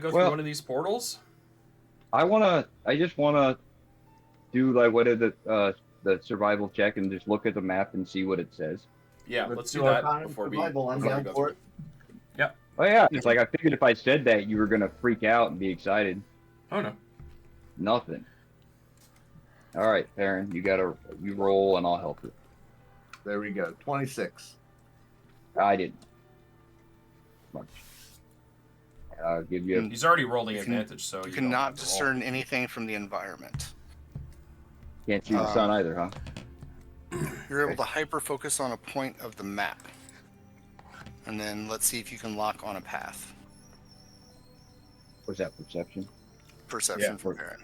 go through Well- one of these portals? I just wanna do like what is the survival check and just look at the map and see what it says. Yeah, let's do our that time before we survival. I'm before we down go for through. it. Oh yeah, it's like I figured if I said that you were gonna freak out and be excited. Oh no. Nothing. All right, Perrin, you roll and I'll help you. There we go. 26. I didn't. Much. I'll give you. He's already rolling You can- advantage, so You don't cannot have to roll. discern anything from the environment. Can't see the sun either, huh? You're able to hyper focus on a point of the map. And then let's see if you can lock on a path. What's that, perception? Perception Yeah, for Baron.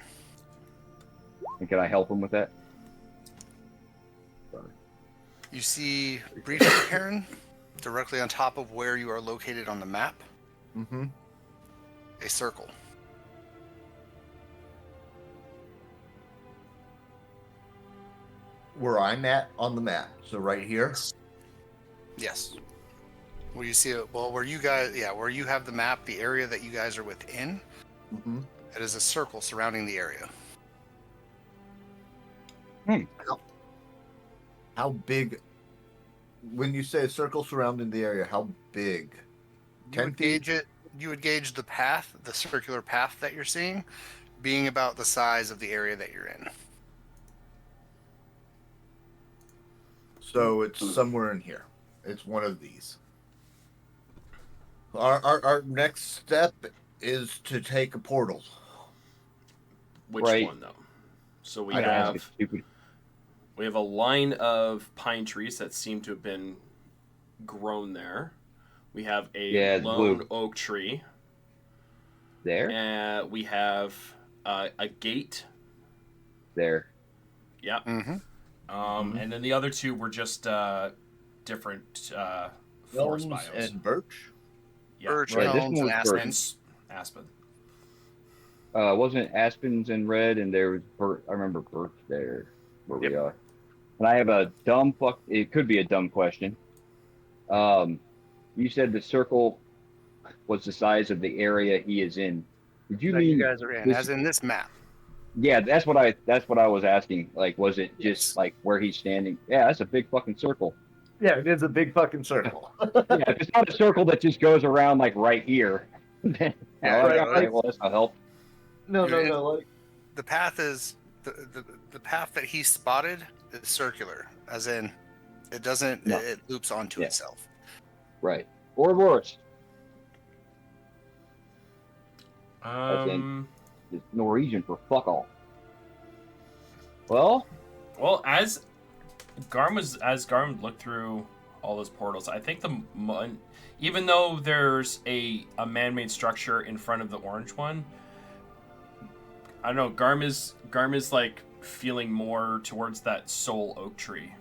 And can I help him with that? Sorry. You see briefly, Baron, directly on top of where you are located on the map, Mm-hmm. a circle. Where I'm at on the map. So right here. Yes. Where you see it, well, where you guys, where you have the map, the area that you guys are within, Mm-hmm. it is a circle surrounding the area. How big? When you say a circle surrounding the area, how big? You 10 would feet? gauge it. You would gauge the path, the circular path that you're seeing, being about the size of the area that you're in. So it's somewhere in here. It's one of these. Our next step is to take a portal. Which Right. one though? So we I don't ask, it's have stupid. we have a line of pine trees that seem to have been grown there. We have a Yeah, it's lone blue. oak tree. There, And we have a gate. there. Yep. Mm-hmm. And then the other two were just different forest Elms biomes. and birch. Yeah. Birch, Right, this elms, one and was aspen. birch. Aspen. Wasn't it aspens in red and there was birch? I remember birch there where we are. And I have a dumb fuck. It could be a dumb question. You said the circle was the size of the area he is in. Did you That mean? you guys are in, this- as in this map. Yeah, that's what I was asking. Like, was it just Yes. like where he's standing? Yeah, that's a big fucking circle. Yeah, it is a big fucking circle. Yeah, if it's not a circle that just goes around like right here. Then, Yeah, all right, right, well, that's not help. No, Dude, Like, The path is the path that he spotted is circular, as in it doesn't No. it loops onto Yeah. itself. Right. Or worse. It's Norwegian for fuck all. Well, Well, as Garm looked through all those portals, I think even though there's a man-made structure in front of the orange one, I don't know. Garm is like feeling more towards that sole oak tree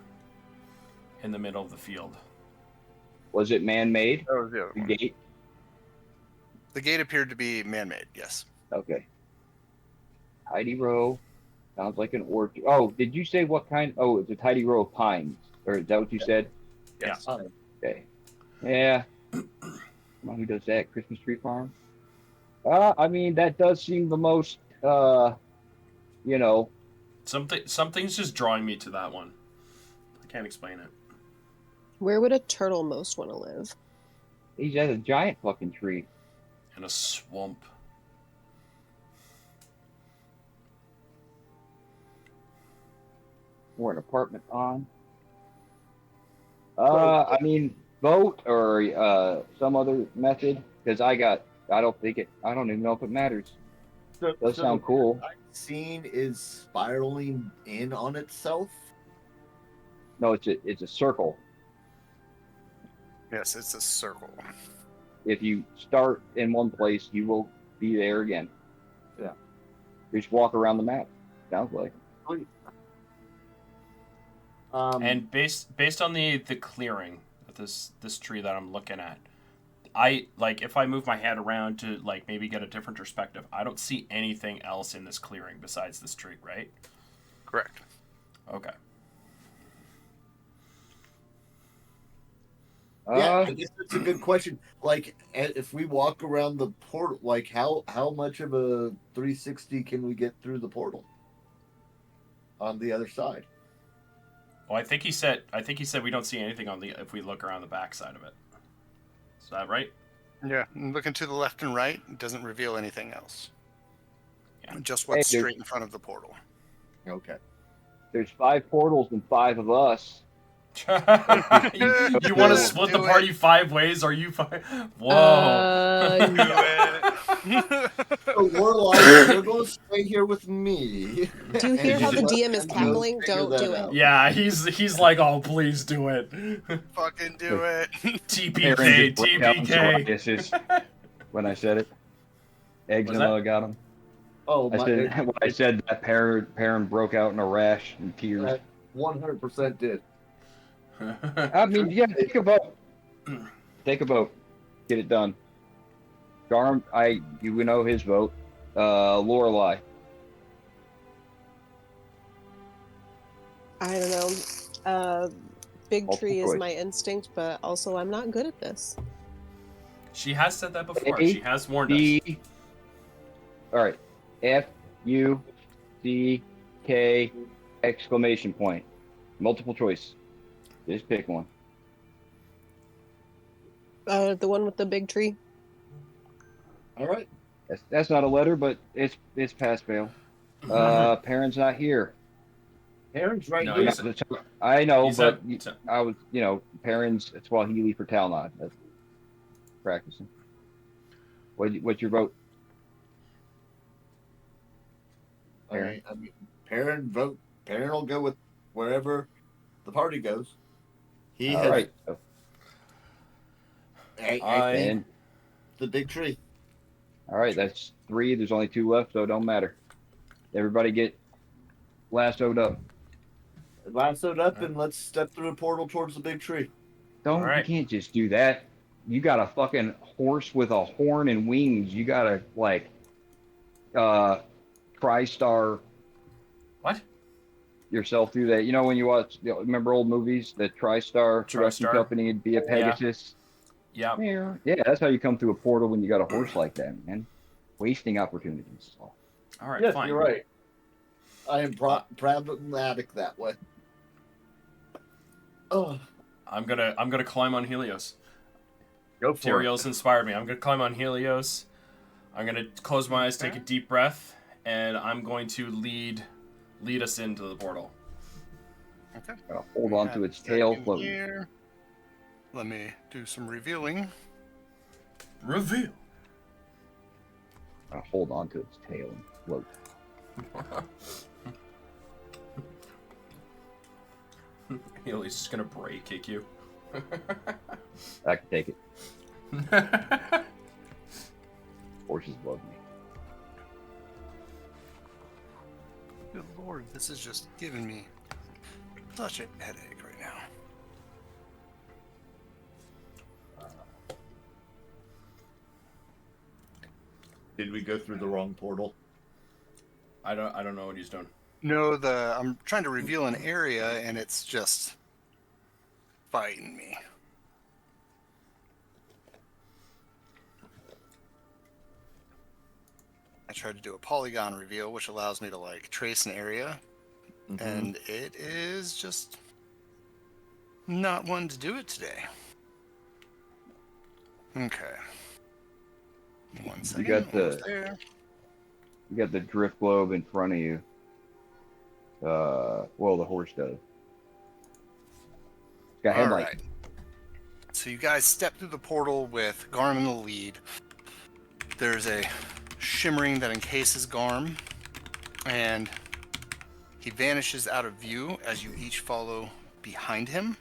in the middle of the field. was it man-made? That was the other The one. gate? The gate appeared to be man-made. Yes. Okay. Tidy row. Sounds like an orchard. Oh, did you say what kind? Oh, it's a tidy row of pines. Or is that what you said? Yes. Okay. Yeah. Come on, who does that? Christmas tree farm? I mean, that does seem the most, you know, Something's just drawing me to that one. I can't explain it. Where would a turtle most want to live? he's at a giant fucking tree. In a swamp. Or an apartment on. I mean, vote or some other method, because I don't even know if it matters. Does sound cool. Scene is spiraling in on itself. No, it's a circle. Yes, it's a circle. If you start in one place, you will be there again. Yeah. You just walk around the map. Sounds like. And based on the clearing of this tree that I'm looking at, I like if I move my head around to like maybe get a different perspective, I don't see anything else in this clearing besides this tree, right? Correct. Okay. Yeah, I guess that's a good question. Like, if we walk around the portal, like, how much of a 360 can we get through the portal on the other side? Well, I think he said we don't see anything on the if we look around the back side of it. Is that right? Yeah, and looking to the left and right doesn't reveal anything else. Yeah. Just what's Hey, dude. straight in front of the portal. Okay. There's 5 portals and 5 of us. You want to split the party 5 ways? Are you fine? Whoa. So we're like, they're going to stay here with me. Do you hear And how the let DM is them cackling? figure Don't that do it. out. Yeah, he's like, oh, please do it. Fucking do it. TPK, Aaron just broke out in TPK. psoriasis when I said it. Eczema got him. Oh, When I said that, Perrin broke out in a rash and tears. That 100% did. I mean, yeah, take a vote. Take a vote. Get it done. Garm, you know his vote. Lorelei. I don't know. Big Multiple tree is choice. my instinct, but also I'm not good at this. She has said that before. A, She has warned us. D. All right. FUCK exclamation point. Multiple choice. Just pick one. The one with the big tree. All right. That's not a letter, but it's pass fail. Perrin's not here. Aaron's right No, here. he's- I know, He's but at- I was, Perrin's Swahili for Talnod. That's practicing. What's your vote? All right. I mean, Perrin will go with wherever the party goes. He All has right. and the big tree. All right, that's 3. There's only 2 left, so it don't matter. Everybody get lassoed up. Lassoed up and let's step through a portal towards the big tree. Don't. Right. You can't just do that. You got a fucking horse with a horn and wings. You gotta TriStar What? yourself through that. You know when you watch, remember old movies, the TriStar production TriStar? company would be a Pegasus. Yeah. Yeah, that's how you come through a portal when you got a horse like that, man. Wasting opportunities. All right, Yes, fine. you're right. I am pragmatic that way. Oh, I'm gonna climb on Helios. go for Tyrael's inspired me. I'm gonna climb on Helios. I'm gonna close my eyes, take a deep breath, and I'm going to lead us into the portal. Okay. Hold on to its tail. Second here. Let me do some revealing. Reveal. Hold on to its tail and float. Helios is gonna break kick you. I can take it. Horses love me. Good lord, this is just giving me such a headache right now. Did we go through the wrong portal? I don't know what he's doing. No, I'm trying to reveal an area and it's just fighting me. I tried to do a polygon reveal, which allows me to trace an area, and it is just not one to do it today. Okay. 1 second. Almost there. You got the drift globe in front of you. Well, the horse does. It's got headlight. Alright. So you guys step through the portal with Garm in the lead. There's a shimmering that encases Garm, and he vanishes out of view as you each follow behind him.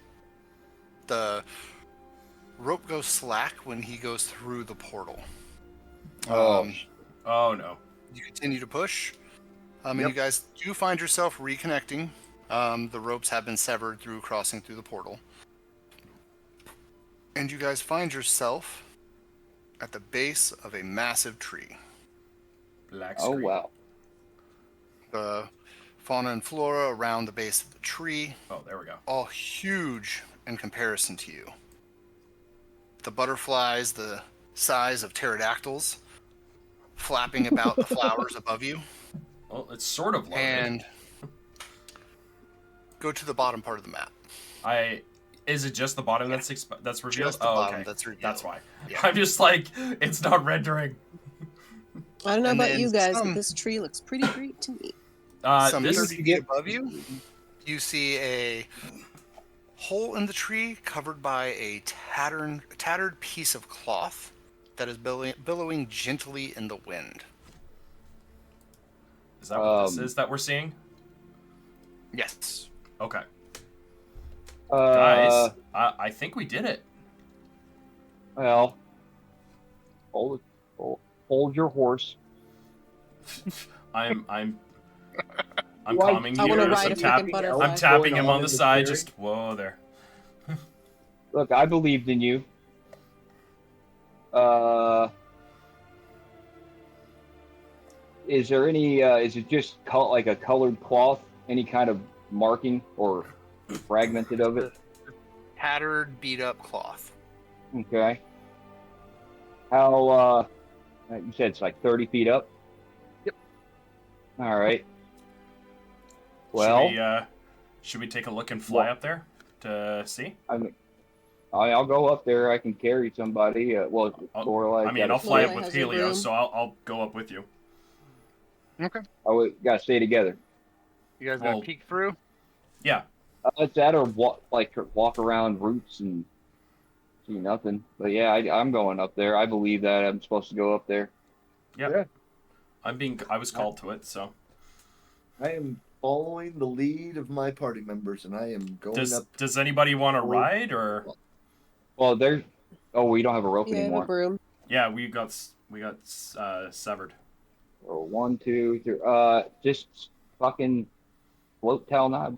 The rope goes slack when he goes through the portal. Oh, Oh no. You continue to push, and Yep. you guys do find yourself reconnecting. The ropes have been severed through crossing through the portal. And you guys find yourself at the base of a massive tree. Black oh screen. wow. The fauna and flora around the base of the tree, Oh, there we go. all huge in comparison to you. The butterflies, the size of pterodactyls, flapping about the flowers above you. Well, it's sort of loaded. And go to the bottom part of the map. Is it just the bottom that's revealed? Just the bottom that's revealed. That's why. Yeah. I'm just like, it's not rendering. I don't know And about then you guys, some- but this tree looks pretty great to me. Some This 30 feet above you, you see a hole in the tree covered by a tattered piece of cloth that is billowing gently in the wind. is that what this is that we're seeing? Yes. Okay, Uh, guys, I think we did it. Well, hold your horse. I'm Why- calming I here. wanna ride I'm, a freaking butterfly. I'm tapping Going him on on the in the side. clearing? Just whoa there. Look, I believed in you. Is there any? Is it just like a colored cloth? Any kind of marking or fragmented of it? Tattered, beat up cloth. Okay. How? You said it's like 30 feet up. Yep. All right. Well, should we take a look and fly What? up there to see? I'll go up there. I can carry somebody. Lorelai. I mean, I'll fly up Lorelai with has a Helio, broom. so I'll go up with you. Okay. We gotta stay together. You guys Well- gonna peek through? Yeah. It's that or walk around roots and see nothing. But yeah, I'm going up there. I believe that I'm supposed to go up there. Yeah. I was called to it, so. I am following the lead of my party members, and I am going up. Does anybody want to ride or? Well, there's. Oh, we don't have a rope Yeah, I have a anymore. broom. Yeah, we got severed. Oh, 1, 2, 3. Just fucking float tail knob.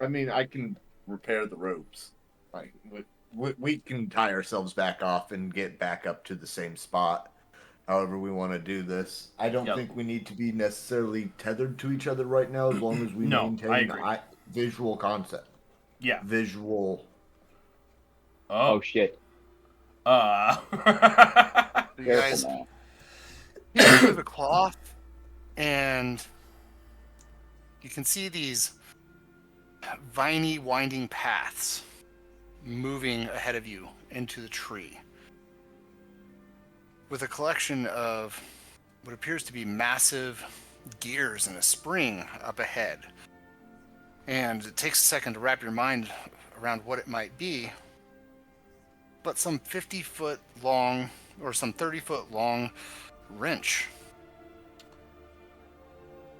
I mean, I can repair the ropes. Like we can tie ourselves back off and get back up to the same spot. However, we want to do this. I don't Yep. think we need to be necessarily tethered to each other right now, as long as we No, I maintain agree. visual concept. Yeah. Visual. Oh Oh. shit! You Careful guys now. peek through the cloth, and you can see these viney, winding paths moving ahead of you into the tree, with a collection of what appears to be massive gears and a spring up ahead. And it takes a second to wrap your mind around what it might be, but some 50-foot long or some 30-foot long wrench.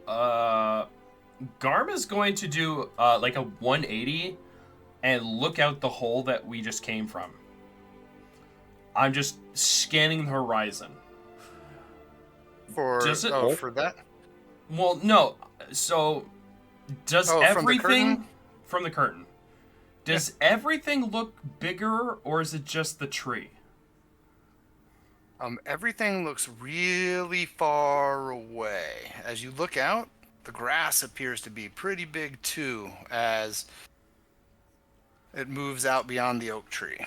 Garm is going to do like a 180 and look out the hole that we just came from. I'm just scanning the horizon. For Does it- for that? Well, no. So, does Oh, from the everything curtain? from the curtain? Does everything look bigger, or is it just the tree? Everything looks really far away. As you look out, the grass appears to be pretty big too, as it moves out beyond the oak tree.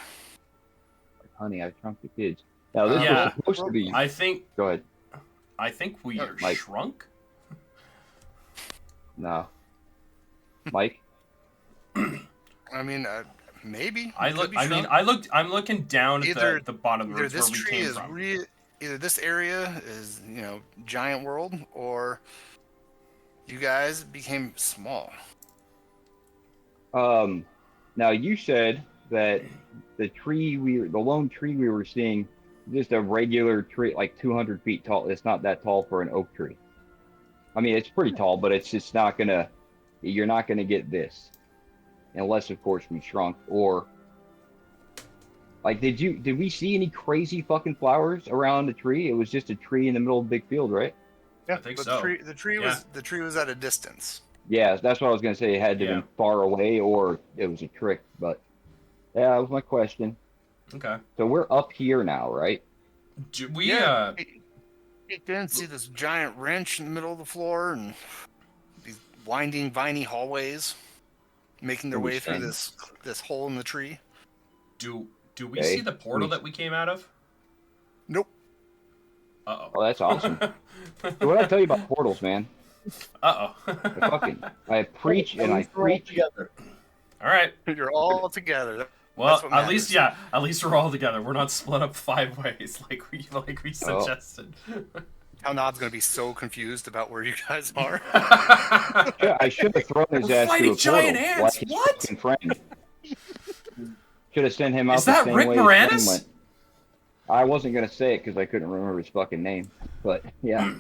Honey, I shrunk the kids. Now this Yeah. was supposed to be. I think Go ahead. we are Mike. shrunk. No. Mike. I mean, maybe. I It look. could be I mean, shrunk. I'm looking down Either- at the bottom of the Either roots where this we tree came is from. either this area is, giant world, or you guys became small. Now you said that the lone tree we were seeing, just a regular tree, like 200 feet tall. It's not that tall for an oak tree. I mean, it's pretty tall, but it's just not gonna. You're not gonna get this, unless of course we shrunk or Like, did we see any crazy fucking flowers around the tree? It was just a tree in the middle of a big field, right? Yeah, I think but so. The tree Yeah. was at a distance. Yeah, that's what I was gonna say. It had to have Yeah. been far away, or it was a trick. But yeah, that was my question. Okay. So we're up here now, right? We You didn't see this giant wrench in the middle of the floor and these winding, viney hallways making their way through Understand. this hole in the tree. do we Okay. see the portal that we came out of? Nope. Uh Oh, that's awesome. So what I tell you about portals, man? Uh I preach and I preach. together. All right. You're all together. Well, That's what at least matters. at least we're all together. We're not split up 5 ways like we Oh. suggested. How Nod's gonna be so confused about where you guys are. Yeah, I should have thrown his We're ass fighting through a portal giant ants, like his what? fucking friend. Should have sent him out Is the that same Rick way his friend Moranis? went. I wasn't gonna say it because I couldn't remember his fucking name, but yeah.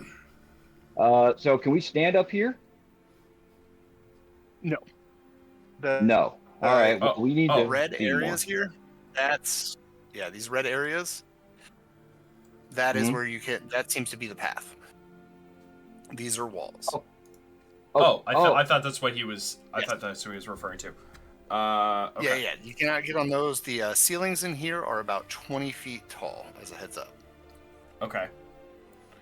So can we stand up here? No. No. All right. Well, we need oh, to Red see areas more. here. These red areas. That is Mhm. where you can. That seems to be the path. These are walls. Oh, I thought that's what he was. I thought that's what he was referring to. Okay. Yeah. You cannot get on those. The ceilings in here are about 20 feet tall. As a heads up. Okay.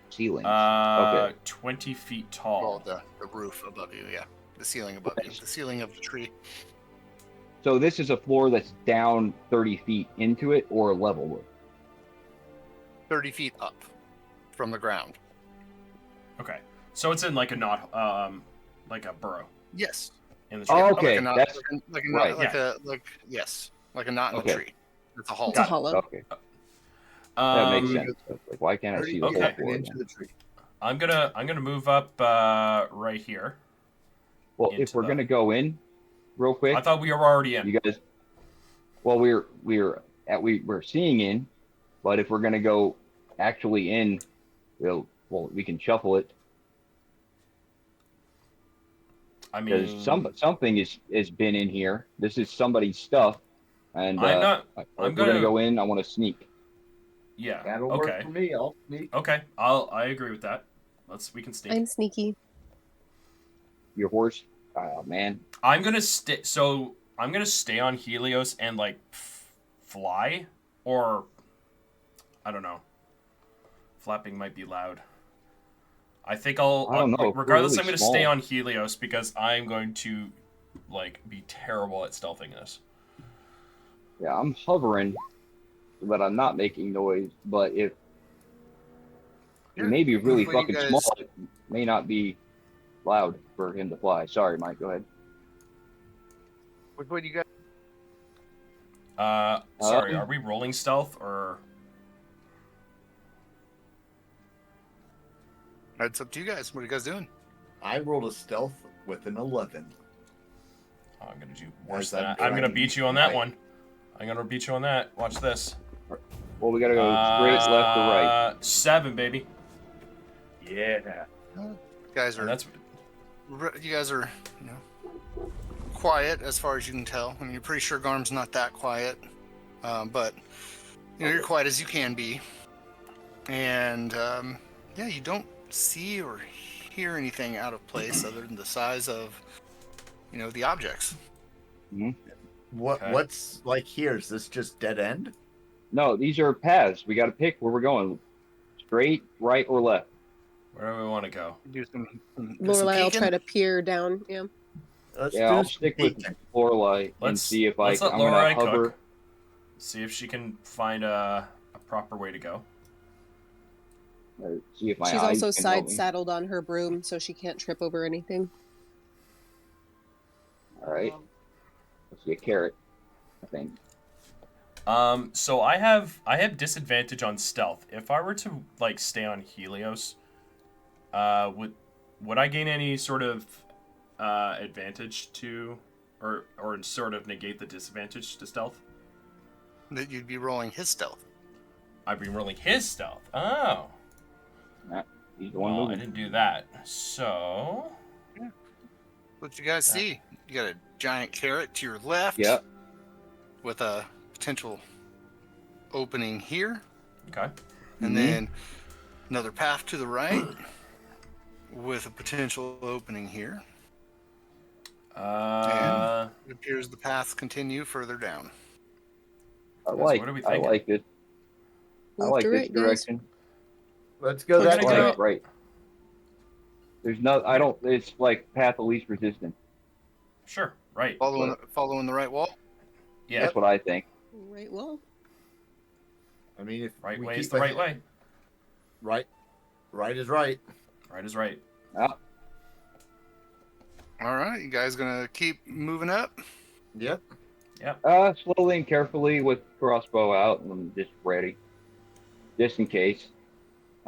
Ceilings. Okay. 20 feet Well, tall. the roof above you. Yeah. The ceiling above you. The ceiling of the tree. So this is a floor that's down 30 feet into it, or level with. 30 feet up from the ground. Okay. So it's in like a knot, like a burrow Yes. in the tree. Oh, Like okay. a knot, That's like a right. knot, like a knot in Okay. a tree. It's a hollow. It's a hollow. okay. That makes sense. Like, why can't I 30 see the feet whole okay. floor? into Then? the tree. I'm gonna move up right here. Well, into if we're the- gonna go in, real quick, I thought we were already in. you guys. Well, we're seeing in, but if we're gonna go actually in, we can shuffle it I because mean, something has been in here. This is somebody's stuff, and I'm not. if I'm we're gonna gonna. go in. I want to sneak. Yeah. That'll Okay. work for me. I'll sneak. Okay. I agree with that. We can sneak. I'm sneaky. Your horse, oh man. I'm gonna stay. So I'm gonna stay on Helios and like fly, or I don't know. Flapping might be loud. I think I'll. I don't know. We're Regardless, really I'm gonna small. stay on Helios because I'm going to like be terrible at stealthing this. Yeah, I'm hovering, but I'm not making noise. But if he may be really What do you fucking guys- small, it may not be loud for him to fly. Sorry, Mike. Go ahead. What do you guys? Sorry, are we rolling stealth or? It's up to you guys. What are you guys doing? I rolled a stealth with an 11. Oh, I'm gonna do worse As than I'm that. I'm gonna trying beat to you on that fight. one. I'm gonna beat you on that. Watch this. Well, we gotta go straight left to right. 7, baby. Yeah. You guys And are. that's You guys are. You know, quiet as far as you can tell. I mean, you're pretty sure Garm's not that quiet, but you know you're quiet as you can be. And yeah, you don't see or hear anything out of place other than the size of, you know, the objects. Okay. What's like here? Is this just dead end? No, these are paths. We gotta pick where we're going. Straight, right, or left. where do we want to go? Do some Lorelai will peeking. try to peer down. Yeah. Let's Yeah, do I'll some stick with peeking. Lorelai and Let's see if let's let I'm gonna Lorelai hover. cook. See if she can find a proper way to go. Or see if my She's eyes also can help side me. saddled on her broom, so she can't trip over anything. All right. Let's see a carrot. I think. So I have disadvantage on stealth. If I were to like stay on Helios, would I gain any sort of advantage to, or sort of negate the disadvantage to stealth? That you'd be rolling his stealth. I'd be rolling his stealth. Oh, He's the one well, I moving. didn't do that. So What you guys see? You got a giant carrot to your left. Yep. With a potential opening here, Okay. and then another path to the right with a potential opening here. And it appears the paths continue further down. I Guys, like what are we I thinking? like this. I Left like or this right, guys? direction. Let's go We're that gonna way. go- Like right. There's no. I don't. It's like path of least resistance. Sure. Right. Following the right wall. Yeah. That's what I think. Right, well. I mean, if Right we way keep is the right ahead- way. Right is right. Right is right. All right, you guys gonna keep moving up? Yep. Slowly and carefully with crossbow out and just ready, just in case.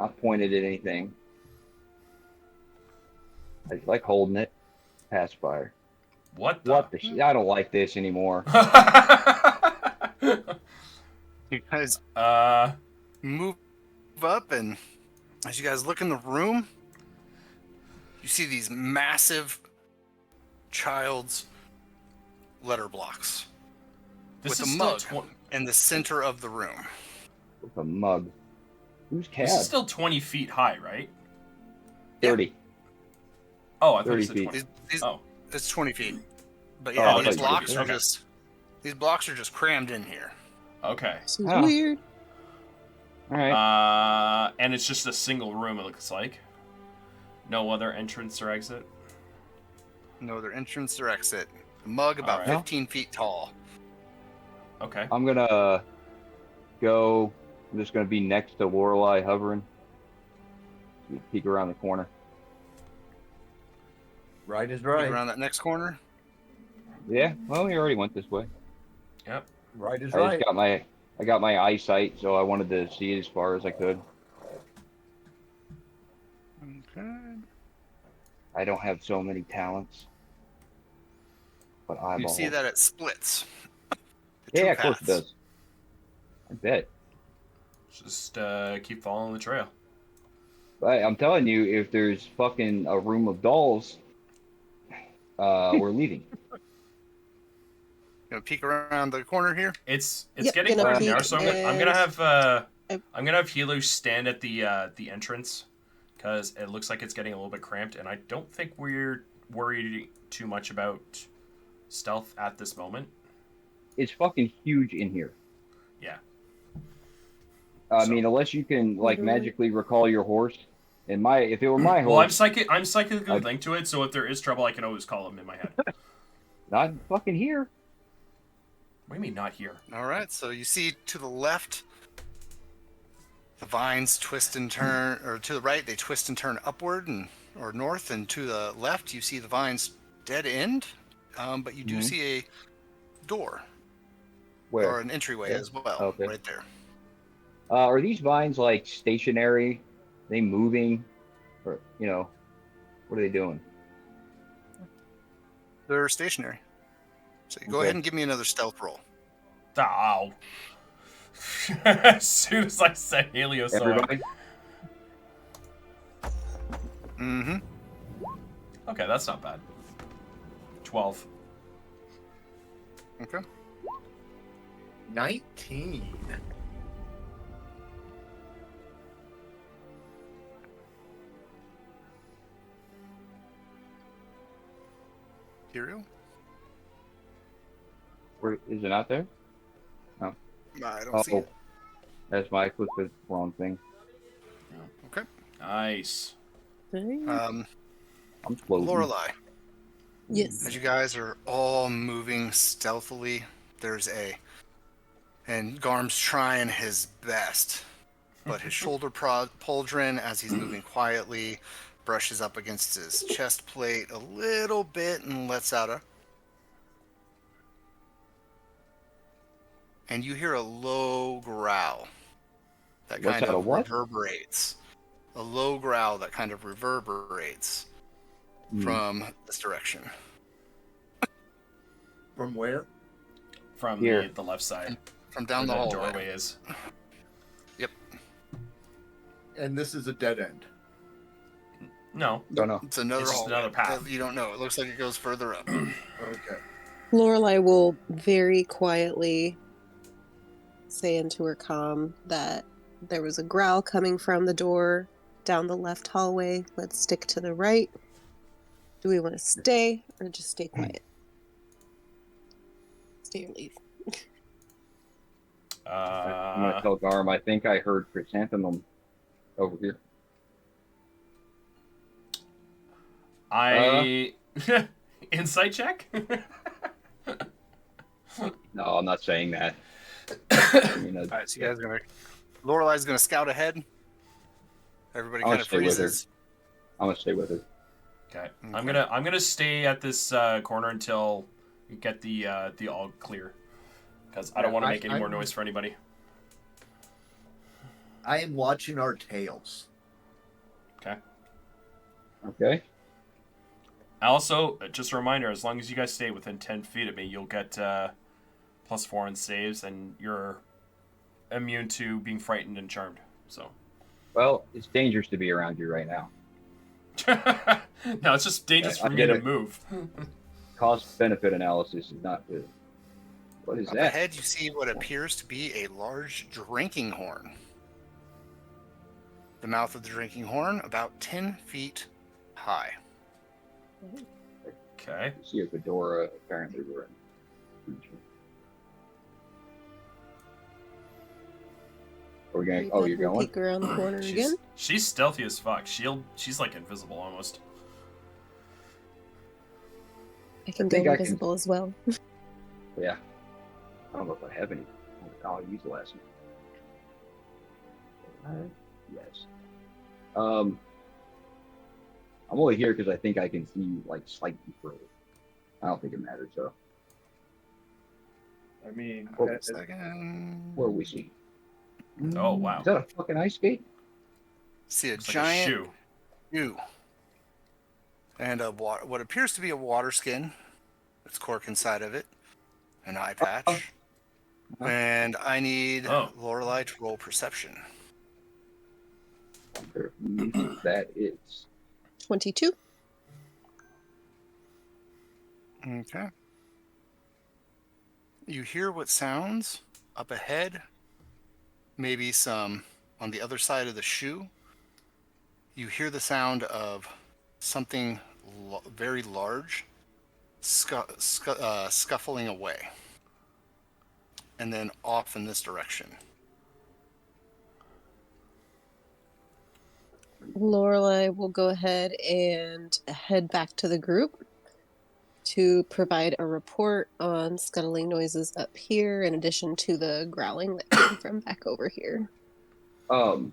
Not pointed at anything. I just like holding it. Pass fire. What the? What the shit? I don't like this anymore. You guys uh, move up, and as you guys look in the room, you see these massive child's letter blocks this with is a still mug in the center of the room. With a mug. Who's This is cab? still 20 feet high, right? 30. Oh, I thought 30 you said feet. 20. These, Oh, it's 20 feet. But Oh, yeah, I these thought you blocks said are 20. just these blocks are just crammed in here. okay. This is Oh. weird. All right. And it's just a single room, it looks like. No other entrance or exit. No other entrance or exit. The mug about Alright. 15 feet tall. Okay. I'm gonna go. I'm just gonna be next to Lorelei hovering. Peek around the corner. Right is Peek right. around that next corner. Yeah. Well, we already went this way. Yep. Right is I right. just got my eyesight, so I wanted to see as far as I could. Okay. I don't have so many talents, but You eyeball. see that it splits. The Yeah, two of course it paths. does. I bet. Just keep following the trail. But I'm telling you, if there's fucking a room of dolls, we're leaving. Gonna peek around the corner here. It's Yep, getting gonna hard now, peek so I'm gonna and- have I- I'm gonna have Hilo stand at the entrance because it looks like it's getting a little bit cramped, and I don't think we're worried too much about stealth at this moment. It's fucking huge in here. Yeah. I So- mean, unless you can like Literally. magically recall your horse. If it were my Well, I'm horse, psychically linked to it, so if there is trouble, I can always call him in my head. What not fucking here. do you mean not here? All right, so you see to the left, the vines twist and turn, or to the right, they twist and turn upward or north, and to the left, you see the vines dead end, but you do Mhm. see a door Where? or an entryway Yeah. as well, Okay. right there. Are these vines like stationary? They moving, or what are they doing? They're stationary. So go Okay. ahead and give me another stealth roll. Ow. As soon as I said Heliosaur. Everybody. Mm-hmm. Okay, that's not bad. 12. Okay. 19. Hero? Where is it out there? I don't see it. That's my click the wrong thing. Okay. Nice. Um, I'm floating. Lorelei. Yes. As you guys are all moving stealthily, and Garm's trying his best, but his shoulder pauldron, as he's moving quietly, brushes up against his chest plate a little bit and lets out a. And you hear a low growl that Lets kind out a of what? reverberates. A low growl that kind of reverberates from this direction. From where? From Here. the left side. From down the where hallway. doorway is. Yep. And this is a dead end. No. Don't know. It's another It's just hallway. another path. You don't know. It looks like it goes further up. Okay. Lorelei will very quietly say into her comm that there was a growl coming from the door down the left hallway. Let's stick to the right. Do we want to stay or just stay quiet? Stay or leave. I'm gonna tell Garm. I think I heard chrysanthemum over here. Insight check? No, I'm not saying that. Alright, so you guys are gonna... Lorelei's gonna scout ahead. Everybody kind of freezes. I'm gonna stay with her. Okay. I'm gonna stay at this corner until we get the all clear, because I don't want to make any more noise for anybody. I am watching our tails. Okay. Okay. Also, just a reminder: as long as you guys stay within 10 feet of me, you'll get +4 on saves, and you're immune to being frightened and charmed. So. Well, it's dangerous to be around you right now. No, it's just dangerous for me to move. Cost-benefit analysis is not good. What is Up that? ahead, you see what appears to be a large drinking horn. The mouth of the drinking horn about 10 feet high. Okay. You see a fedora, apparently we're in. Are we going? Oh, you're going? Peek around the corner again. She's stealthy as fuck. She's like invisible almost. I can go invisible as well. Yeah. I don't know if I have any. I'll use the last one. Yes. I'm only here because I think I can see you like slightly further. I don't think it matters though. I mean, What are we seeing? Oh wow! Is that a fucking ice skate? See a Looks giant like a shoe. And what appears to be a water skin. It's cork inside of it. An eye patch. And I need Lorelei to roll perception. That is 22. Okay. You hear what sounds up ahead. Maybe some on the other side of the shoe. You hear the sound of something very large scuffling away. And then off in this direction. Lorelei will go ahead and head back to the group to provide a report on scuttling noises up here, in addition to the growling that came from back over here. I'm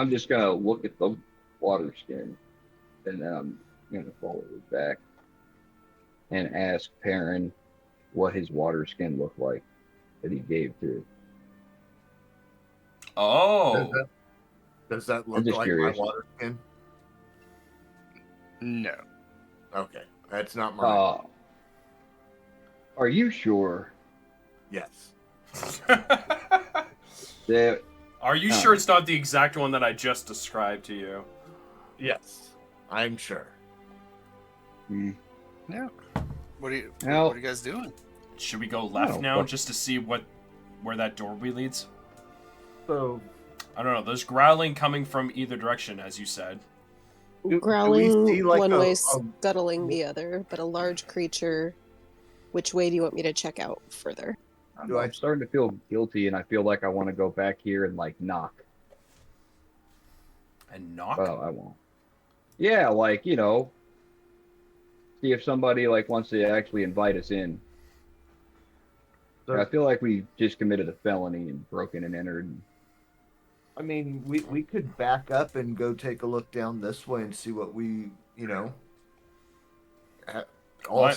just gonna look at the water skin, and then I'm gonna follow it back and ask Perrin what his water skin looked like that he gave to it. Oh. Does that look like curious. my water skin? No. Okay, that's not mine. Are you sure? Yes. Are you sure it's not the exact one that I just described to you? Yes, I'm sure. Yeah. What are you guys doing? Should we go left now just to see where that doorway leads? So I don't know. There's growling coming from either direction, as you said. Growling one way, scuttling the other, but a large creature. Which way do you want me to check out further? I'm starting to feel guilty, and I feel like I want to go back here and like knock. And knock? Well, I won't. Yeah, like, see if somebody like wants to actually invite us in. So I feel like we just committed a felony and broken and entered. I mean, we could back up and go take a look down this way and see what we, Why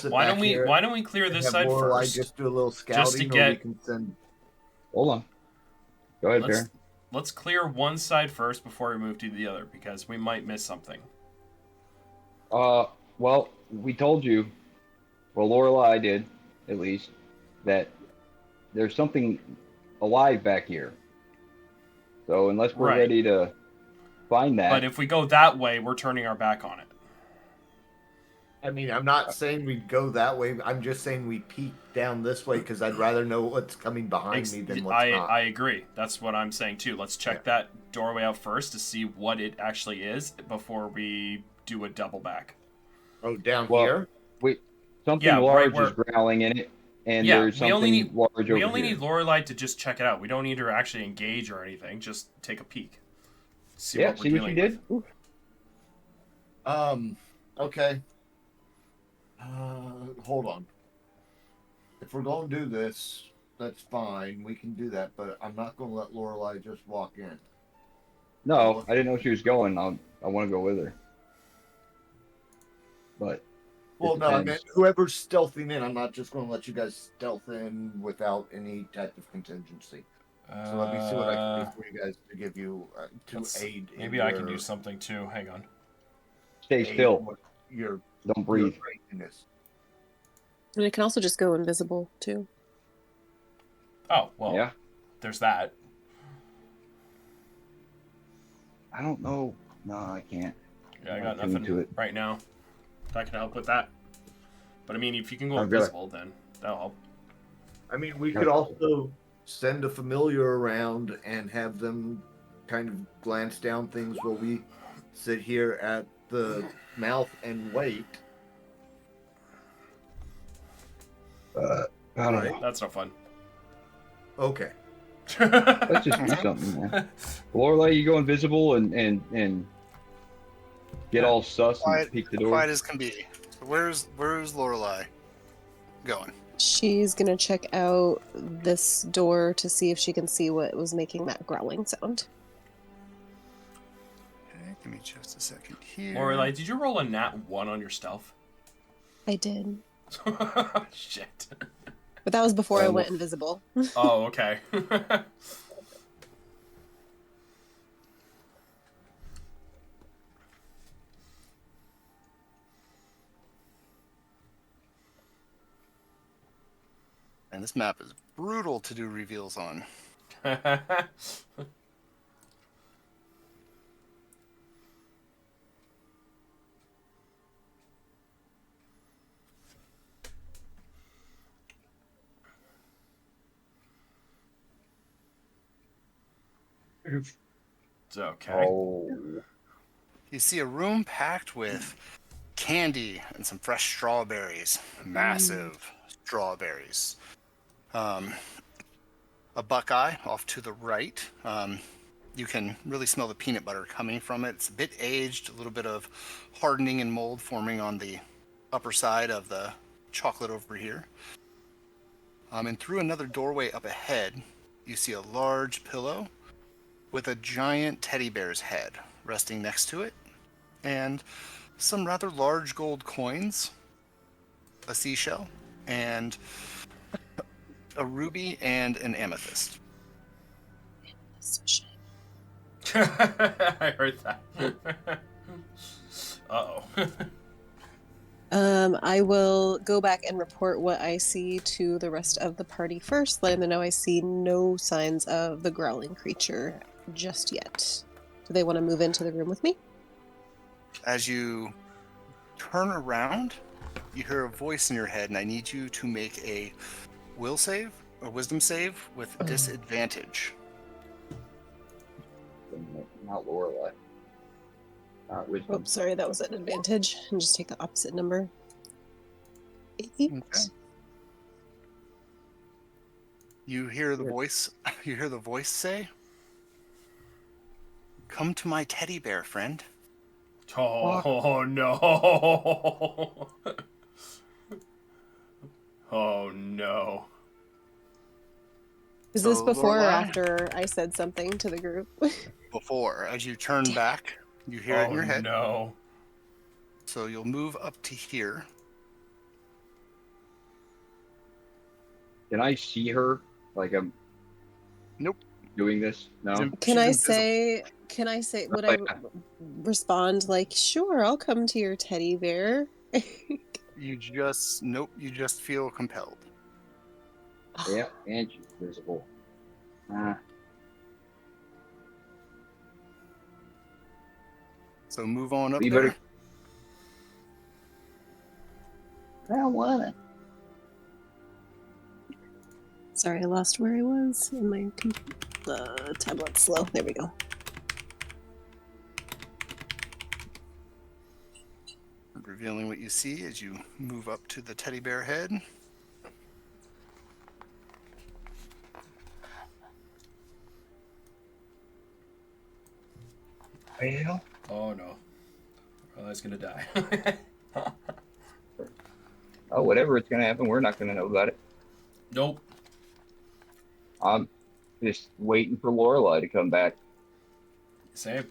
don't we clear this side first? Just do a little scouting, just to get. Or we can send... Hold on. Go ahead, Perrin. Let's clear one side first before we move to the other, because we might miss something. Well, we told you. Well, Lorelei did, at least, that there's something alive back here. So unless we're ready to find that. But if we go that way, we're turning our back on it. I mean, I'm not saying we go that way. I'm just saying we peek down this way because I'd rather know what's coming behind me than what's not. I agree. That's what I'm saying too. Let's check that doorway out first to see what it actually is before we do a double back. Oh, down Well, here? wait, something Yeah, right large where- is growling in it, and Yeah, there's we only something need large we over only here. need Lorelei to just check it out. We don't need her to actually engage or anything. Just take a peek. See Yeah, what we're see what dealing you did? with. Okay. Hold on. If we're going to do this, that's fine. We can do that, but I'm not going to let Lorelei just walk in. No, I didn't know she was going. I want to go with her. But Well, it no, I depends. meant whoever's stealthing in, I'm not just going to let you guys stealth in without any type of contingency. So let me see what I can do for you guys to give you to aid. Maybe I can do something too. Hang on. Stay still. Your Don't breathe. craziness. And it can also just go invisible too. Oh well. Yeah. There's that. I don't know. No, I can't. Yeah, I I'm got not tuned to nothing it. right now that can help with that. But I mean, if you can go I've got invisible, then that'll help. I mean, we could also send a familiar around and have them kind of glance down things while we sit here at the mouth and wait. I don't Right. know. That's no fun. Okay. Let's just do something, man. Lorelei, you go invisible and get all sus and peek the door. Quiet as can be. So where's Lorelei going? She's gonna check out this door to see if she can see what was making that growling sound. Okay, give me just a second here. Lorelei, did you roll a nat 1 on your stealth? I did. Shit. But that was before I went invisible. Oh, okay. And this map is brutal to do reveals on. It's okay. Oh. You see a room packed with candy and some fresh strawberries. Massive strawberries. A buckeye off to the right. You can really smell the peanut butter coming from it. It's a bit aged, a little bit of hardening and mold forming on the upper side of the chocolate over here. And through another doorway up ahead, you see a large pillow with a giant teddy bear's head resting next to it, and some rather large gold coins, a seashell, and a ruby and an amethyst. I heard that. Uh-oh. I will go back and report what I see to the rest of the party first, letting them know I see no signs of the growling creature just yet. Do they want to move into the room with me? As you turn around, you hear a voice in your head, and I need you to make a will save or wisdom save with disadvantage. Not Lorelei. Not wisdom. Oh, sorry, that was an advantage. And just take the opposite number. 8. Okay. You hear the voice. You hear the voice say, "Come to my teddy bear, friend." Oh, no. Oh, no. Is this So, before or Lorelei? after I said something to the group? Before, as you turn back, you hear it in your head. No. So you'll move up to here. Can I see her? Like I'm. Nope. Doing this? No. Can I She's say, would I respond like, sure, I'll come to your teddy bear? You just feel compelled. Yeah, and she's visible. So move on up You there. better- I don't wanna. Sorry, I lost where I was in my tablet's slow. There we go. Revealing what you see as you move up to the teddy bear head. Well, Oh no. Oh, that's gonna die. oh, whatever it's gonna happen, we're not gonna know about it. Nope. I'm just waiting for Lorelei to come back. Same.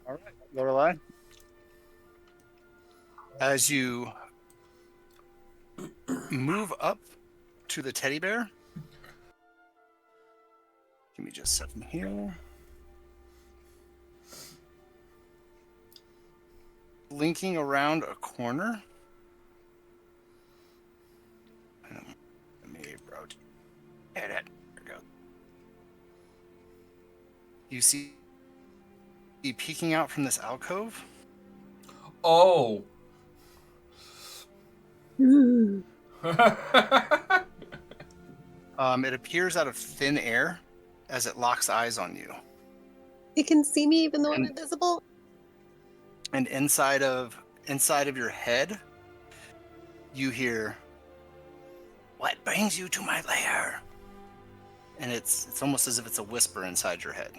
All right, Lorelei. As you move up to the teddy bear, give me just a second here. Blinking around a corner. Let me rotate it. There we go. You see peeking out from this alcove. Oh. It appears out of thin air as it locks eyes on you. It can see me even though I'm And- invisible. And inside of your head, you hear, "What brings you to my lair?" And it's almost as if it's a whisper inside your head.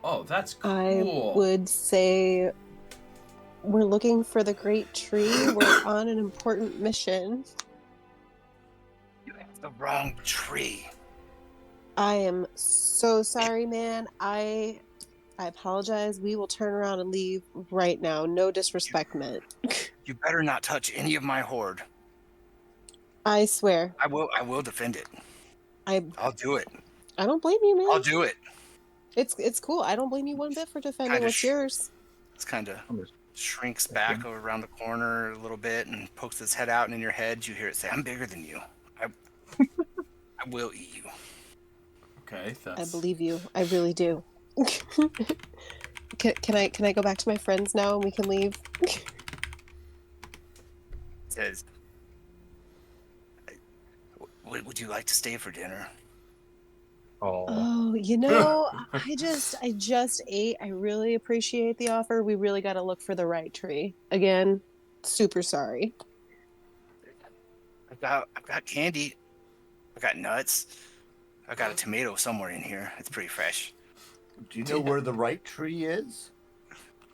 Oh, that's cool. I would say we're looking for the great tree. We're on an important mission. You have the wrong tree. I am so sorry, man. I apologize. We will turn around and leave right now. No disrespect meant. You better not touch any of my hoard. I swear. I will defend it. I'll do it. I don't blame you, man. I'll do it. It's cool. I don't blame you one bit for defending Kinda what's yours. It's kind of shrinks back around the corner a little bit and pokes its head out, and in your head you hear it say, "I'm bigger than you. I will eat you." Okay, I that's. believe you. I really do. Can I go back to my friends now and we can leave? It says, "Would you like to stay for dinner?" Oh, Oh, you know, I just ate. I really appreciate the offer. We really got to look for the right tree. Again, super sorry. I've got candy. I got nuts. I got a tomato somewhere in here. It's pretty fresh. Do you know where the right tree is?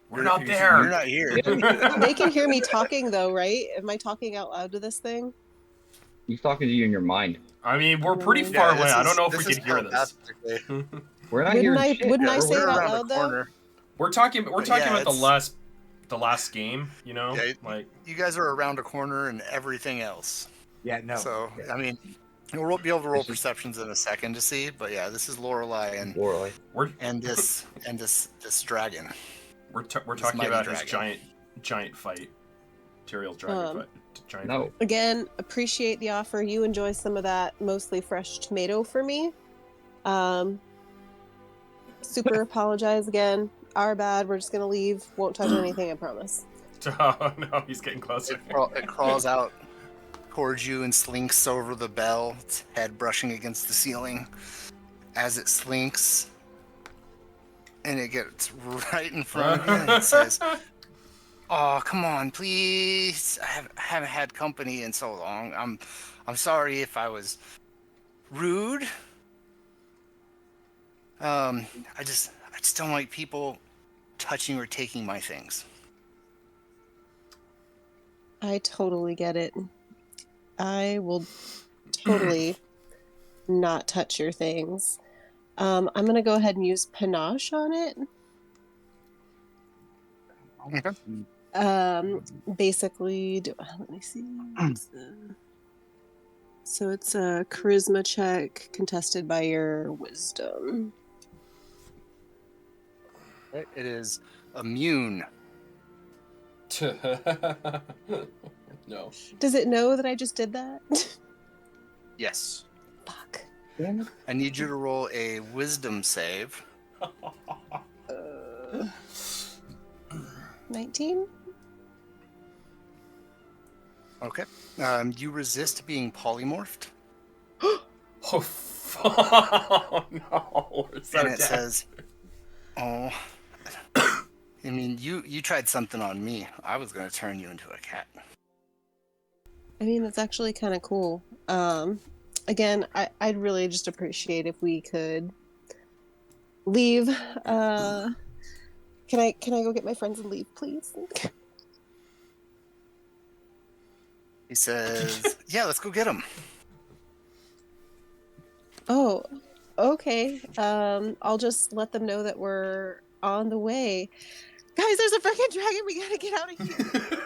We're not You're there. not here. They can hear me talking though, right? Am I talking out loud to this thing? he's talking to you in your mind. I mean, we're pretty Yeah, far away. I don't know if we can hear this. We're not Wouldn't hearing I shit. wouldn't I We're say it out around the loud though? corner. We're talking Yeah, about it's- the last game, you know? Yeah, Like You guys are around a corner and everything else. Yeah, no. So, I mean, we'll be able to roll This is- perceptions in a second to see, but yeah, this is Lorelei Lorelei. and this dragon. we're This talking mighty about his dragon. giant fight. Tyrael's dragon fight. Giant No. fight. Again, appreciate the offer. You enjoy some of that mostly fresh tomato for me. Super apologize again. Our bad. We're just gonna leave. Won't touch anything, I promise. Oh no, he's getting closer. It crawls out towards you and slinks over the bell, its head brushing against the ceiling. As it slinks, and it gets right in front of you, and it says, "Oh, come on, please! I haven't had company in so long. I'm sorry if I was rude. I just don't like people touching or taking my things." I totally get it. I will totally not touch your things. I'm gonna go ahead and use panache on it. Basically, let me see. So it's a charisma check contested by your wisdom. It is immune. No. Does it know that I just did that? Yes. Fuck. Damn it. I need you to roll a wisdom save. 19. Okay. You resist being polymorphed, Oh, oh no, we're so and it dead. says, "Oh, I mean, you tried something on me. I was going to turn you into a cat." I mean, that's actually kind of cool. Again, I'd really just appreciate if we could leave. Can I go get my friends and leave, please? He says, "Yeah, let's go get him." Oh, okay. I'll just let them know that we're on the way. Guys, there's a freaking dragon. We gotta get out of here.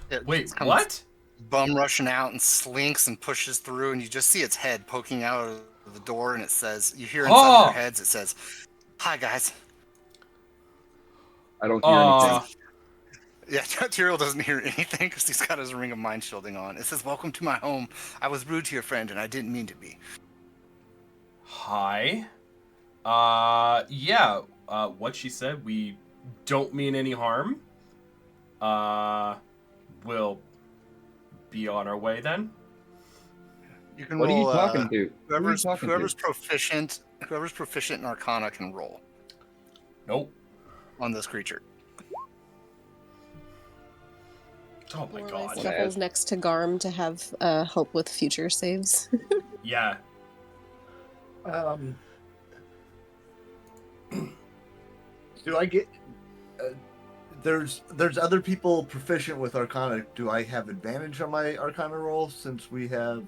It Wait, comes what? Bum rushing out and slinks and pushes through, and you just see its head poking out of the door, and it says, you hear inside of their heads, it says, "Hi, guys." I don't hear anything. Yeah, Tyrael doesn't hear anything because he's got his ring of mind shielding on. It says, "Welcome to my home. I was rude to your friend, and I didn't mean to be." Hi. Yeah. What she said. We don't mean any harm. We'll be on our way then. You can What are roll. you talking to? Who are you talking Whoever's to? proficient in Arcana can roll Nope. on this creature. Oh my Lorelai god. scuffles next to Garm to have help with future saves. Yeah. Do I get? There's other people proficient with Arcana. Do I have advantage on my Arcana roll since we have?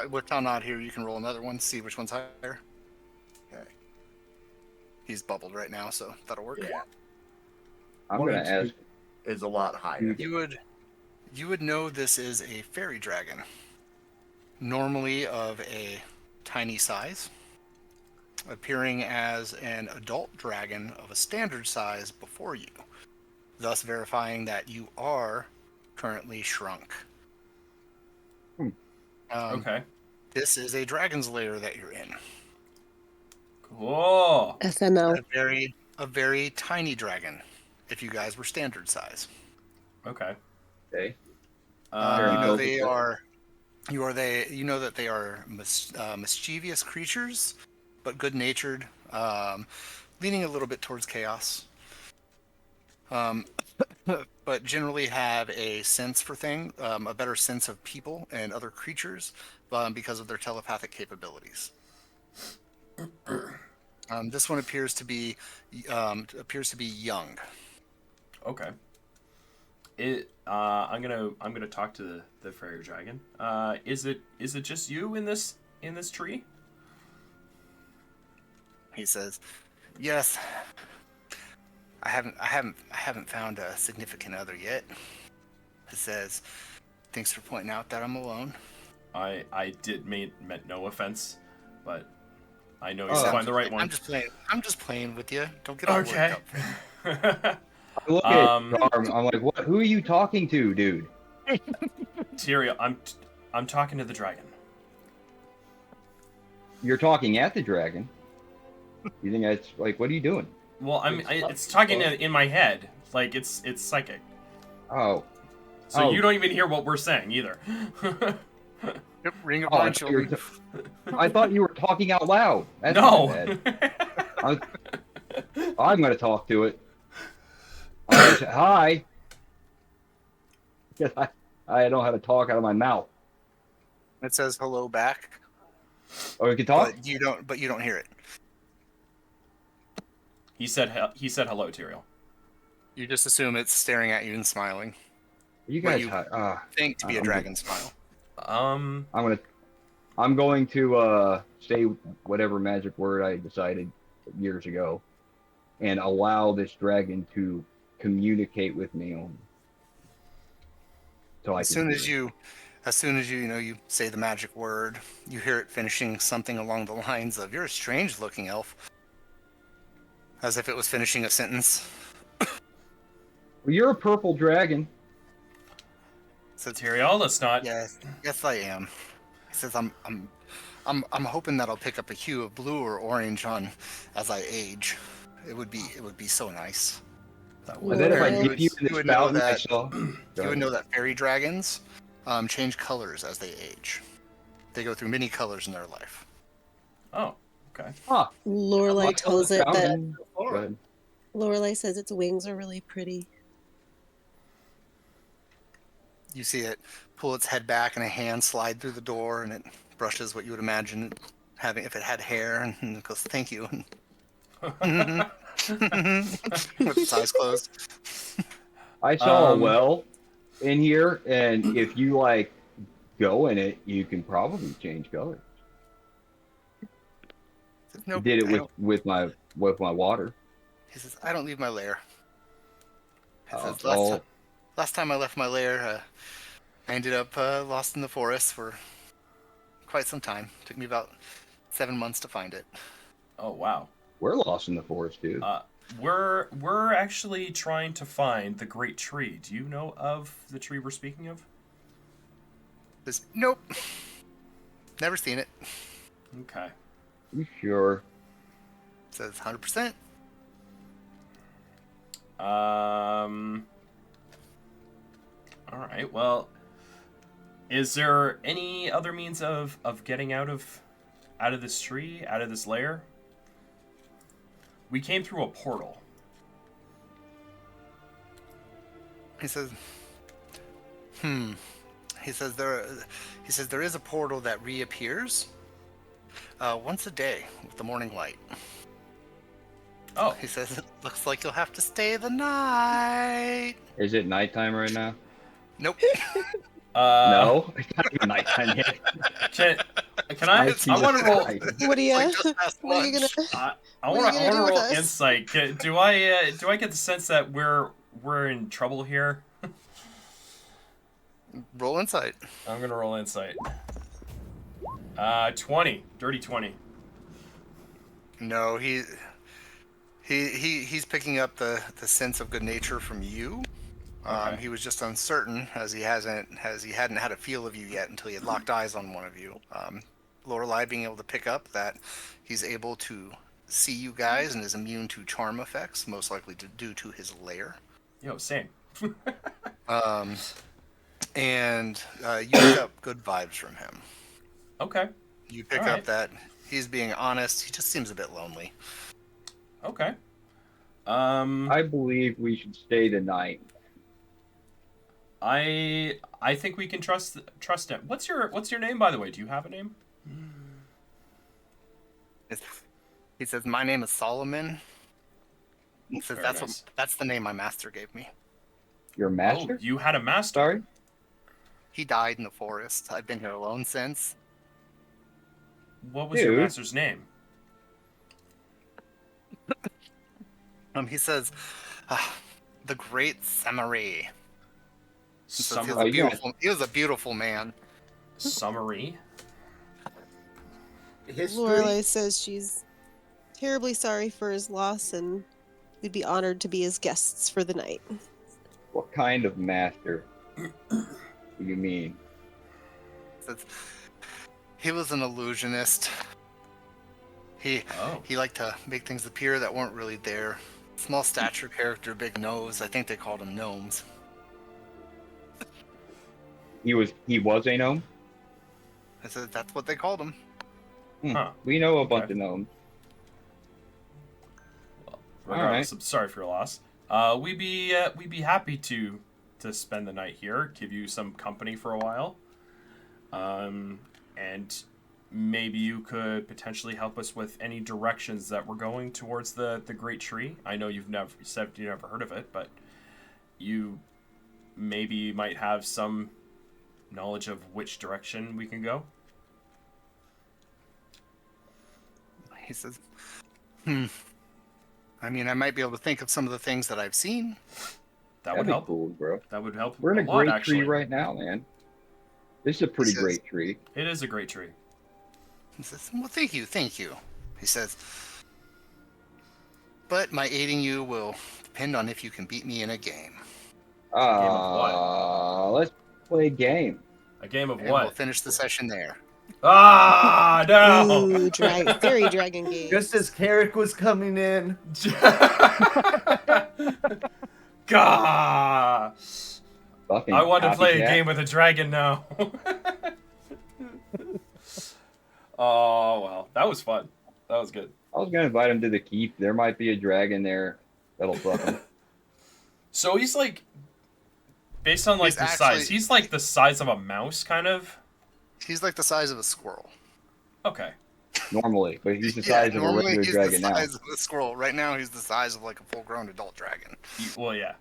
With Talnod here, you can roll another one, see which one's higher. Okay. He's bubbled right now, so that'll work. Yeah. I'm One gonna and ask. two is a lot higher. You would know this is a fairy dragon, normally of a tiny size, appearing as an adult dragon of a standard size before you, thus verifying that you are currently shrunk. Okay. This is a dragon's lair that you're in. Cool. SML. A very tiny dragon, if you guys were standard size. Okay. Okay. You know Uh, You know that they are mischievous creatures, but good-natured, leaning a little bit towards chaos. But generally have a sense for a better sense of people and other creatures, because of their telepathic capabilities. This one appears to be young. Okay. I'm gonna talk to the fairy dragon. Is it just you in this tree? He says, "Yes. I haven't found a significant other yet." He says, "Thanks for pointing out that I'm alone." I meant no offense, but I know you'll find the right one. I'm just playing with you. Don't get all worked up. I look at Garm. I'm like, what? Who are you talking to, dude? Tyrael, I'm talking to the dragon. You're talking at the dragon. You think that's like, what are you doing? Well, it's talking in my head. Like it's psychic. Oh. So you don't even hear what we're saying either. Yep, ring of mind shielding. I thought you were talking out loud. That's No. I'm going to talk to it. Hi. Because I don't know how to talk out of my mouth. It says hello back. Oh, you can talk? But you don't hear it. He said hello, Tyrael. You just assume it's staring at you and smiling. You guys think to be a dragon smile. I'm going to say whatever magic word I decided years ago and allow this dragon to communicate with me on. So As soon as you you say the magic word, you hear it finishing something along the lines of, "You're a strange looking elf." As if it was finishing a sentence. Well, you're a purple dragon. So Tyrael, let's not. Yes, I am. He says, I'm hoping that I'll pick up a hue of blue or orange on as I age. It would be so nice. That And then if I Well, dip you in you the would know fountain, I that- saw. You would know that fairy dragons change colors as they age. They go through many colors in their life. Oh, okay. Huh. Lorelai tells it that Go ahead. Lorelai says its wings are really pretty. You see it pull its head back and a hand slide through the door, and it brushes what you would imagine having if it had hair, and it goes, "Thank you," with its eyes closed. I saw a Um, well in here, and if you like go in it, you can probably change color. Nope, Did it I don't. with my water. He says, "I don't leave my lair." He says, Oh, last time I left my lair, I ended up lost in the forest for quite some time. Took me about 7 months to find it. oh wow. we're lost in the forest, dude. We're actually trying to find the great tree. Do you know of the tree we're speaking of? He says, "Nope, never seen it." Okay. You sure? He says, "100%." All right. Well, is there any other means of getting out of this tree, out of this lair? We came through a portal. He says, He says there is a portal that reappears once a day with the morning light. Oh, He says it looks like you'll have to stay the night. Is it nighttime right now? Nope. No, it's not even nighttime yet. Can I? I want to roll. What do you? Like just past What are you lunch. gonna? I What are want you to gonna do with roll us? insight. Do I get the sense that we're in trouble here? Roll insight. I'm gonna roll insight. 20, dirty 20. No, he's picking up the sense of good nature from you. Okay. He was just uncertain as he hadn't had a feel of you yet until he had locked eyes on one of you. Lorelai being able to pick up that he's able to see you guys and is immune to charm effects, most likely due to his lair. Yo, same. And you pick up good vibes from him. Okay. You pick All up right. that he's being honest. He just seems a bit lonely. Okay. I believe we should stay the night. I think we can trust him. What's your name, by the way? Do you have a name? He says, "My name is Solomon." He says, Very nice. that's the name my master gave me. Your master? Oh, you had a master. Sorry. He died in the forest. I've been here alone since. What was your Dude. master's name? He says, "The Great Summary." He says Summary. he was a beautiful man. Summary. History. Lorelai says she's terribly sorry for his loss and we'd be honored to be his guests for the night. What kind of master do you mean? He says, he was an illusionist. He liked to make things appear that weren't really there. Small stature character, big nose. I think they called him gnomes. He was a gnome? I said that's what they called him. Huh. We know a bunch Okay. of gnomes. Regardless, I'm sorry for your loss. We'd be happy to spend the night here, give you some company for a while, and maybe you could potentially help us with any directions that we're going towards the great tree. I know you never heard of it, but you maybe might have some knowledge of which direction we can go. He says, I mean, I might be able to think of some of the things that I've seen. That That'd would be help. cool, bro. That would help. We're in a lot, great actually. tree right now, man. This is a pretty Says- great tree. It is a great tree. He says, well, thank you. He says, but my aiding you will depend on if you can beat me in a game. of Let's play a game. A game of And we'll what? finish the session there. Ah, no! Ooh, fairy dragon game. Just as Carrick was coming in, Gah! Fucking I want to play a copycat. game with a dragon now. Oh, well. That was fun. That was good. I was gonna invite him to the keep. There might be a dragon there that'll fuck him. So he's like, based on like He's the actually- size, he's like the size of a mouse, kind of. He's like the size of a squirrel. Okay. Normally, but he's the size of a normally regular he's dragon the now. size of a squirrel. Right now, he's the size of like a full-grown adult dragon. Well, yeah.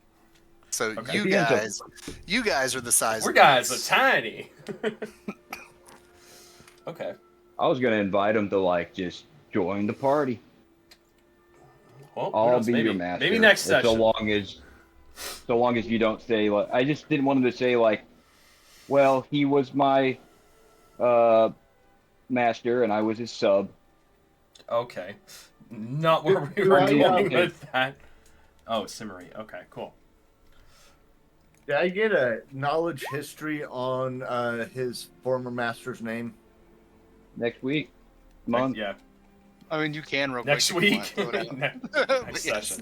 So Okay. you guys are the size. We're of guys us. are tiny. Okay. I was gonna invite him to like just join the party. Well, who I'll knows? be maybe, your master. maybe next So session. long as you don't say like. I just didn't want him to say like, well, he was my master and I was his sub. Okay. Not where we were I, going okay. with that. Oh, Simmery. Okay, cool. Did I get a knowledge history on his former master's name? Next week, month. Yeah. I mean, you can real Next quick if you week. want, throw it out. Next Yes.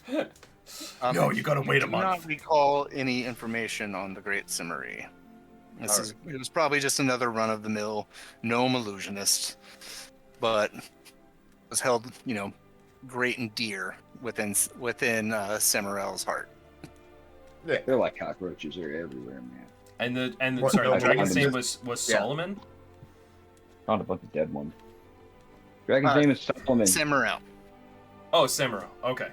session. No, you gotta wait a do month. not recall any information on the Great Simmery. It was probably just another run-of-the-mill gnome illusionist, but was held, great and dear within Semirel's heart. They're like cockroaches. They're everywhere, man. And the What- sorry, no, the dragon's what- name was Yeah. Solomon. Found a bunch of dead ones. Dragon's name is Solomon. Semirel. Oh, Semiro. Okay.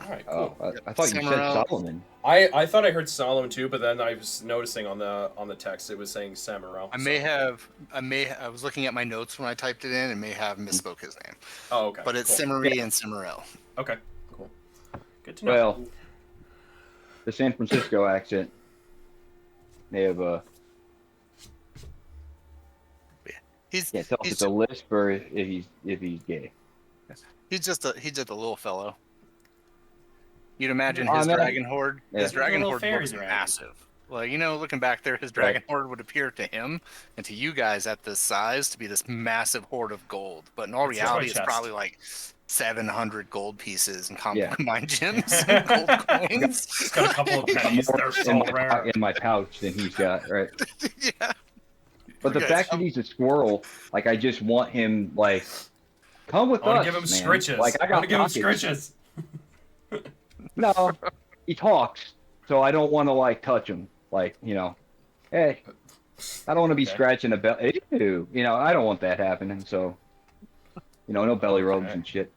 All right, cool. Oh, I thought you said Samurai. Solomon. I thought I heard Solomon too, but then I was noticing on the text it was saying Samiro. I was looking at my notes when I typed it in and may have misspoke his name. Oh, okay. But it's cool. Simmery and Semirel. Okay, cool. Good to know. Well, the San Francisco accent may have He's can't tell if he's, it's a lisp or if he's gay. he's just a little fellow. You'd imagine Oh, his man. dragon horde. Yeah. His dragon Little horde fairy looks dragon. massive. Like, looking back there, his dragon horde would appear to him and to you guys at this size to be this massive horde of gold. But in all It's a reality, toy it's chest. probably like 700 gold pieces and Yeah. combined gems and gold coins. It's got a couple of pennies. They're in so rare. in my pouch than he's got, right? Yeah. But the Okay, fact that he's a squirrel, like I just want him like come with I want us. to give him man. scritches. Like I I got want to give him pockets. scritches. No, he talks, so I don't want to like touch him. Like hey, I don't want to be Okay. scratching a belly. Ew. I don't want that happening. So, no belly rubs Okay. and shit.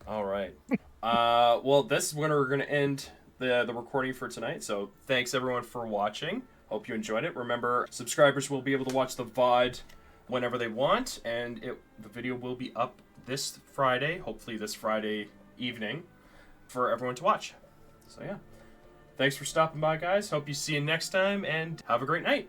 All right. Well, this is when we're going to end the recording for tonight. So thanks everyone for watching. Hope you enjoyed it. Remember, subscribers will be able to watch the VOD whenever they want, and the video will be up this Friday, hopefully this Friday evening, for everyone to watch. So yeah. Thanks for stopping by, guys. Hope you see you next time, and have a great night.